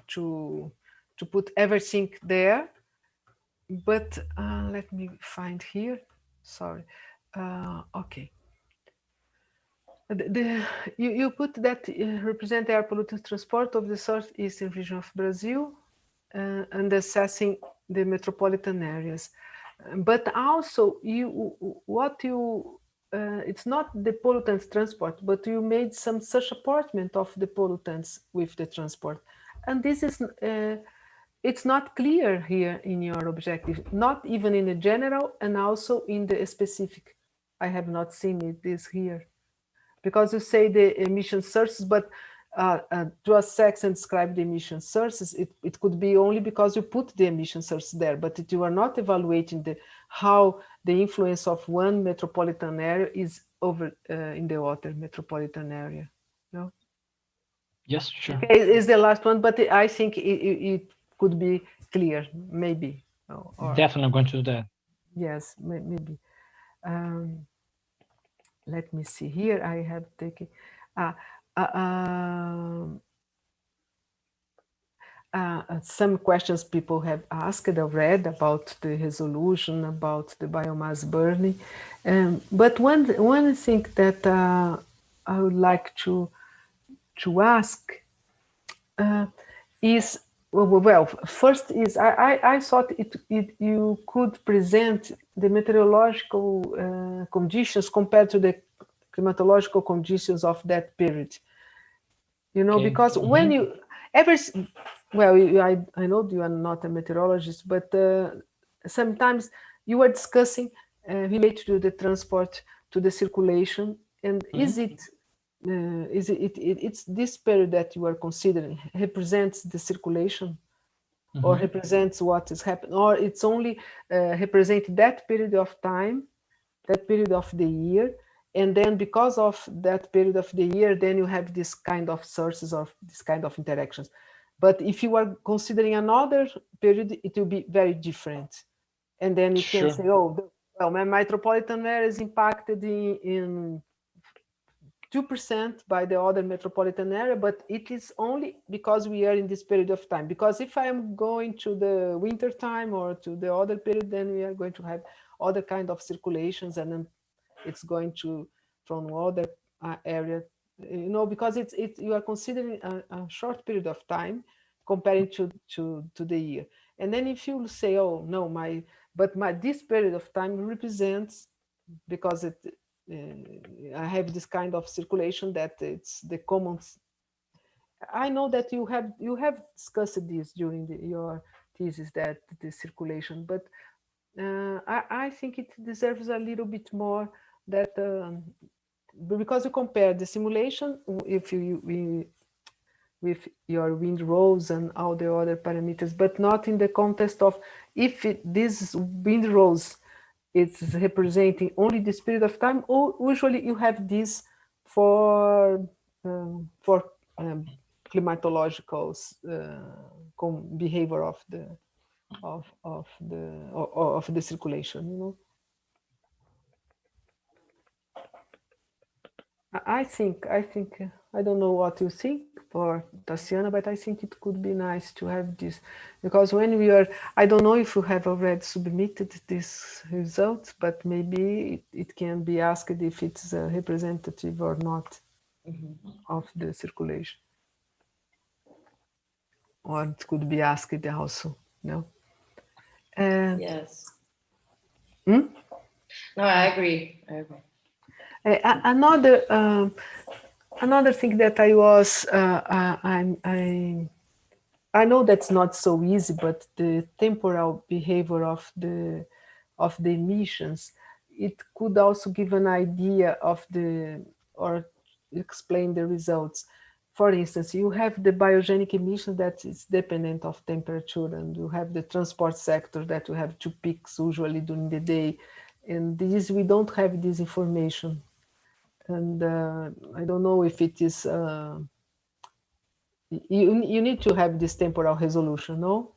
put everything there, but let me find here. Sorry. Okay. You put that represent air pollutant transport of the southeastern region of Brazil and assessing the metropolitan areas. But also, it's not the pollutants transport, but you made some such apportionment of the pollutants with the transport. And this is, it's not clear here in your objective, not even in the general and also in the specific. I have not seen this here. Because you say the emission sources, but to assess and describe the emission sources, it could be only because you put the emission source there, but you are not evaluating how the influence of one metropolitan area is over in the other metropolitan area. No? Yes, sure. Okay, it's the last one, but I think it could be clear, maybe. Definitely, I'm going to do that. Yes, maybe. Let me see here. I have taken some questions people have asked already about the resolution, about the biomass burning. But one thing that I would like to ask is, well, first is I thought you could present the meteorological conditions compared to the climatological conditions of that period. You know, because when you I know you are not a meteorologist, but sometimes you are discussing related to the transport, to the circulation, and it's this period that you are considering represents the circulation, or represents what is happening, or it's only represent that period of time, that period of the year, and then because of that period of the year, then you have this kind of sources of this kind of interactions. But if you are considering another period, it will be very different, and then you can say, oh, well, my metropolitan area is impacted in 2% by the other metropolitan area, but it is only because we are in this period of time. Because if I'm going to the winter time or to the other period, then we are going to have other kind of circulations, and then it's going to from other area, you know, because you are considering a short period of time comparing to the year. And then if you say, oh no, this period of time represents, because I have this kind of circulation that it's the common. I know that you have discussed this during your thesis, that the circulation, but I think it deserves a little bit more that because you compare the simulation with your windrows and all the other parameters, but not in the context of if these windrows it's representing only this period of time, or usually you have this for climatological behavior of the circulation, you know. I think I don't know what you think for Tassiana, but I think it could be nice to have this, because when we are, I don't know if you have already submitted these results, but maybe it can be asked if it's representative or not of the circulation, or it could be asked also. No. Yes. No, I agree. Another thing that I was I know that's not so easy, but the temporal behavior of the emissions, it could also give an idea of or explain the results. For instance, you have the biogenic emission that is dependent of temperature, and you have the transport sector that you have 2 peaks usually during the day, and we don't have this information. And I don't know if it is, you need to have this temporal resolution, no?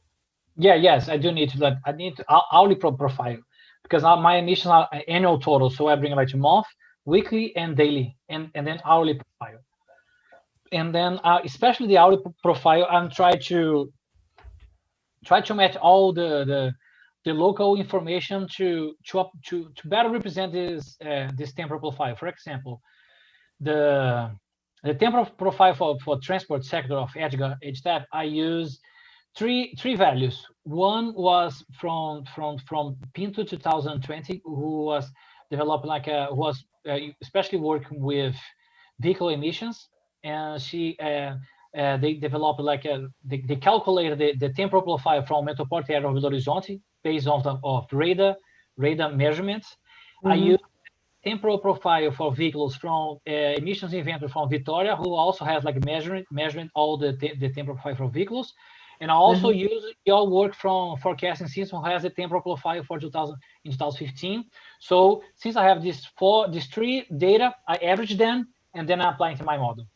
Yes, I do need to. I need hourly profile. because my emissions are annual total. So I bring like month, weekly, and daily, and then hourly profile. And then especially the hourly profile, I'm trying to match all the local information to better represent this temporal profile. For example, the temporal profile for transport sector of edge tab, I use three values. One was from Pinto 2020, who was developed who was especially working with vehicle emissions, and they developed they calculated the temporal profile from metropolitan area of Belo Horizonte based on of radar measurements. I use temporal profile for vehicles from emissions inventory from Vitória, who also has measuring all the temporal profile for vehicles. And I also use your work from forecasting system, who has a temporal profile for 2015. So since I have these three data, I average them and then I apply into my model.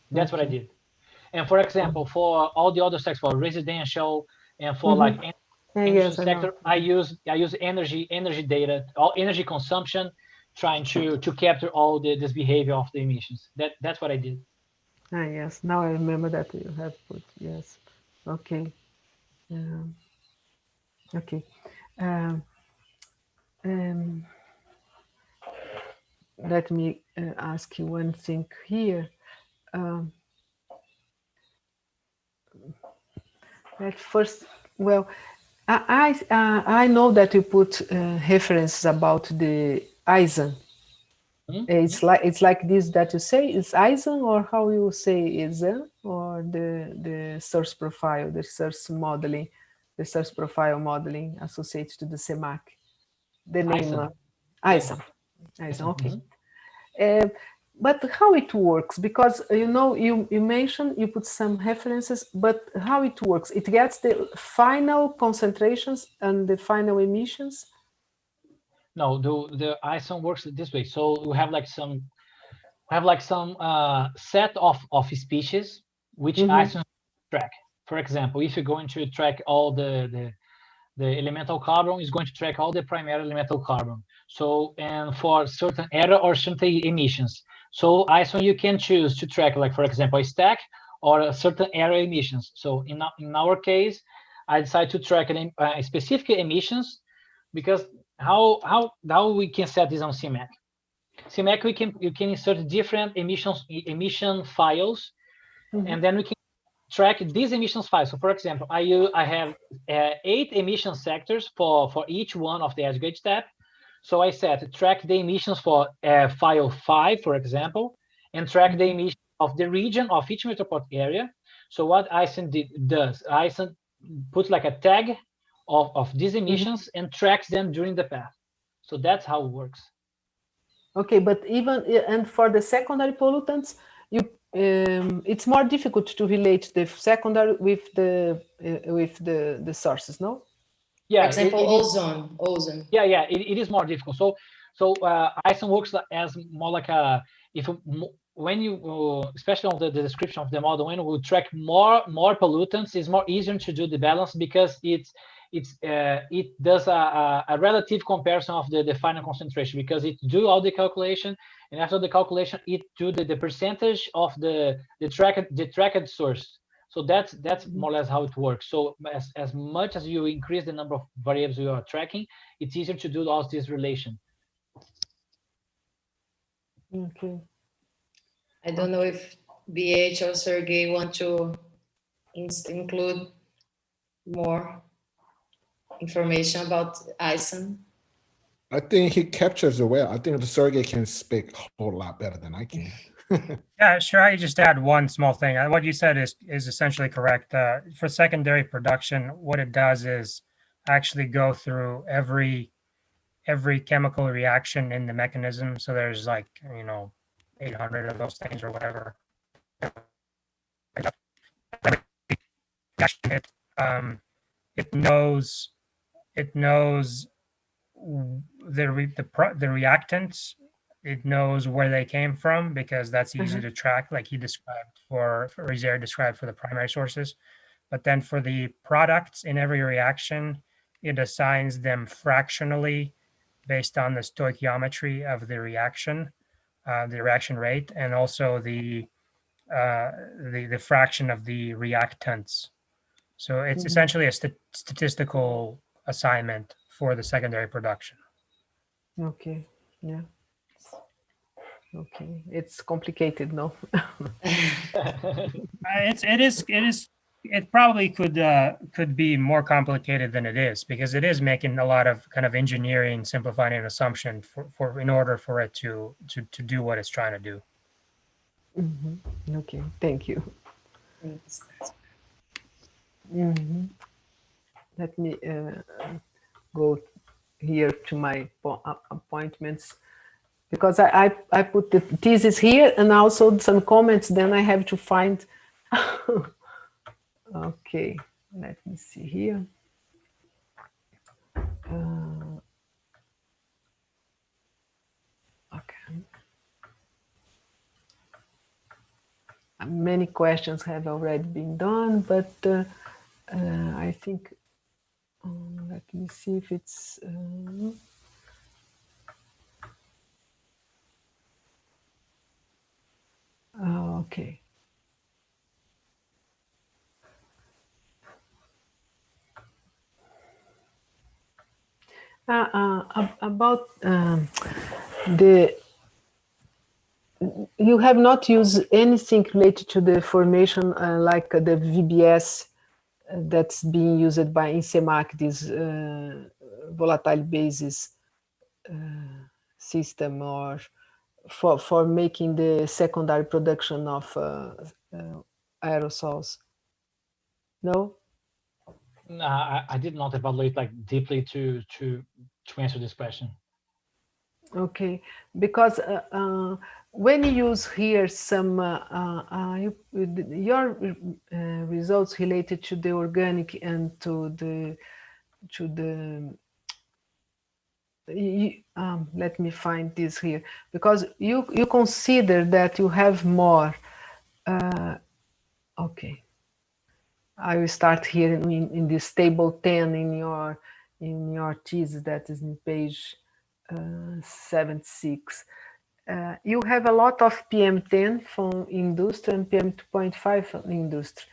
That's what I did. And for example, for all the other sectors, for residential and for energy sector, I use energy data, all energy consumption, trying to capture all this behavior of the emissions. That's what I did. Yes, now I remember that you have put, yes. Okay. Okay. Let me ask you one thing here. At first, well, I know that you put references about the Eisen. It's like this that you say, it's Eisen, or how you say Eisen, or the source profile, the source modeling, the source profile modeling associated to the CEMAC. The name Eisen. Okay. But how it works? Because you mentioned, you put some references, but how it works? It gets the final concentrations and the final emissions. No, the Eisen works this way. So we have some set of species which Eisen track. For example, if you're going to track all the elemental carbon, is going to track all the primary elemental carbon. So, and for certain area or certain emissions. So Eisen, you can choose to track, like for example, a stack or a certain area emissions. So in our case, I decided to track specific emissions, because how we can set this on CEMAC. CEMAC, you can insert different emission files, and then we can track these emissions files. So for example, I have 8 emission sectors for each one of the edge tab. So I said to track the emissions for file 5, for example, and track the emission of the region of each metropolitan area. So what Eisen does, Eisen puts like a tag of these emissions and tracks them during the path. So that's how it works. Okay, but and for the secondary pollutants, it's more difficult to relate the secondary with the sources, no? Yeah. For example, ozone. Yeah, it is more difficult. So Eisen works as more like when you, especially on the description of the model, when we track more pollutants, it's more easier to do the balance, because it does a relative comparison of the final concentration, because it do all the calculation, and after the calculation it do the percentage of the tracked source. So that's more or less how it works. So as much as you increase the number of variables you are tracking, it's easier to do all this relation. Okay. I don't know if BH or Sergey want to include more information about Eisen. I think he captures it well. I think the Sergey can speak a whole lot better than I can. Yeah, sure. I just add one small thing. What you said is essentially correct. For secondary production, what it does is actually go through every chemical reaction in the mechanism. So there's 800 of those things or whatever. It knows the reactants. It knows where they came from, because that's easy to track, like he described for Rizzieri described for the primary sources. But then for the products in every reaction, it assigns them fractionally based on the stoichiometry of the reaction rate, and also the fraction of the reactants. So it's essentially a statistical assignment for the secondary production. Okay. Yeah. Okay. It's complicated, no? It probably could be more complicated than it is, because it is making a lot of kind of engineering, simplifying an assumption for in order for it to do what it's trying to do. Okay. Thank you. Let me go here to my appointments, because I put the thesis here and also some comments, then I have to find. Okay, let me see here. Okay. Many questions have already been done, but I think, let me see if it's, okay. About you have not used anything related to the formation like the VBS that's being used by INSEMAC, this volatile basis system, or for making the secondary production of aerosols? No? I did not evaluate like deeply to answer this question. Okay, because when you use here some your results related to the organic and to the let me find this here, because you consider that you have more. Okay, I will start here in this table 10 in your thesis, that is in page 76. You have a lot of PM10 from industry and PM2.5 from industry,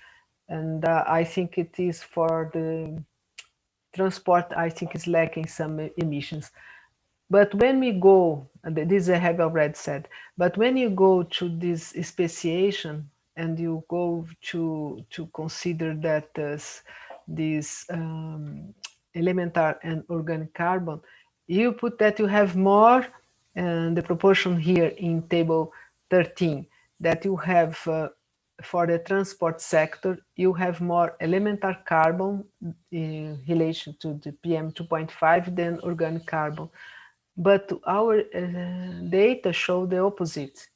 and I think it is for the transport, I think is lacking some emissions. But when we go, this I have already said, but when you go to this speciation and you go to consider that this elemental and organic carbon, you put that you have more, and the proportion here in table 13, that you have for the transport sector, you have more elemental carbon in relation to the PM2.5 than organic carbon. But our data show the opposite.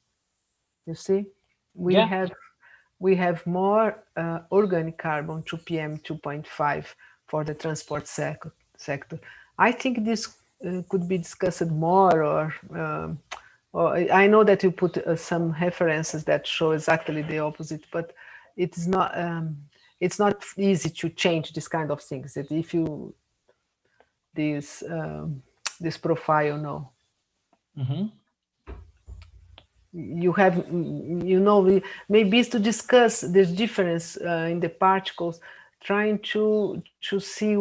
You see, we have more organic carbon to PM2.5 for the transport sector. I think this could be discussed more, or I know that you put some references that show exactly the opposite, but it's not easy to change this kind of things. That if you this profile, no. You have, maybe it's to discuss this difference in the particles, trying to see,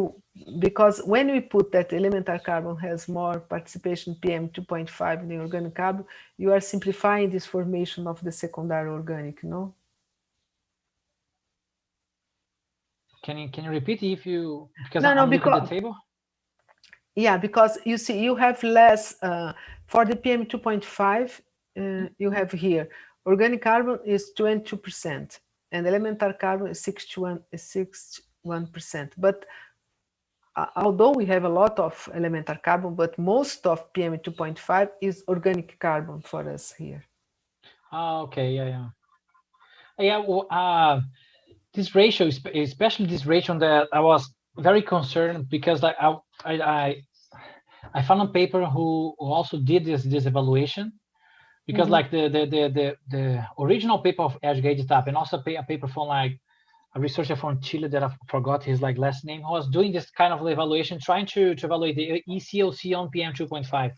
because when we put that elemental carbon has more participation PM2.5 in the organic carbon, you are simplifying this formation of the secondary organic, no? Can you repeat if you, because no, I'm looking because, at the table? Yeah, because you see, you have less, for the PM2.5, you have here, organic carbon is 22%, and elemental carbon is 61%. But although we have a lot of elemental carbon, but most of PM2.5 is organic carbon for us here. Okay, yeah. Well, this ratio, especially this ratio, that I was very concerned, because like I found a paper who also did this evaluation, because like the original paper of Edgar and also a paper from like researcher from Chile that I forgot his last name, who was doing this kind of evaluation, trying to evaluate the ECOC on PM 2.5.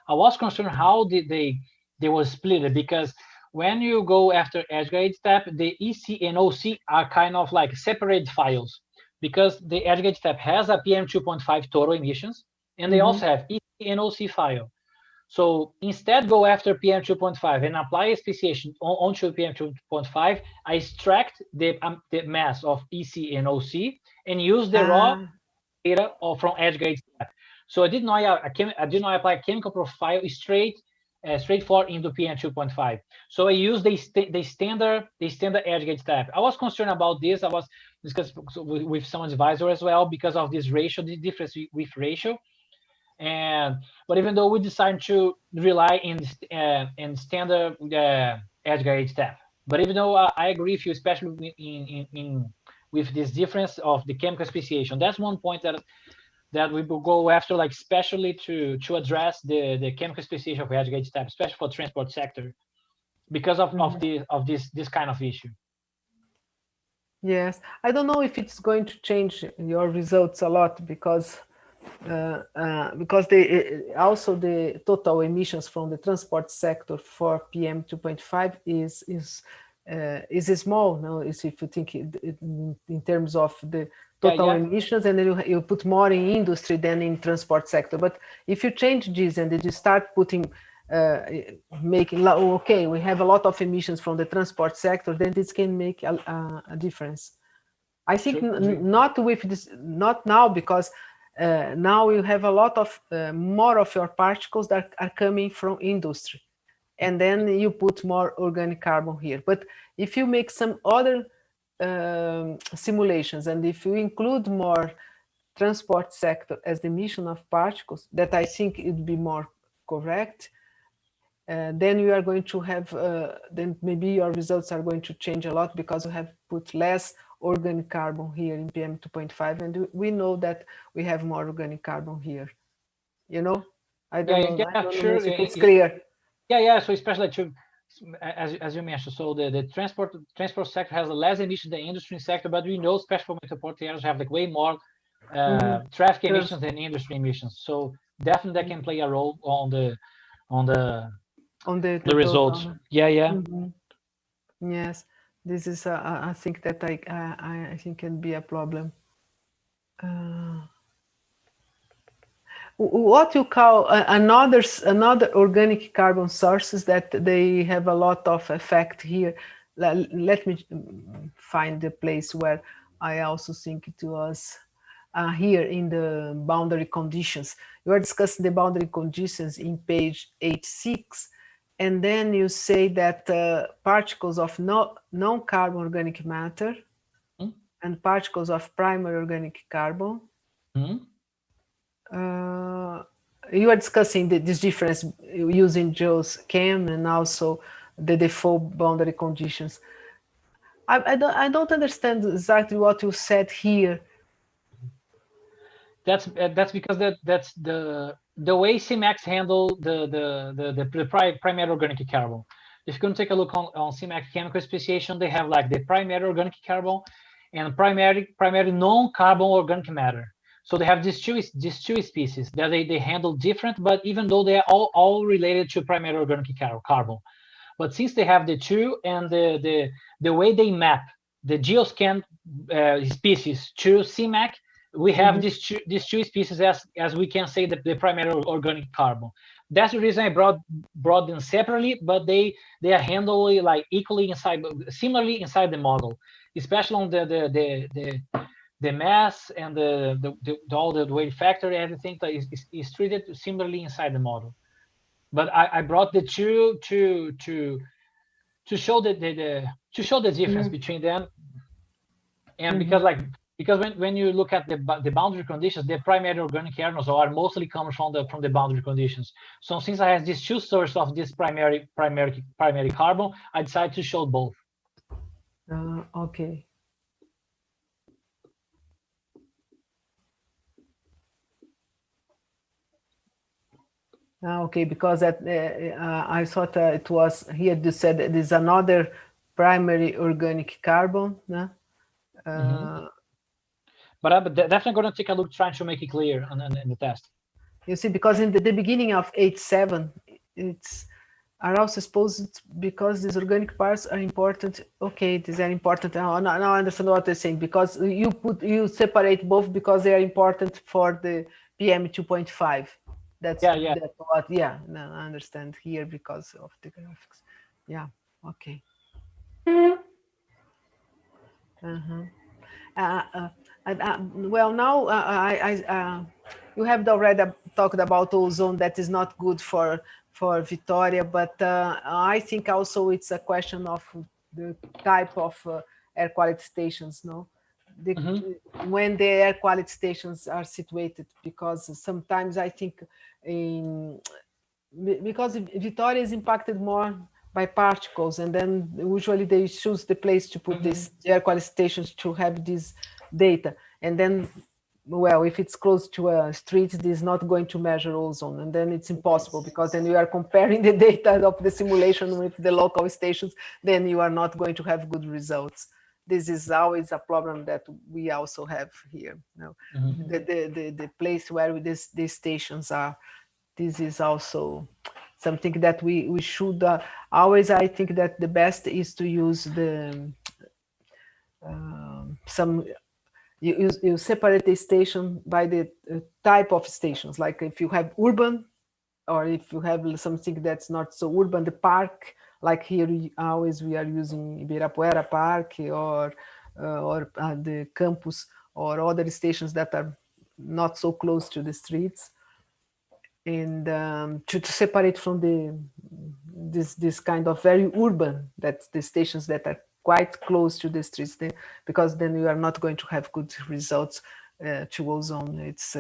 I was concerned how did they were split, because when you go after edge gauge step, the EC and OC are kind of like separate files, because the edge gauge step has a PM 2.5 total emissions, and they also have EC and OC file. So instead, go after PM 2.5 and apply a speciation onto PM 2.5. I extract the mass of EC and OC and use the raw data from edge gauge step. So I did not apply a chemical profile straightforward into PM 2.5. So I used the standard edge gauge step. I was concerned about this. I was discussing with some advisor as well because of this ratio, the difference with ratio. But even though we decided to rely in standard edge gauge step, but even though I agree with you, especially with this difference of the chemical speciation, that's one point that we will go after, like especially to address the chemical speciation of edge gauge step, especially for transport sector, because of this kind of issue. Yes, I don't know if it's going to change your results a lot, because also the total emissions from the transport sector for PM 2.5 is small. No, if you think in terms of the total emissions, and then you put more in industry than in transport sector. But if you change this and then you start putting okay, we have a lot of emissions from the transport sector, then this can make a difference. I think not with this, not now, because now you have a lot of more of your particles that are coming from industry, and then you put more organic carbon here. But if you make some other simulations, and if you include more transport sector as the emission of particles, that I think it would be more correct, then you are going to have, then maybe your results are going to change a lot, because you have put less organic carbon here in PM 2.5, and we know that we have more organic carbon here. You know, I don't know if it's clear. So especially as you mentioned, so the transport sector has less emissions than the industry sector, but we know especially for metropolitan areas have like way more traffic emissions than industry emissions. So definitely that can play a role on the results. Yes, this is I think that I think can be a problem. What you call another organic carbon sources that they have a lot of effect here. Let me find the place where I also think it was here in the boundary conditions. You are discussing the boundary conditions in page 86, and then you say that particles of non-carbon organic matter and particles of primary organic carbon. You are discussing this difference using Joe's chem and also the default boundary conditions. I don't understand exactly what you said here. That's because that's the way CMAX handle the primary organic carbon. If you can take a look on CMAX chemical speciation, they have like the primary organic carbon and primary non-carbon organic matter. So they have these two species that they handle different, but even though they are all related to primary organic carbon. But since they have the two, and the way they map the geoscan species to CMAC, we have these two species as we can say the primary organic carbon. That's the reason I brought them separately, but they are handled like similarly inside the model, especially on the mass and all the weight factor, everything that is treated similarly inside the model. But I brought the two to show the difference between them, and because when you look at the boundary conditions, the primary organic kernels are mostly coming from the boundary conditions. So since I have these two sources of this primary carbon, I decided to show both. Okay. Okay, because I thought it was here. You said there's another primary organic carbon, But definitely going to take a look, trying to make it clear in the test. You see, because in the beginning of 8.7, it's are also supposed, because these organic parts are important. Okay, these are important. Now I understand what they're saying, because you separate both because they are important for the PM 2.5. That's what. Yeah, no, I understand here because of the graphics. Yeah. Okay. Well, now you have already talked about ozone that is not good for Vitória, but I think also it's a question of the type of air quality stations, no? When the air quality stations are situated, because sometimes I think because Vitória is impacted more by particles, and then usually they choose the place to put these air quality stations to have this data, and then, well, if it's close to a street, it is not going to measure ozone, and then it's impossible, because then you are comparing the data of the simulation with the local stations, then you are not going to have good results. This is always a problem that we also have here. No? The place where these stations are, this is also something that we should always, I think that the best is to use the you separate the station by the type of stations, like if you have urban, or if you have something that's not so urban, the park, like here we are using Ibirapuera Park, or the campus, or other stations that are not so close to the streets, and to separate from this kind of very urban, that's the stations that are quite close to the streets, because then you are not going to have good results to ozone. It's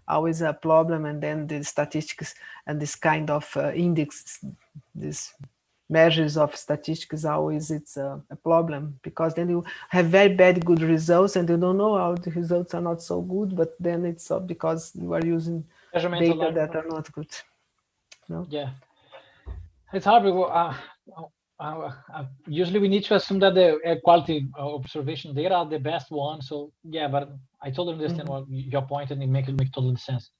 always a problem, and then the statistics and this kind of index, this measures of statistics, always it's a problem, because then you have very bad good results, and you don't know how the results are not so good, but then it's because you are using data that are not good. No? Yeah, it's hard because usually we need to assume that the air quality observation data are the best one. So yeah, but I totally understand what your point, and it makes total sense.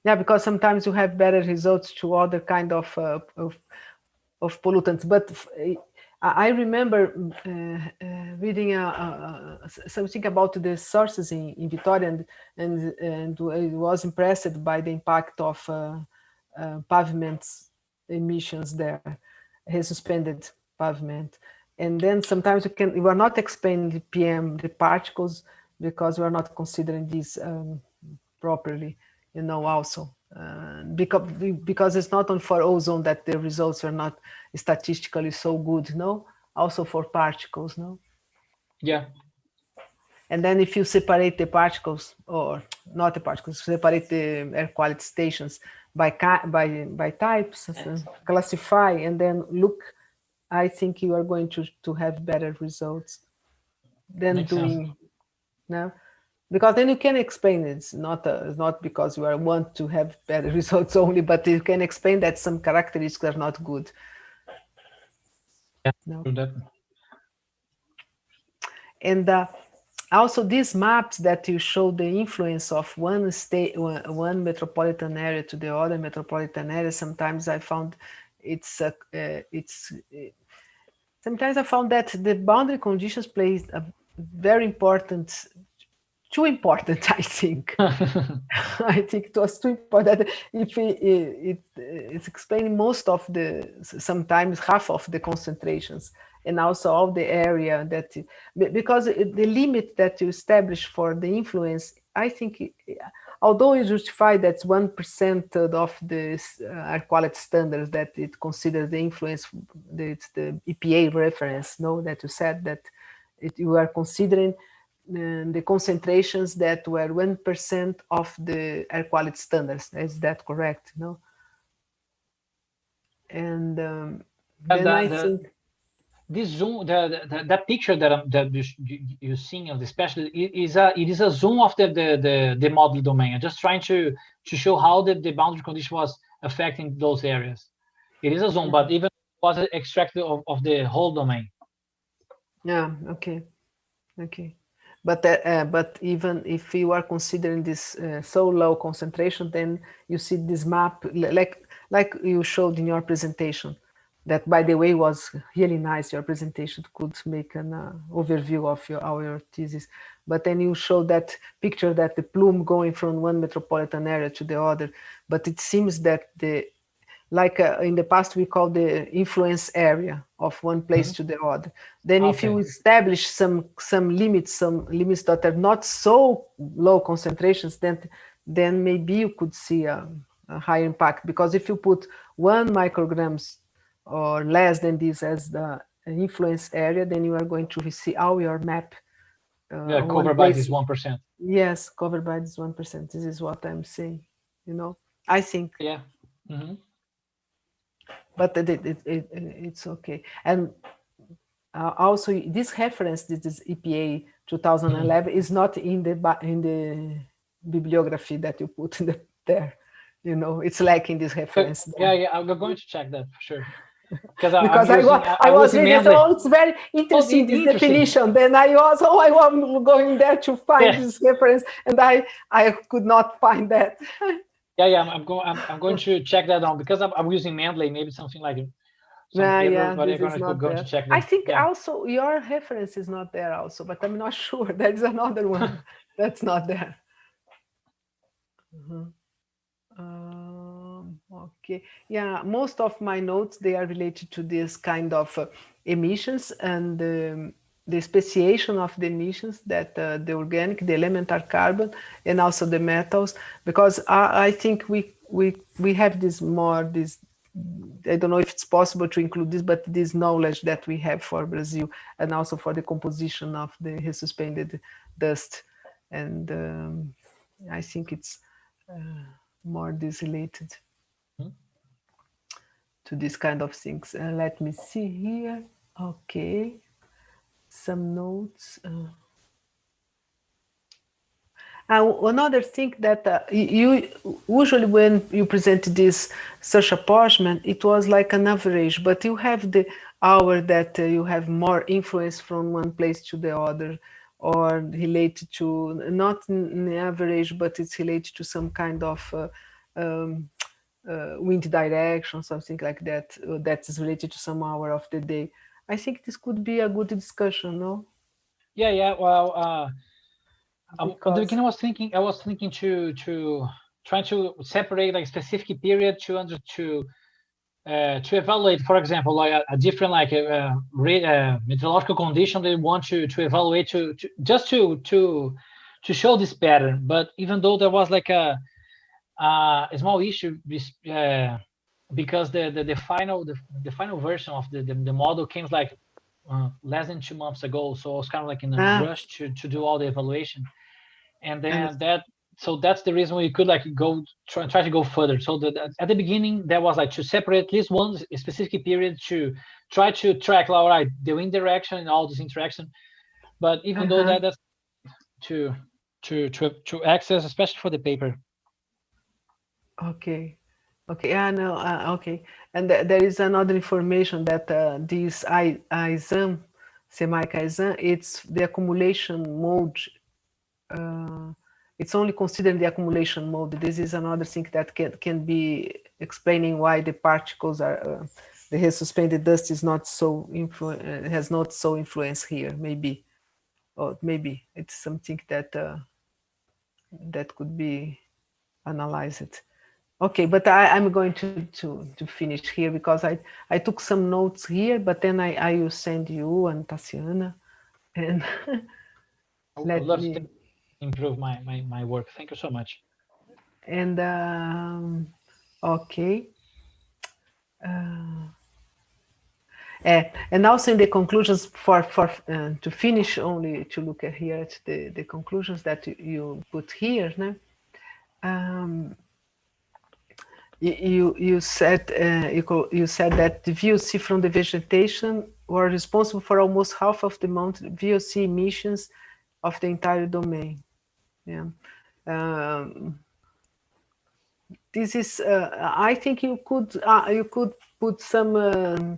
Yeah, because sometimes you have better results to other kind of pollutants. But I remember reading something about the sources in Vitória, and I was impressed by the impact of pavement emissions there, suspended pavement. And then sometimes you are not explaining the PM, the particles, because we are not considering this properly, also. Because it's not only for ozone that the results are not statistically so good, no? Also for particles, no? Yeah. And then if you separate the particles, or not the particles, separate the air quality stations by types, classify, and then look, I think you are going to have better results than doing, no? Because then you can explain it. It's not because you want to have better results only, but you can explain that some characteristics are not good. Yeah, no? That. And also these maps that you show the influence of one metropolitan area to the other metropolitan area. Sometimes I found sometimes I found that the boundary conditions play a very important. Too important, I think. I think it was too important. If it's explaining most of sometimes half of the concentrations, and also all the area because the limit that you establish for the influence, I think, although you justify that's 1% of the air quality standards that it considers the influence, it's the EPA reference, no, that you said that you are considering the concentrations that were 1% of the air quality standards. Is that correct? No. And then I think this zoom, that picture that you're seeing of the special, it is a zoom of the model domain. I'm just trying to show how the boundary condition was affecting those areas. It is a zoom, but even was extracted of the whole domain. Yeah. Okay. Okay. But even if you are considering this so low concentration, then you see this map like you showed in your presentation. That, by the way, was really nice. Your presentation could make an overview of your thesis. But then you show that picture that the plume going from one metropolitan area to the other. But it seems that in the past we call the influence area of one place to the other. Then if you establish some limits that are not so low concentrations, then maybe you could see a higher impact. Because if you put 1 micrograms or less than this as the influence area, then you are going to see all your map. Covered by this 1%. Yes, covered by this 1%. This is what I'm saying. I think. Yeah. Mm-hmm. But it's okay. And also, this reference, this EPA 2011, is not in the bibliography that you put there. It's lacking this reference. Yeah, I'm going to check that for sure. Because I was reading, so it's very interesting, this definition. Then I was going there to find this reference, and I could not find that. Yeah, I'm going to check that out, because I'm using Mendeley, maybe something like it. This is not there. To check that. I think also your reference is not there also, but I'm not sure. There is another one that's not there. Okay. Yeah, most of my notes, they are related to this kind of emissions and the speciation of the emissions, that the organic, the elemental carbon, and also the metals, because I think we have this I don't know if it's possible to include this, but this knowledge that we have for Brazil, and also for the composition of the resuspended dust. And I think it's more this related to this kind of things. Let me see here. Okay. Some notes. Another thing that you usually, when you present this search apportionment, it was like an average, but you have the hour that you have more influence from one place to the other, or related to not an average, but it's related to some kind of wind direction, something like that, that is related to some hour of the day. I think this could be a good discussion, no? Yeah. Well, at the beginning, I was thinking to trying to separate like specific period to evaluate, for example, like a different meteorological condition they want to evaluate just to show this pattern. But even though there was like a small issue, because the final version of the model came like less than 2 months ago, so I was kind of like in a rush to do all the evaluation, and then that's the reason we could like try to go further. So at the beginning there was like to separate at least one specific period to try to track, all right, the wind direction and all this interaction. But even though that's to access, especially for the paper. Okay. I know. Okay, and there is another information that this ISAM, Semaic ISAM, it's the accumulation mode. It's only considering the accumulation mode. This is another thing that can be explaining why the particles are the resuspended dust is not so has not so influence here. Maybe, or maybe it's something that that could be analyzed. Okay, but I'm going to finish here, because I took some notes here, but then I will send you and Tassiana, and I'd love to improve my work. Thank you so much. And okay. And also in the conclusions to finish, only to look at here at the conclusions that you put here, no? You said that the VOC from the vegetation were responsible for almost half of the mounted VOC emissions of the entire domain. Yeah, this is. I think you could put some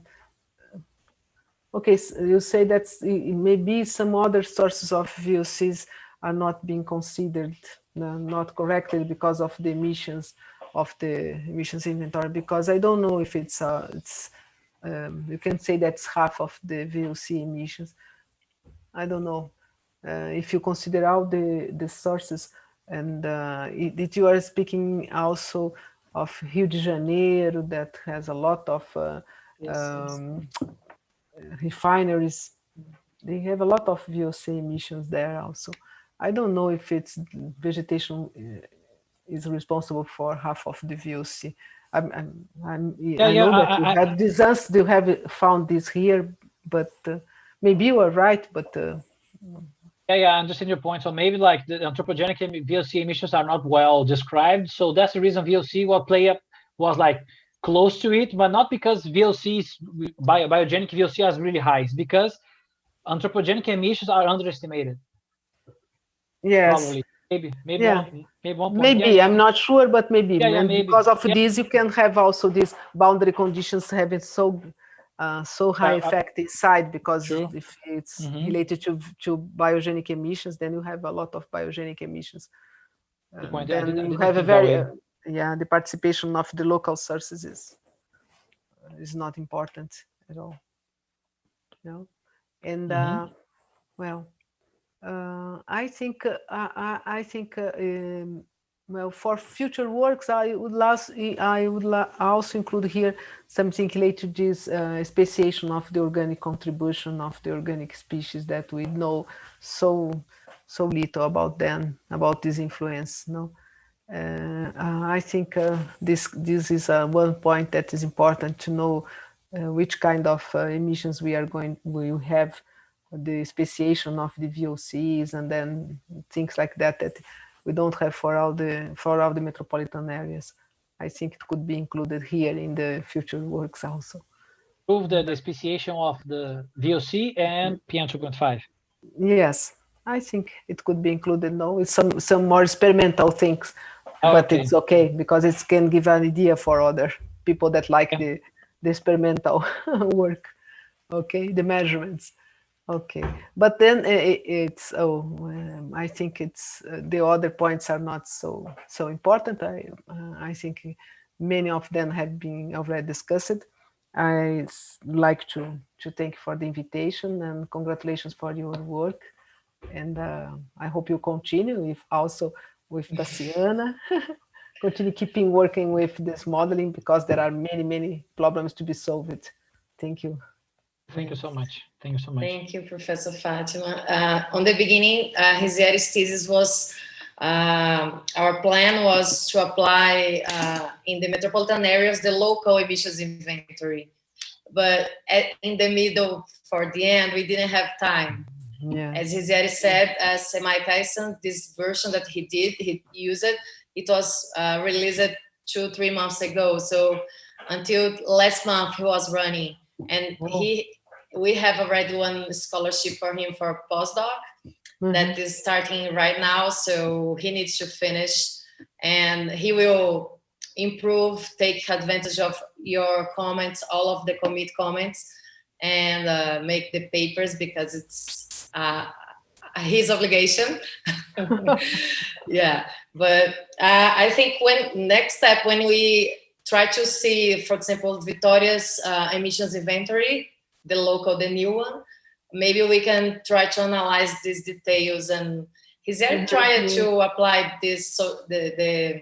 Okay, so you say that maybe some other sources of VOCs are not being considered, not correctly because of the emissions of the emissions inventory. Because I don't know if it's you can say that's half of the VOC emissions. I don't know if you consider all the sources, and that you are speaking also of Rio de Janeiro that has a lot of refineries. They have a lot of VOC emissions there also. I don't know if it's vegetation is responsible for half of the VOC. I know that you have this answer, you have found this here, but maybe you are right, but I understand your point. So maybe like the anthropogenic VOC emissions are not well described. So that's the reason VOC was like close to it, but not because VOCs, biogenic VOC is really high. It's because anthropogenic emissions are underestimated. Yes. Probably. Maybe one point. Maybe, I'm not sure, but maybe. Maybe. Because of this, you can have also these boundary conditions having so high effect inside, because if it's related to biogenic emissions, then you have a lot of biogenic emissions. Then you have a very the participation of the local sources is not important at all. And well, I think well, for future works, I would also include here something related to this speciation of the organic contribution of the organic species that we know so little about them, about this influence. I think this is one point that is important to know which kind of emissions we have, the speciation of the VOCs, and then things like that we don't have for all the metropolitan areas. I think it could be included here in the future works also. Prove the speciation of the VOC and PM2.5. Yes, I think it could be included now with some more experimental things, but it's okay because it can give an idea for other people that like the experimental work. Okay, the measurements. Okay, but then I think it's the other points are not so important. I think many of them have been already discussed. I like to thank you for the invitation and congratulations for your work. And I hope you continue also with Daciana. Continue keeping working with this modeling because there are many problems to be solved. Thank you. Thank you so much. Thank you so much. Thank you, Professor Fatima. On the beginning, Rizzieri's thesis was, our plan was to apply in the metropolitan areas the local emissions inventory. But in the middle, for the end, we didn't have time. Yeah. As Rizzieri said, semi-Kaizen, this version that he used it was released 2-3 months ago. So until last month, he was running. And we have already one scholarship for him for postdoc that is starting right now. So he needs to finish and he will improve, take advantage of your comments, all of the commit comments, and make the papers because it's his obligation. Yeah, but I think next step, when we try to see, for example, Vitoria's emissions inventory, the new one, maybe we can try to analyze these details. And he's trying to apply this, so the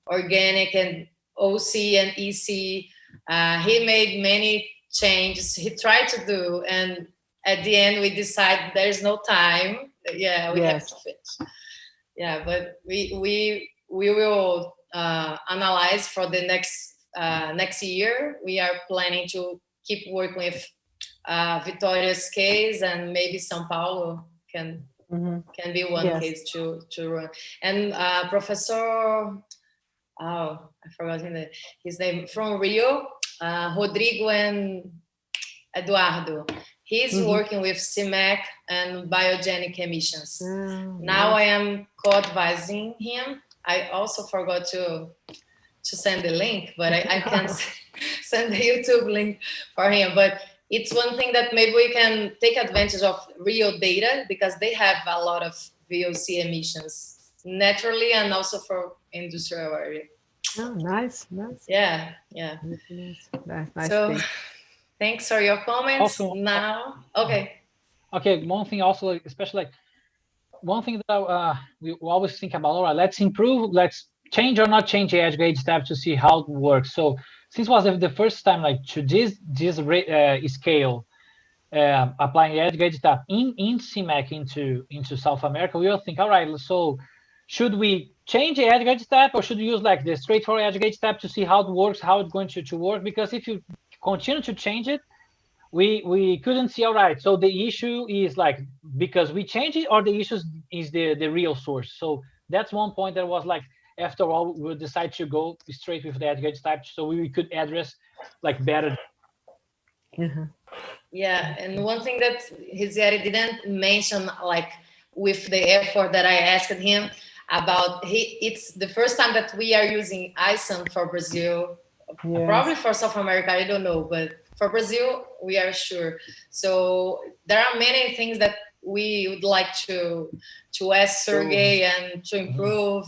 organic and OC and EC. He made many changes. He tried to do, and at the end we decide there's no time. Yeah, we have to finish. Yeah, but we will analyze for the next year. We are planning to keep working with Vitoria's case, and maybe São Paulo can be one case to run. And Professor, I forgot his name, from Rio, Rodrigo and Eduardo. He's working with CIMEC and biogenic emissions. Now I am co-advising him. I also forgot to send the link, but I can send the YouTube link for him. But it's one thing that maybe we can take advantage of real data, because they have a lot of VOC emissions naturally and also for industrial area. Oh, nice. Yeah. Nice. So thanks for your comments. Also, now, okay. One thing also, especially like one thing that we always think about, all right, let's improve, let's change or not change the edge gauge step to see how it works. So since it was the first time like to this scale, applying edge gauge step in CMAC into South America, we will think, all right, so should we change the edge gauge step, or should we use like the straightforward edge gauge step to see how it works, how it's going to work? Because if you continue to change it, we couldn't see, all right, so the issue is like because we change it, or the issue is the real source. So that's one point that was like, after all, we decided to go straight with the edge gauge type, so we could address like better. Yeah, and one thing that Rizzieri didn't mention, like with the effort that I asked him about, it's the first time that we are using ISAM for Brazil, probably for South America, I don't know, but for Brazil, we are sure. So there are many things that we would like to ask Sergey and to improve.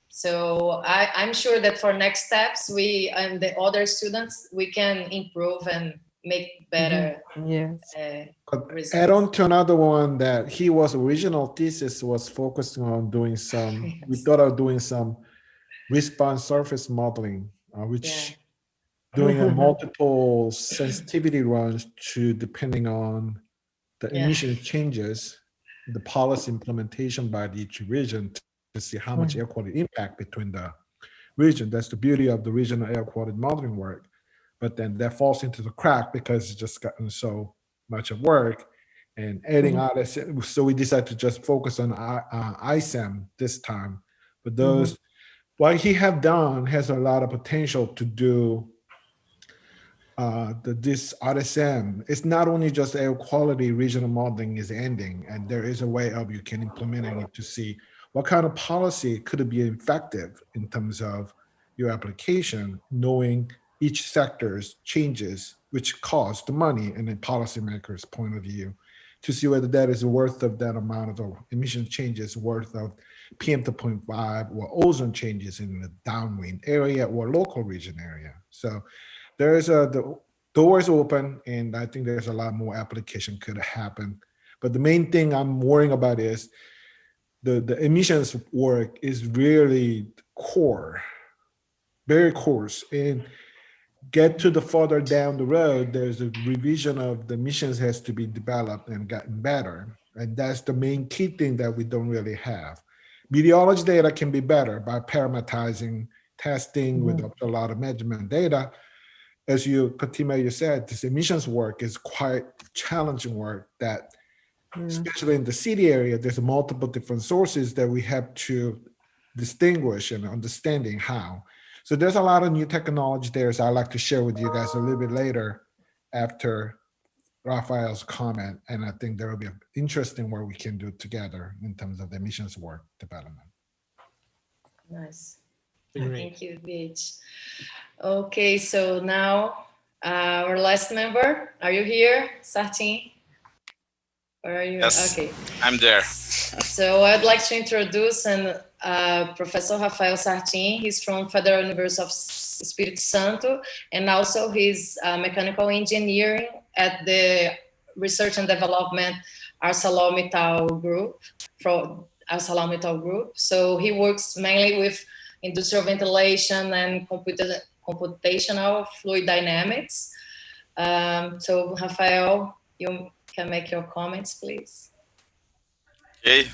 So I'm sure that for next steps, we and the other students, we can improve and make better results. Add on to another one that his original thesis was focusing on doing some, we thought of doing some response surface modeling, which doing a multiple sensitivity runs to depending on the emission changes, the policy implementation by each region to see how much air quality impact between the region. That's the beauty of the regional air quality modeling work. But then that falls into the crack because it's just gotten so much of work and adding ISAM. So we decided to just focus on ISAM this time. But those, what he have done has a lot of potential to do this RSM. It's not only just air quality regional modeling is ending, and there is a way of you can implement it to see what kind of policy could be effective in terms of your application, knowing each sector's changes, which cost the money, and then policymakers' point of view, to see whether that is worth of that amount of emission changes, worth of PM 2.5 or ozone changes in the downwind area or local region area. So there is the doors open, and I think there's a lot more application could happen. But the main thing I'm worrying about is the emissions work is really core, very coarse. And get to the further down the road, there's a revision of the emissions has to be developed and gotten better. And that's the main key thing that we don't really have. Meteorology data can be better by parameterizing, testing with a lot of measurement data. As Fatima, you said, this emissions work is quite challenging work that, especially in the city area, there's multiple different sources that we have to distinguish and understanding how. So there's a lot of new technology there, so I'd like to share with you guys a little bit later after Raphael's comment, and I think there will be an interesting work we can do together in terms of the emissions work development. Nice. Thank you, Beach. Okay, so now our last member, are you here, Sartin? Or are you? Yes, okay. I'm there. So I'd like to introduce Professor Rafael Sartin. He's from Federal University of Espírito Santo, and also he's mechanical engineering at the Research and Development ArcelorMittal Group. So he works mainly with industrial ventilation and computational fluid dynamics. So Rafael, you can make your comments, please. Okay.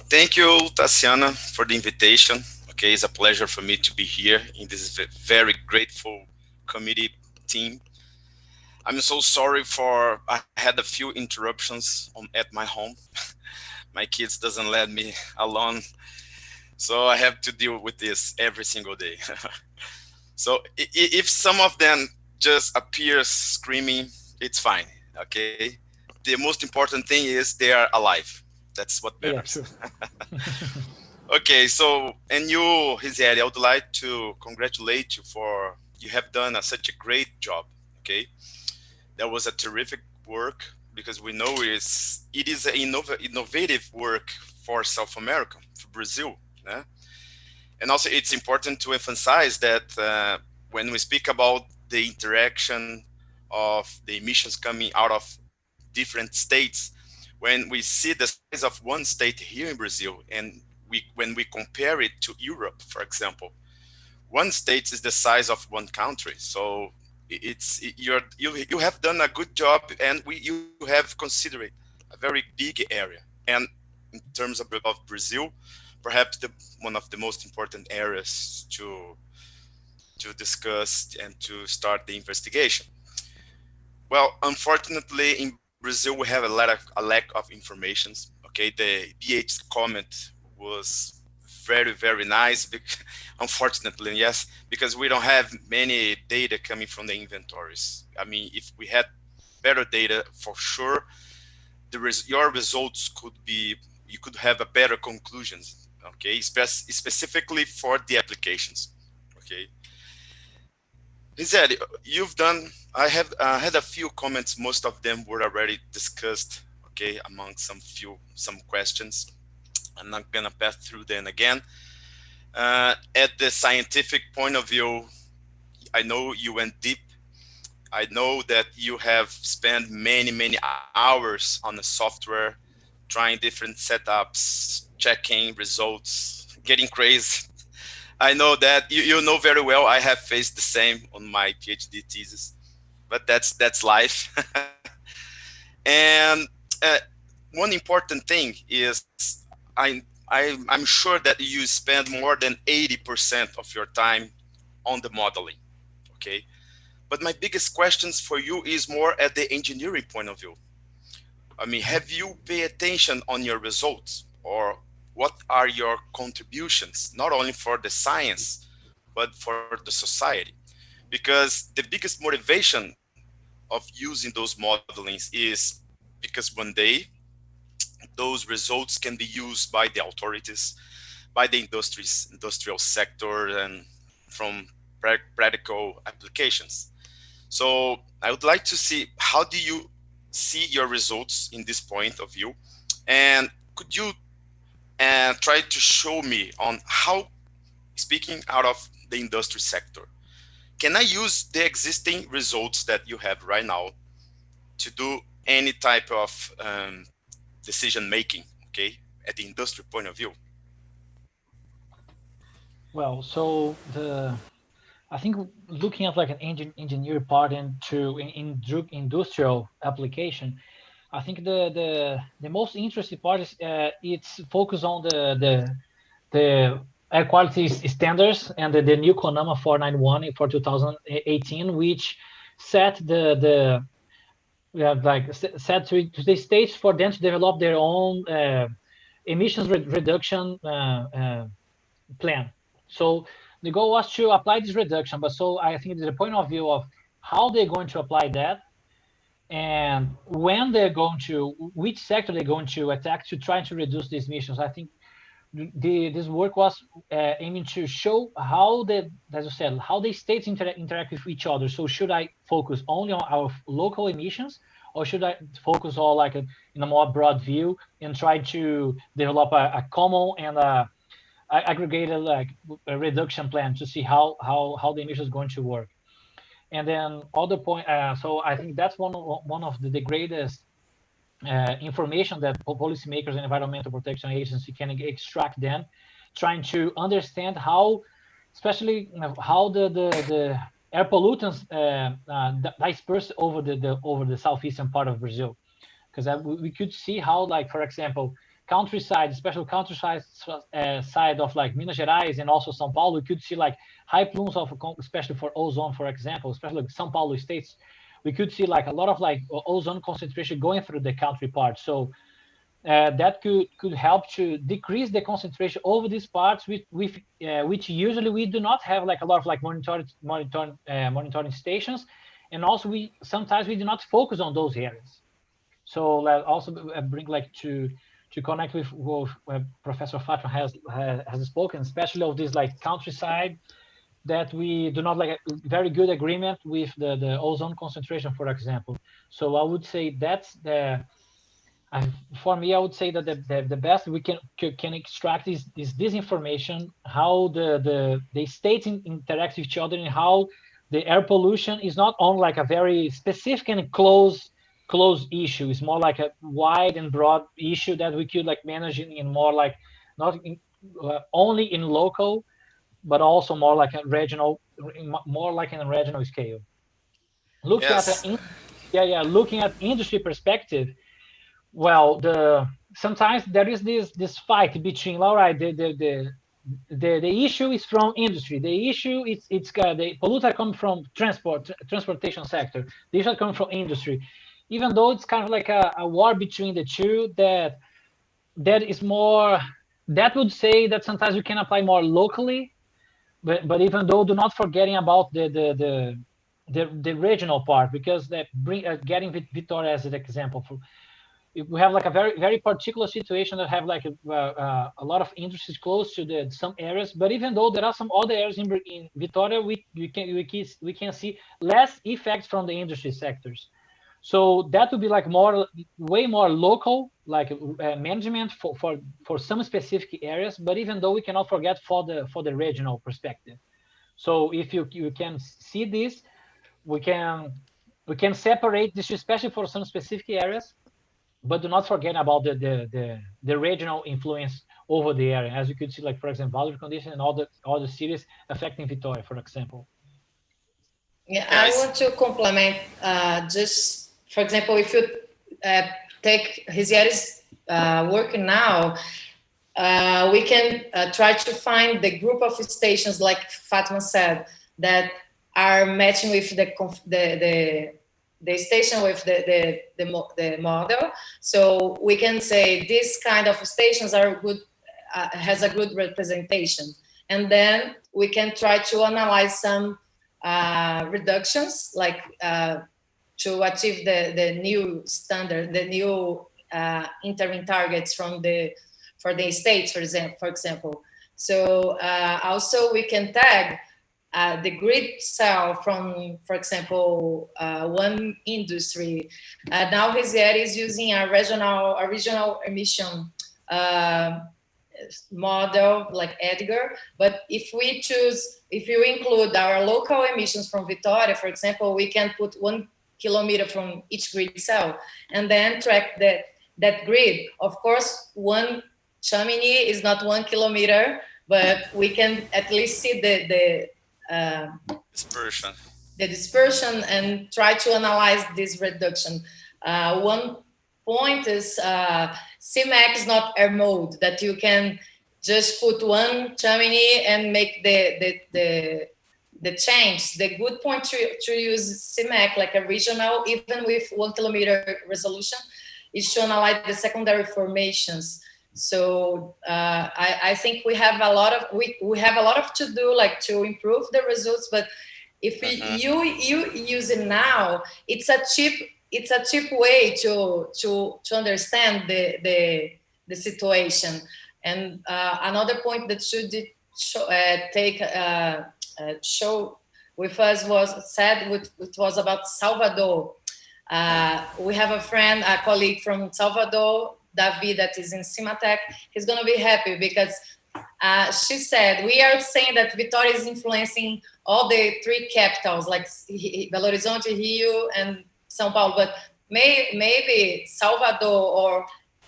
Thank you, Tassiana, for the invitation. Okay, it's a pleasure for me to be here in this very grateful committee team. I'm so sorry I had a few interruptions at my home. My kids doesn't let me alone, so I have to deal with this every single day. So if some of them just appear screaming, it's fine, okay? The most important thing is they are alive. That's what matters. Yeah, okay, so, and you, Rizzieri, I would like to congratulate you for, you have done such a great job, okay? That was a terrific work because we know it is an innovative work for South America, for Brazil. Yeah? And also it's important to emphasize that when we speak about the interaction of the emissions coming out of different states, when we see the size of one state here in Brazil and when we compare it to Europe, for example, one state is the size of one country. So you have done a good job, and you have considered a very big area. And in terms of Brazil, perhaps one of the most important areas to discuss and to start the investigation. Well, unfortunately, in Brazil we have a lack of information. Okay, the BH comment was very nice. Unfortunately, yes, because we don't have many data coming from the inventories. I mean, if we had better data, for sure, your results could be, you could have a better conclusions. Okay, specifically for the applications. Okay, Rizzieri, you've done. I have had a few comments. Most of them were already discussed. Okay, among some questions. I'm not gonna pass through them again. At the scientific point of view, I know you went deep. I know that you have spent many hours on the software, trying different setups, checking results, getting crazy. I know that you know very well. I have faced the same on my PhD thesis, but that's life. And one important thing is I'm sure that you spend more than 80% of your time on the modeling, okay? But my biggest questions for you is more at the engineering point of view. I mean, have you paid attention on your results, or what are your contributions, not only for the science, but for the society? Because the biggest motivation of using those modelings is because one day those results can be used by the authorities, by the industrial sector, and from practical applications. So I would like to see, how do you see your results in this point of view? And could you try to show me on how, speaking out of the industry sector, can I use the existing results that you have right now to do any type of decision making, okay, at the industry point of view? Well, so I think looking at like an engineer part into industrial application, I think the most interesting part is it's focused on the air quality standards and the new CONAMA 491 for 2018, which set set to the states for them to develop their own emissions reduction plan. So the goal was to apply this reduction, but so I think the point of view of how they're going to apply that, and when they're going to, which sector they're going to attack to try to reduce these emissions. I think this work was aiming to show how as you said, how the states interact with each other. So should I focus only on our local emissions, or should I focus all like in a more broad view and try to develop a common and aggregated like a reduction plan to see how the emissions is going to work? And then other point, so I think that's one of the greatest information that policymakers and environmental protection agency can extract, then trying to understand how, especially how the air pollutants disperse over the southeastern part of Brazil, because we could see how, like, for example, countryside, especially countryside side of like Minas Gerais and also São Paulo, we could see like high plumes of, especially for ozone, for example, especially like São Paulo states, we could see like a lot of like ozone concentration going through the country part. So that could help to decrease the concentration over these parts, which usually we do not have like a lot of like monitoring stations, and also sometimes we do not focus on those areas. So also bring like to connect with what Professor Fatra has spoken, especially of this like countryside that we do not like a very good agreement with the ozone concentration, for example. So I would say that's for me, I would say that the best we can extract is this information, how the states interact with each other, and how the air pollution is not on like a very specific and close issue. It's more like a wide and broad issue that we could like manage in more like not only in local, but also more like a regional, more like in a regional scale. Looking at industry perspective, well, sometimes there is this fight between, all right, the issue is from industry. The issue it's the polluter come from transportation sector. The issue come from industry, even though it's kind of like a war between the two. That is more. That would say that sometimes we can apply more locally, but even though, do not forgetting about the regional part, because that getting Vitória as an example. If we have like a very particular situation that have like a lot of industries close to some areas, but even though there are some other areas in Vitória, we can see less effects from the industry sectors. So that would be like way more local, like management for some specific areas. But even though we cannot forget for the regional perspective. So if you can see this, we can separate this, especially for some specific areas. But do not forget about the regional influence over the area, as you could see, like for example, boundary condition and all the cities affecting Vitória, for example. Yeah, I want to complement just, for example, if you take Rizzieri's work now, we can try to find the group of stations, like Fatima said, that are matching with the station with the model. So we can say this kind of stations are good, has a good representation. And then we can try to analyze some reductions, like to achieve the new standard, the new interim targets for the states, for example. So also we can tag the grid cell from, for example, one industry. Now Rizzieri is using a regional emission model like Edgar, but if you include our local emissions from Vitória, for example, we can put 1 kilometer from each grid cell and then track that grid. Of course, one chimney is not 1 kilometer, but we can at least see the dispersion and try to analyze this reduction. One point is CMAQ is not air mode, that you can just put one chimney and make the change. The good point to use CMAQ like a regional, even with 1 kilometer resolution, is to analyze the secondary formations. So I think we have a lot of to do, like to improve the results. But if you use it now, it's a cheap way to understand the situation. And another point that should show with us was about Salvador. We have a friend, a colleague from Salvador, David, that is in Cimatec. He's going to be happy because she said, we are saying that Vitória is influencing all the three capitals, like Belo Horizonte, Rio, and São Paulo, but maybe Salvador or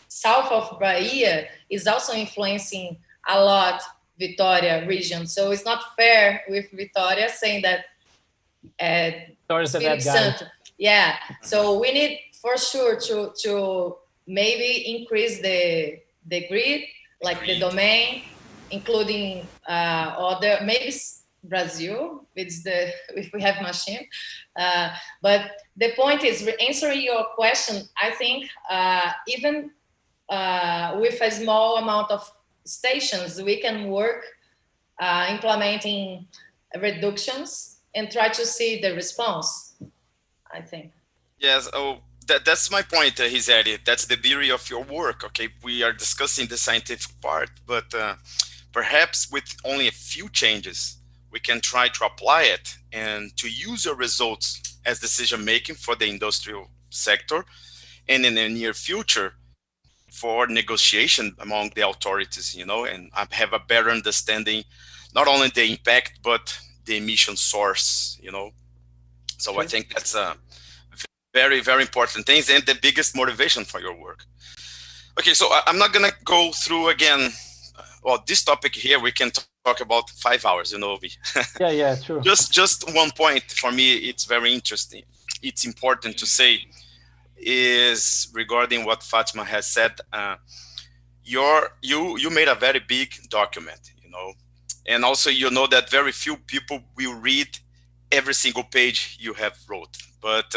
south of Bahia is also influencing a lot Vitória region. So it's not fair with Vitória saying that Espírito Santo. Yeah, so we need for sure to maybe increase the grid, like the domain, including other, maybe Brazil, if we have machine. But the point is, answering your question, I think even with a small amount of stations, we can work implementing reductions and try to see the response, I think. Yes, that's my point, Rizzieri. That's the beauty of your work. Okay, we are discussing the scientific part, but perhaps with only a few changes, we can try to apply it and to use your results as decision making for the industrial sector, and in the near future for negotiation among the authorities, and have a better understanding, not only the impact, but the emission source, So I think that's a very, very important things and the biggest motivation for your work. Okay, so I'm not gonna go through again, well, this topic here, we can talk about 5 hours, Yeah, true. Just one point for me, it's very interesting. It's important to say is regarding what Fatima has said. You made a very big document, and also that very few people will read every single page you have wrote. But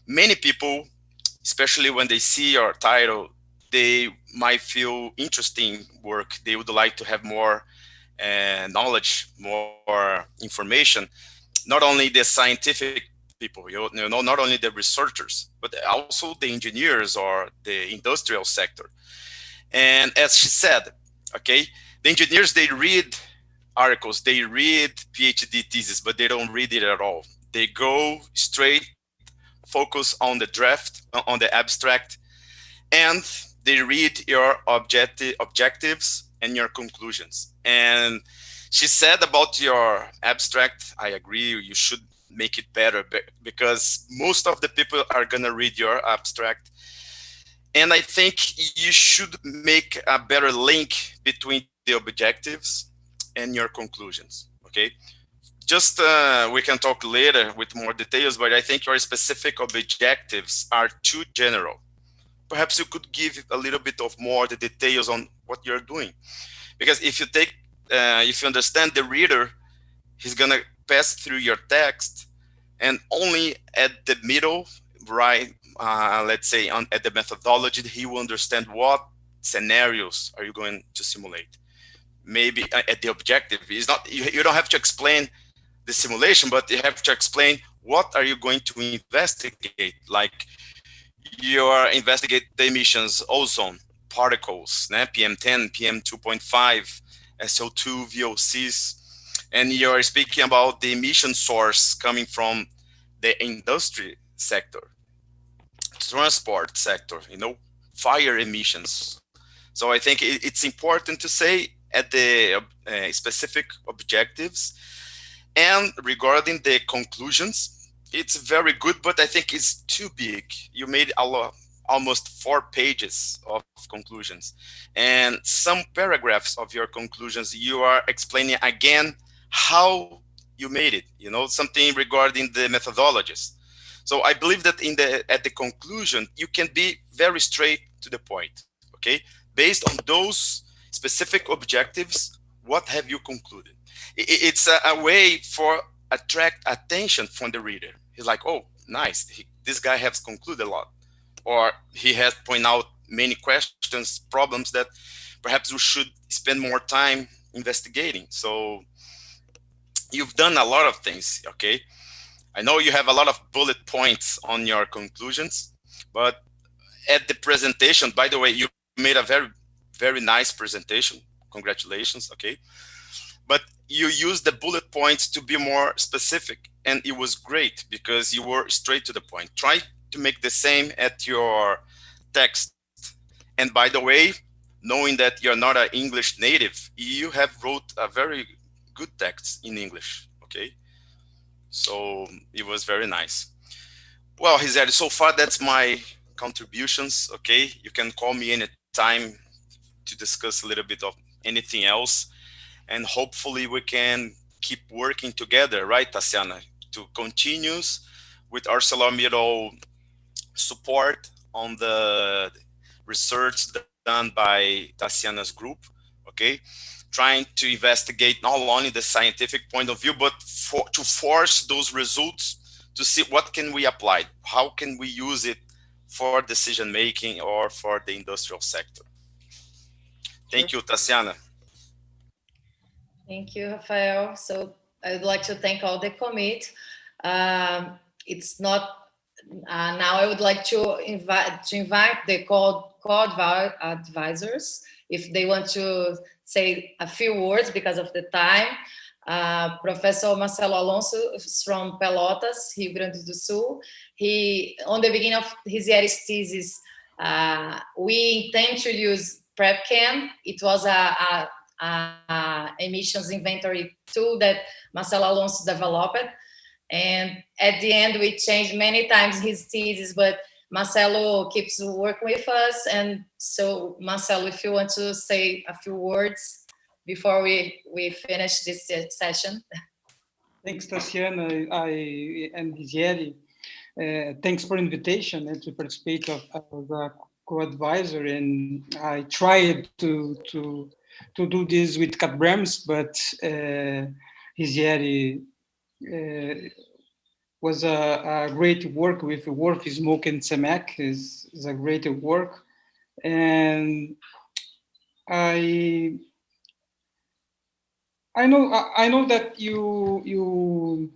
many people, especially when they see your title, they might feel interesting work. They would like to have more knowledge, more information. Not only the scientific people, not only the researchers, but also the engineers or the industrial sector. And as she said, okay, the engineers, they read articles, they read PhD thesis, but they don't read it at all. They go straight, focus on the draft, on the abstract, and they read your objectives and your conclusions. And she said about your abstract, I agree, you should make it better, because most of the people are gonna read your abstract. And I think you should make a better link between the objectives and your conclusions, okay? Just, we can talk later with more details, but I think your specific objectives are too general. Perhaps you could give a little bit of more the details on what you're doing. Because if you understand the reader, he's gonna pass through your text, and only at the middle, right, let's say at the methodology, he will understand what scenarios are you going to simulate. Maybe at the objective, is not, you don't have to explain the simulation, but you have to explain what are you going to investigate. Like you are investigate the emissions, ozone, particles, PM10, PM2.5, SO2, VOCs, and you're speaking about the emission source coming from the industry sector, transport sector, fire emissions. So I think it's important to say at the specific objectives. And regarding the conclusions, it's very good, but I think it's too big. You made almost 4 pages of conclusions, and some paragraphs of your conclusions, you are explaining again how you made it, something regarding the methodologies. So I believe that at the conclusion, you can be very straight to the point, okay? Based on those specific objectives, what have you concluded? It's a way for attract attention from the reader. He's like, oh, nice, this guy has concluded a lot. Or he has pointed out many questions, problems that perhaps we should spend more time investigating. So you've done a lot of things, okay? I know you have a lot of bullet points on your conclusions, but at the presentation, by the way, you made a very, very nice presentation. Congratulations, okay? But you used the bullet points to be more specific, and it was great because you were straight to the point. Try to make the same at your text. And by the way, knowing that you're not an English native, you have wrote a very good text in English, okay? So it was very nice. Well, Rizzieri, so far that's my contributions, okay? You can call me anytime to discuss a little bit of anything else. And hopefully we can keep working together, right, Tatiana, to continue with ArcelorMittal support on the research done by Tatiana's group, okay? Trying to investigate not only the scientific point of view, but to force those results to see what can we apply, how can we use it for decision making or for the industrial sector. Thank you, Tatiana. Thank you, Rafael. So I would like to thank all the committee. It's not now. I would like to invite the co-advisors if they want to say a few words because of the time. Professor Marcelo Alonso is from Pelotas, Rio Grande do Sul. He, on the beginning of Rizzieri's thesis, we intend to use PrepCam. It was a emissions inventory tool that Marcelo Alonso developed. And at the end, we changed many times his thesis, but Marcelo keeps working with us. And so, Marcelo, if you want to say a few words before we finish this session. Thanks, Tatiana and Rizzieri. Thanks for invitation and to participate of the co-advisor. And I tried to do this with Kat Brems, but Rizzieri was a great work with Worf, Smoke, and Semek is a great work. And I know that you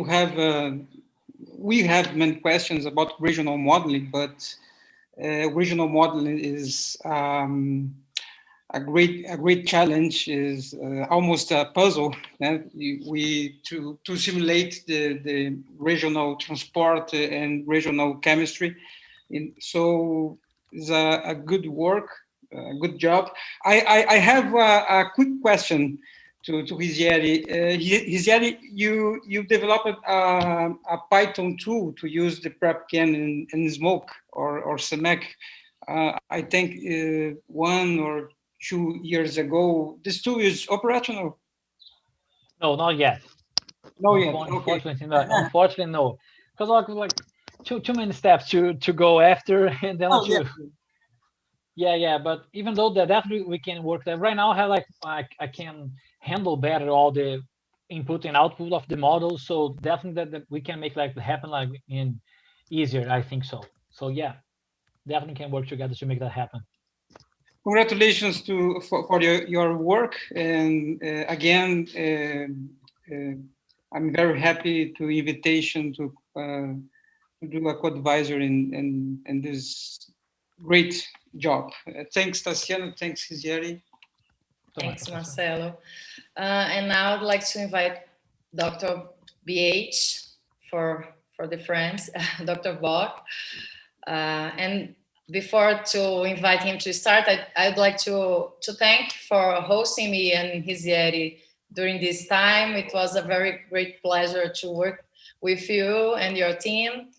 have we have many questions about regional modeling, but regional modeling is a great challenge. Is almost a puzzle. To simulate the regional transport and regional chemistry, so it's a good work. Good job. I have a quick question to Rizzieri. Rizzieri, you developed a Python tool to use the PrepCam in Smoke or Semek. I think 1 or 2 years ago. This tool is operational. No, not yet. No, yet. Unfortunately, okay. Unfortunately, no. Because like too many steps to go after, and then Yeah, but even though that definitely we can work that right now, I have I can handle better all the input and output of the model, so definitely that we can make happen in easier. I think so. So yeah, definitely can work together to make that happen. Congratulations for your work, and again, I'm very happy to invitation to do a co-advisor in this great job. Thanks, Tatiana. Thanks, Rizzieri. Thanks, Marcelo. And now I'd like to invite Dr. BH for the friends, Dr. Bock. And before to invite him to start, I'd like to thank for hosting me and Rizzieri during this time. It was a very great pleasure to work with you and your team.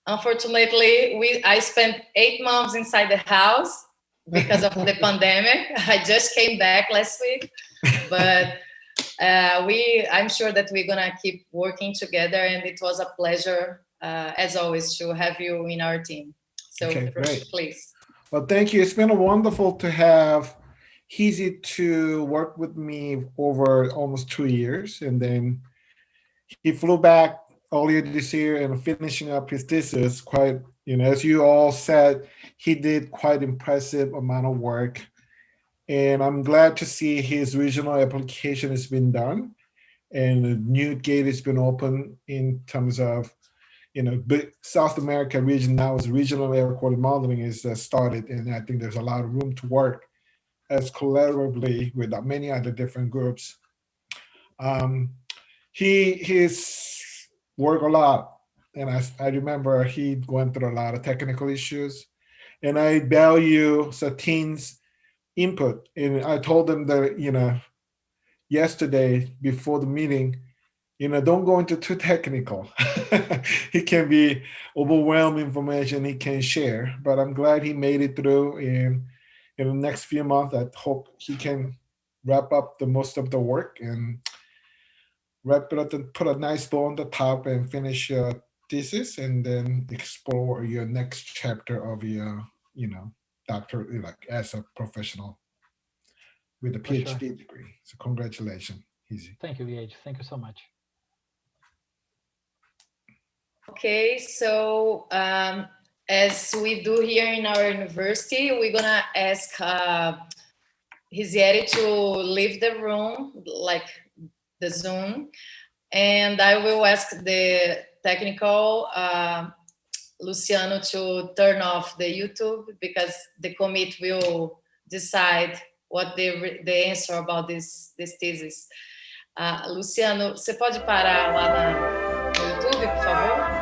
Unfortunately, I spent 8 months inside the house because of the pandemic. I just came back last week, but I'm sure that we're gonna keep working together, and it was a pleasure, as always, to have you in our team. So okay, great. Please. Well, thank you. It's been wonderful to have Rizzi to work with me over almost 2 years, and then he flew back earlier this year and finishing up his thesis. Quite, as you all said, he did quite impressive amount of work, and I'm glad to see his regional application has been done, and the new gate has been open in terms of, South America region now is regional air quality modeling is started, and I think there's a lot of room to work as collaboratively with many other different groups. He's worked a lot, and I remember he went through a lot of technical issues, and I value Satin's input. And I told him that, yesterday before the meeting, don't go into too technical. It can be overwhelming information he can share, but I'm glad he made it through. And in the next few months, I hope he can wrap up the most of the work and wrap it up and put a nice bow on the top and finish your thesis, and then explore your next chapter of your, doctorate, as a professional with a PhD degree. So congratulations, Rizzi. Thank you, VH. Thank you so much. Okay, so as we do here in our university, we're gonna ask Rizzieri to leave the room, the Zoom, and I will ask the technical Luciano to turn off the YouTube, because the commit will decide what the answer about this thesis. Luciano, você pode parar lá no YouTube, por favor?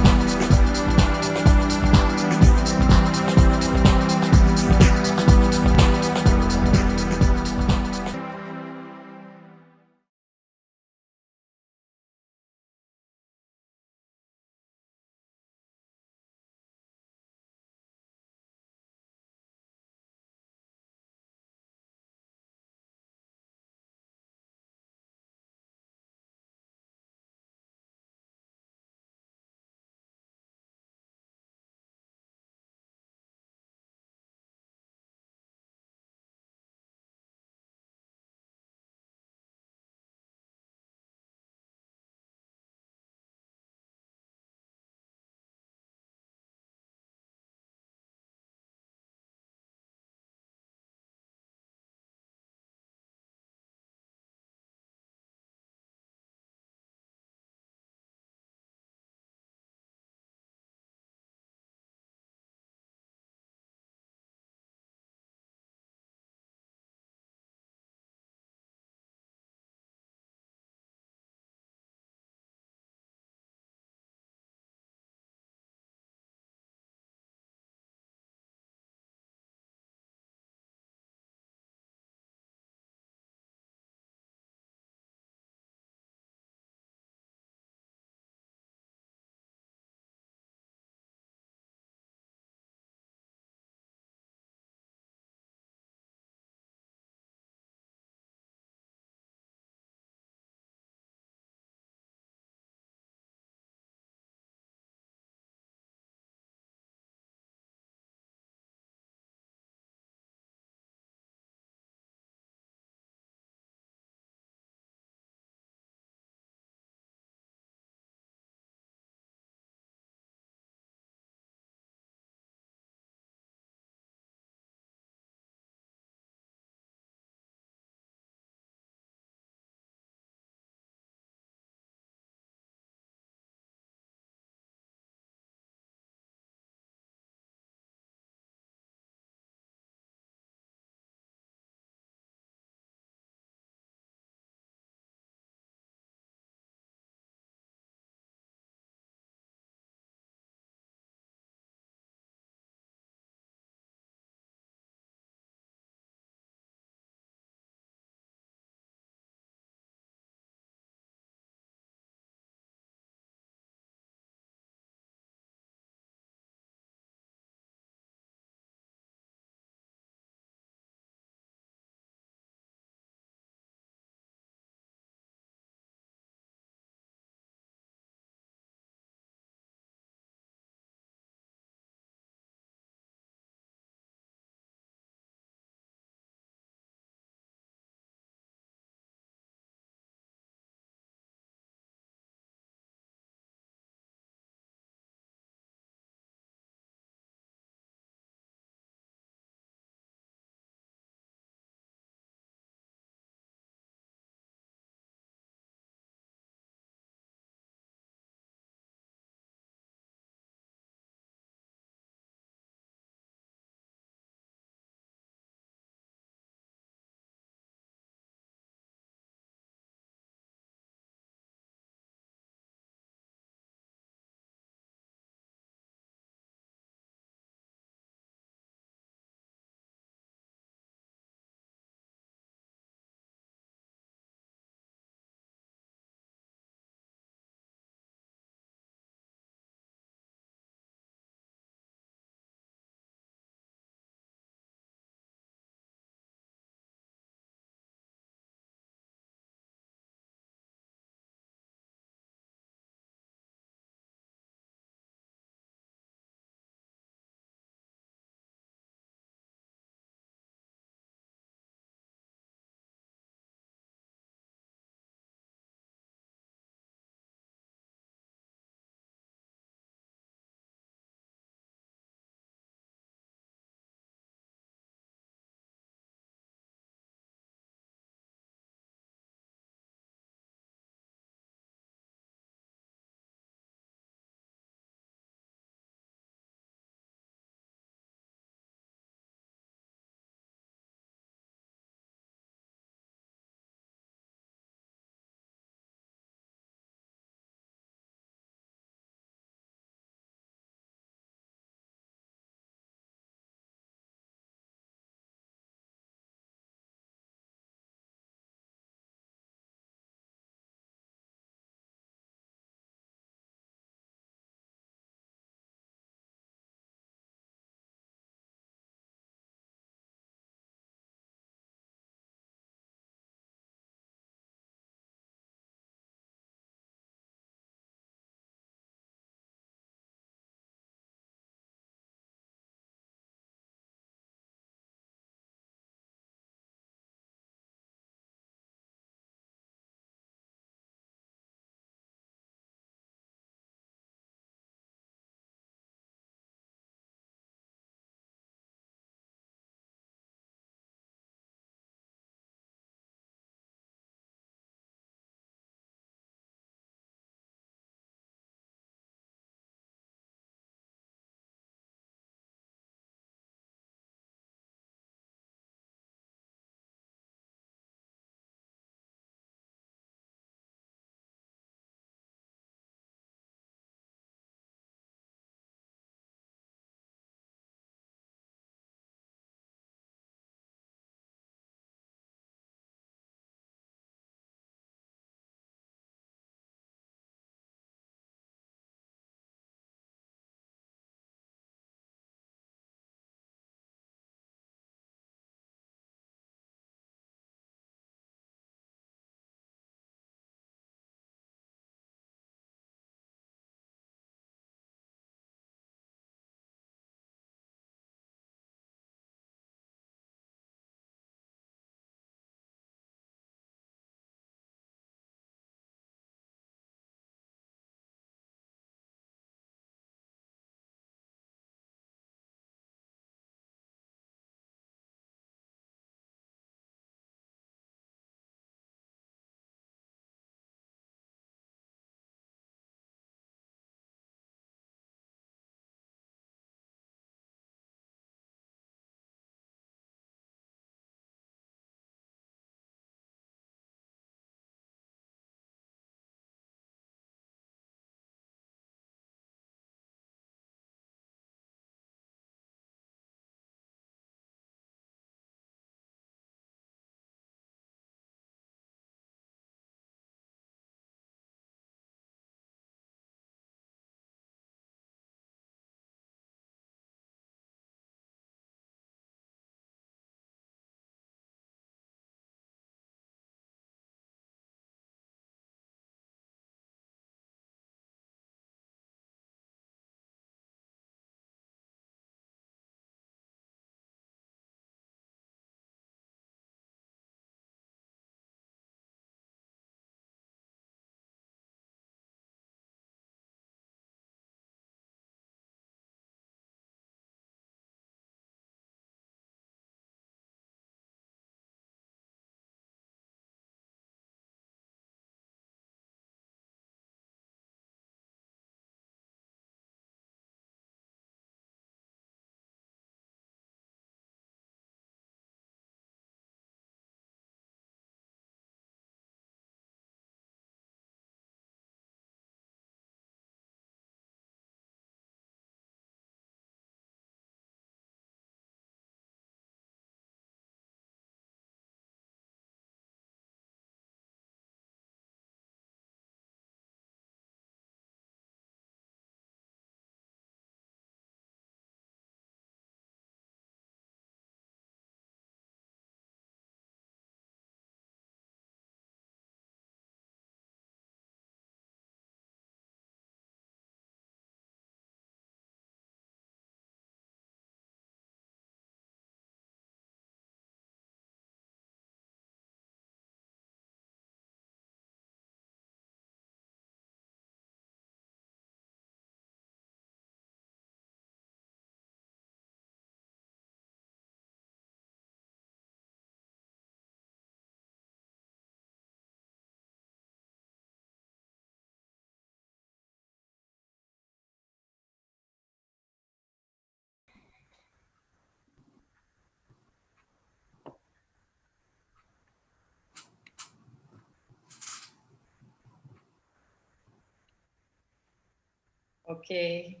Ok.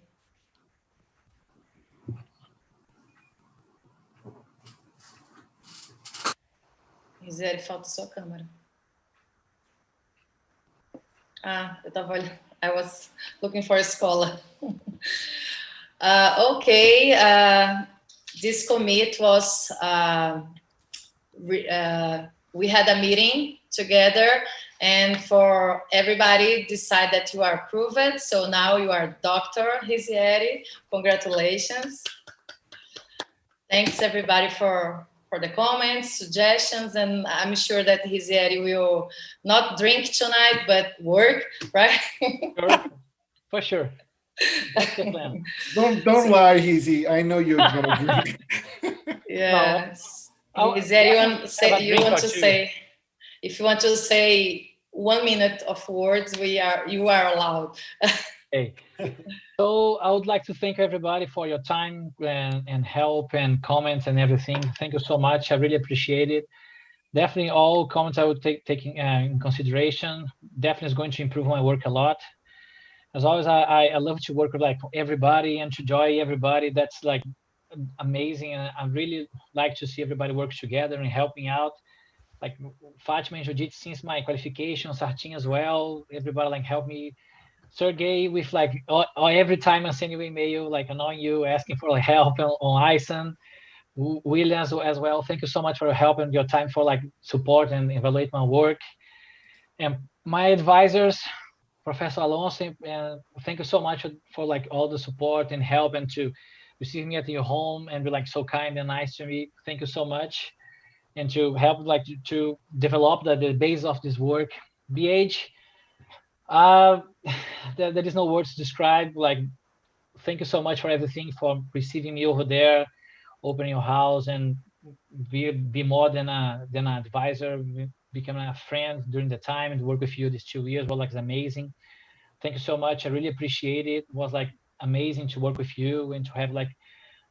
Rizzieri, falta sua câmera. Ah, eu tava olhando. I was looking for a escola. Okay. This commit was, we had a meeting together, and for everybody decide that you are approved. So now you are Dr. Rizzieri. Congratulations. Thanks everybody for the comments, suggestions, and I'm sure that Rizzieri will not drink tonight, but work, right? For sure. That's the plan. Don't lie, Rizzi. I know you're gonna drink. Yes. No, Rizzieri, if you want to say 1 minute of words, you are allowed. Okay. So I would like to thank everybody for your time and help and comments and everything. Thank you so much. I really appreciate it. Definitely all comments I would take in consideration. Definitely is going to improve my work a lot. As always, I love to work with like everybody and to enjoy everybody. That's like amazing. And I really like to see everybody work together and helping out. Like Fatima and Judith, since my qualification, Sartin as well, everybody like help me. Sergey, with like every time I send you an email, like annoying you, asking for like help on ISAN. Williams as well. Thank you so much for your help and your time for like support and evaluate my work. And my advisors, Professor Alonso, and thank you so much for like all the support and help and to receive me at your home and be like so kind and nice to me. Thank you so much. And to help like to develop the base of this work. BH, there is no words to describe. Like, thank you so much for everything, for receiving me over there, opening your house, and be more than an advisor, becoming a friend during the time and work with you these 2 years was like amazing. Thank you so much. I really appreciate it. It was like amazing to work with you and to have like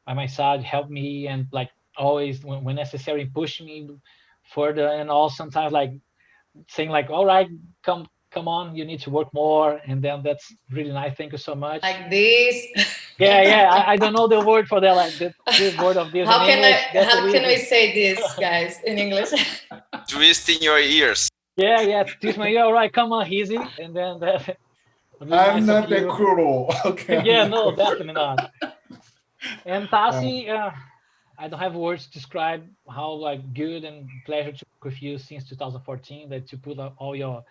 by my side help me and like always when necessary push me further, and also sometimes like saying like, all right, come on, you need to work more, and then that's really nice. Thank you so much. Like this. Yeah. I don't know the word for that, like this word of this. How can we say this, guys, in English? Twist in your ears. Yeah. Twist my ear. All right, come on, easy, and then that. I'm not that cruel. Okay. Yeah, no, definitely not. And Tassi, I don't have words to describe how like good and pleasure to work with you since 2014. That you put all your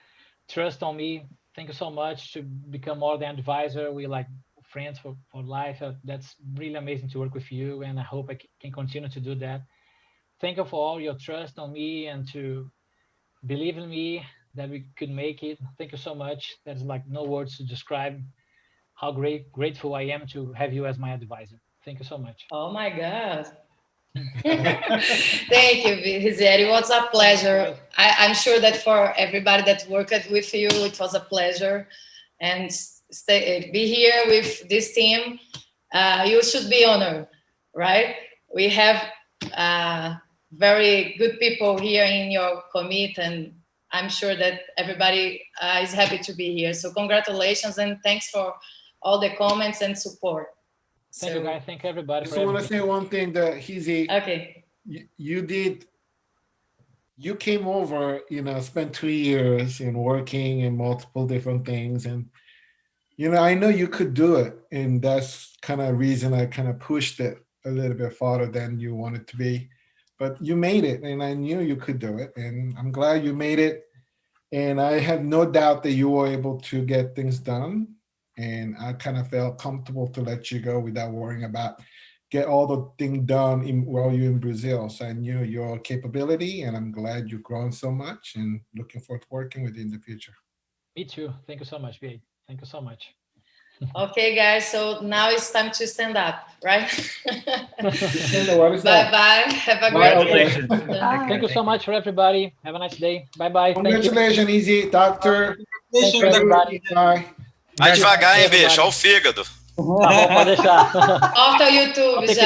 trust on me. Thank you so much to become more than advisor. We like friends for life. That's really amazing to work with you, and I hope I can continue to do that. Thank you for all your trust on me and to believe in me that we could make it. Thank you so much. There's like no words to describe how grateful I am to have you as my advisor. Thank you so much. Oh my God. Thank you, Rizzieri. It was a pleasure. I'm sure that for everybody that worked with you, it was a pleasure. And be here with this team. You should be honored, right? We have very good people here in your commit, and I'm sure that everybody is happy to be here. So congratulations and thanks for all the comments and support. Thank you, guys. Thank everybody. I just want to say one thing that Rizzi, okay. You came over, spent 2 years in working in multiple different things. And, I know you could do it. And that's kind of reason I kind of pushed it a little bit farther than you wanted to be. But you made it, and I knew you could do it. And I'm glad you made it. And I have no doubt that you were able to get things done. And I kind of felt comfortable to let you go without worrying about get all the thing done while you're in Brazil. So I knew your capability, and I'm glad you've grown so much and looking forward to working with you in the future. Me too. Thank you so much, BA. Thank you so much. Okay, guys. So now it's time to stand up, right? Bye-bye. Have a great day. Thank you so much for everybody. Have a nice day. Bye-bye. Congratulations, Easy. Doctor. Thank you, everybody. Bye. Vai devagar, hein, bicho? Olha o fígado. Tá bom, pode deixar. Corta o YouTube já.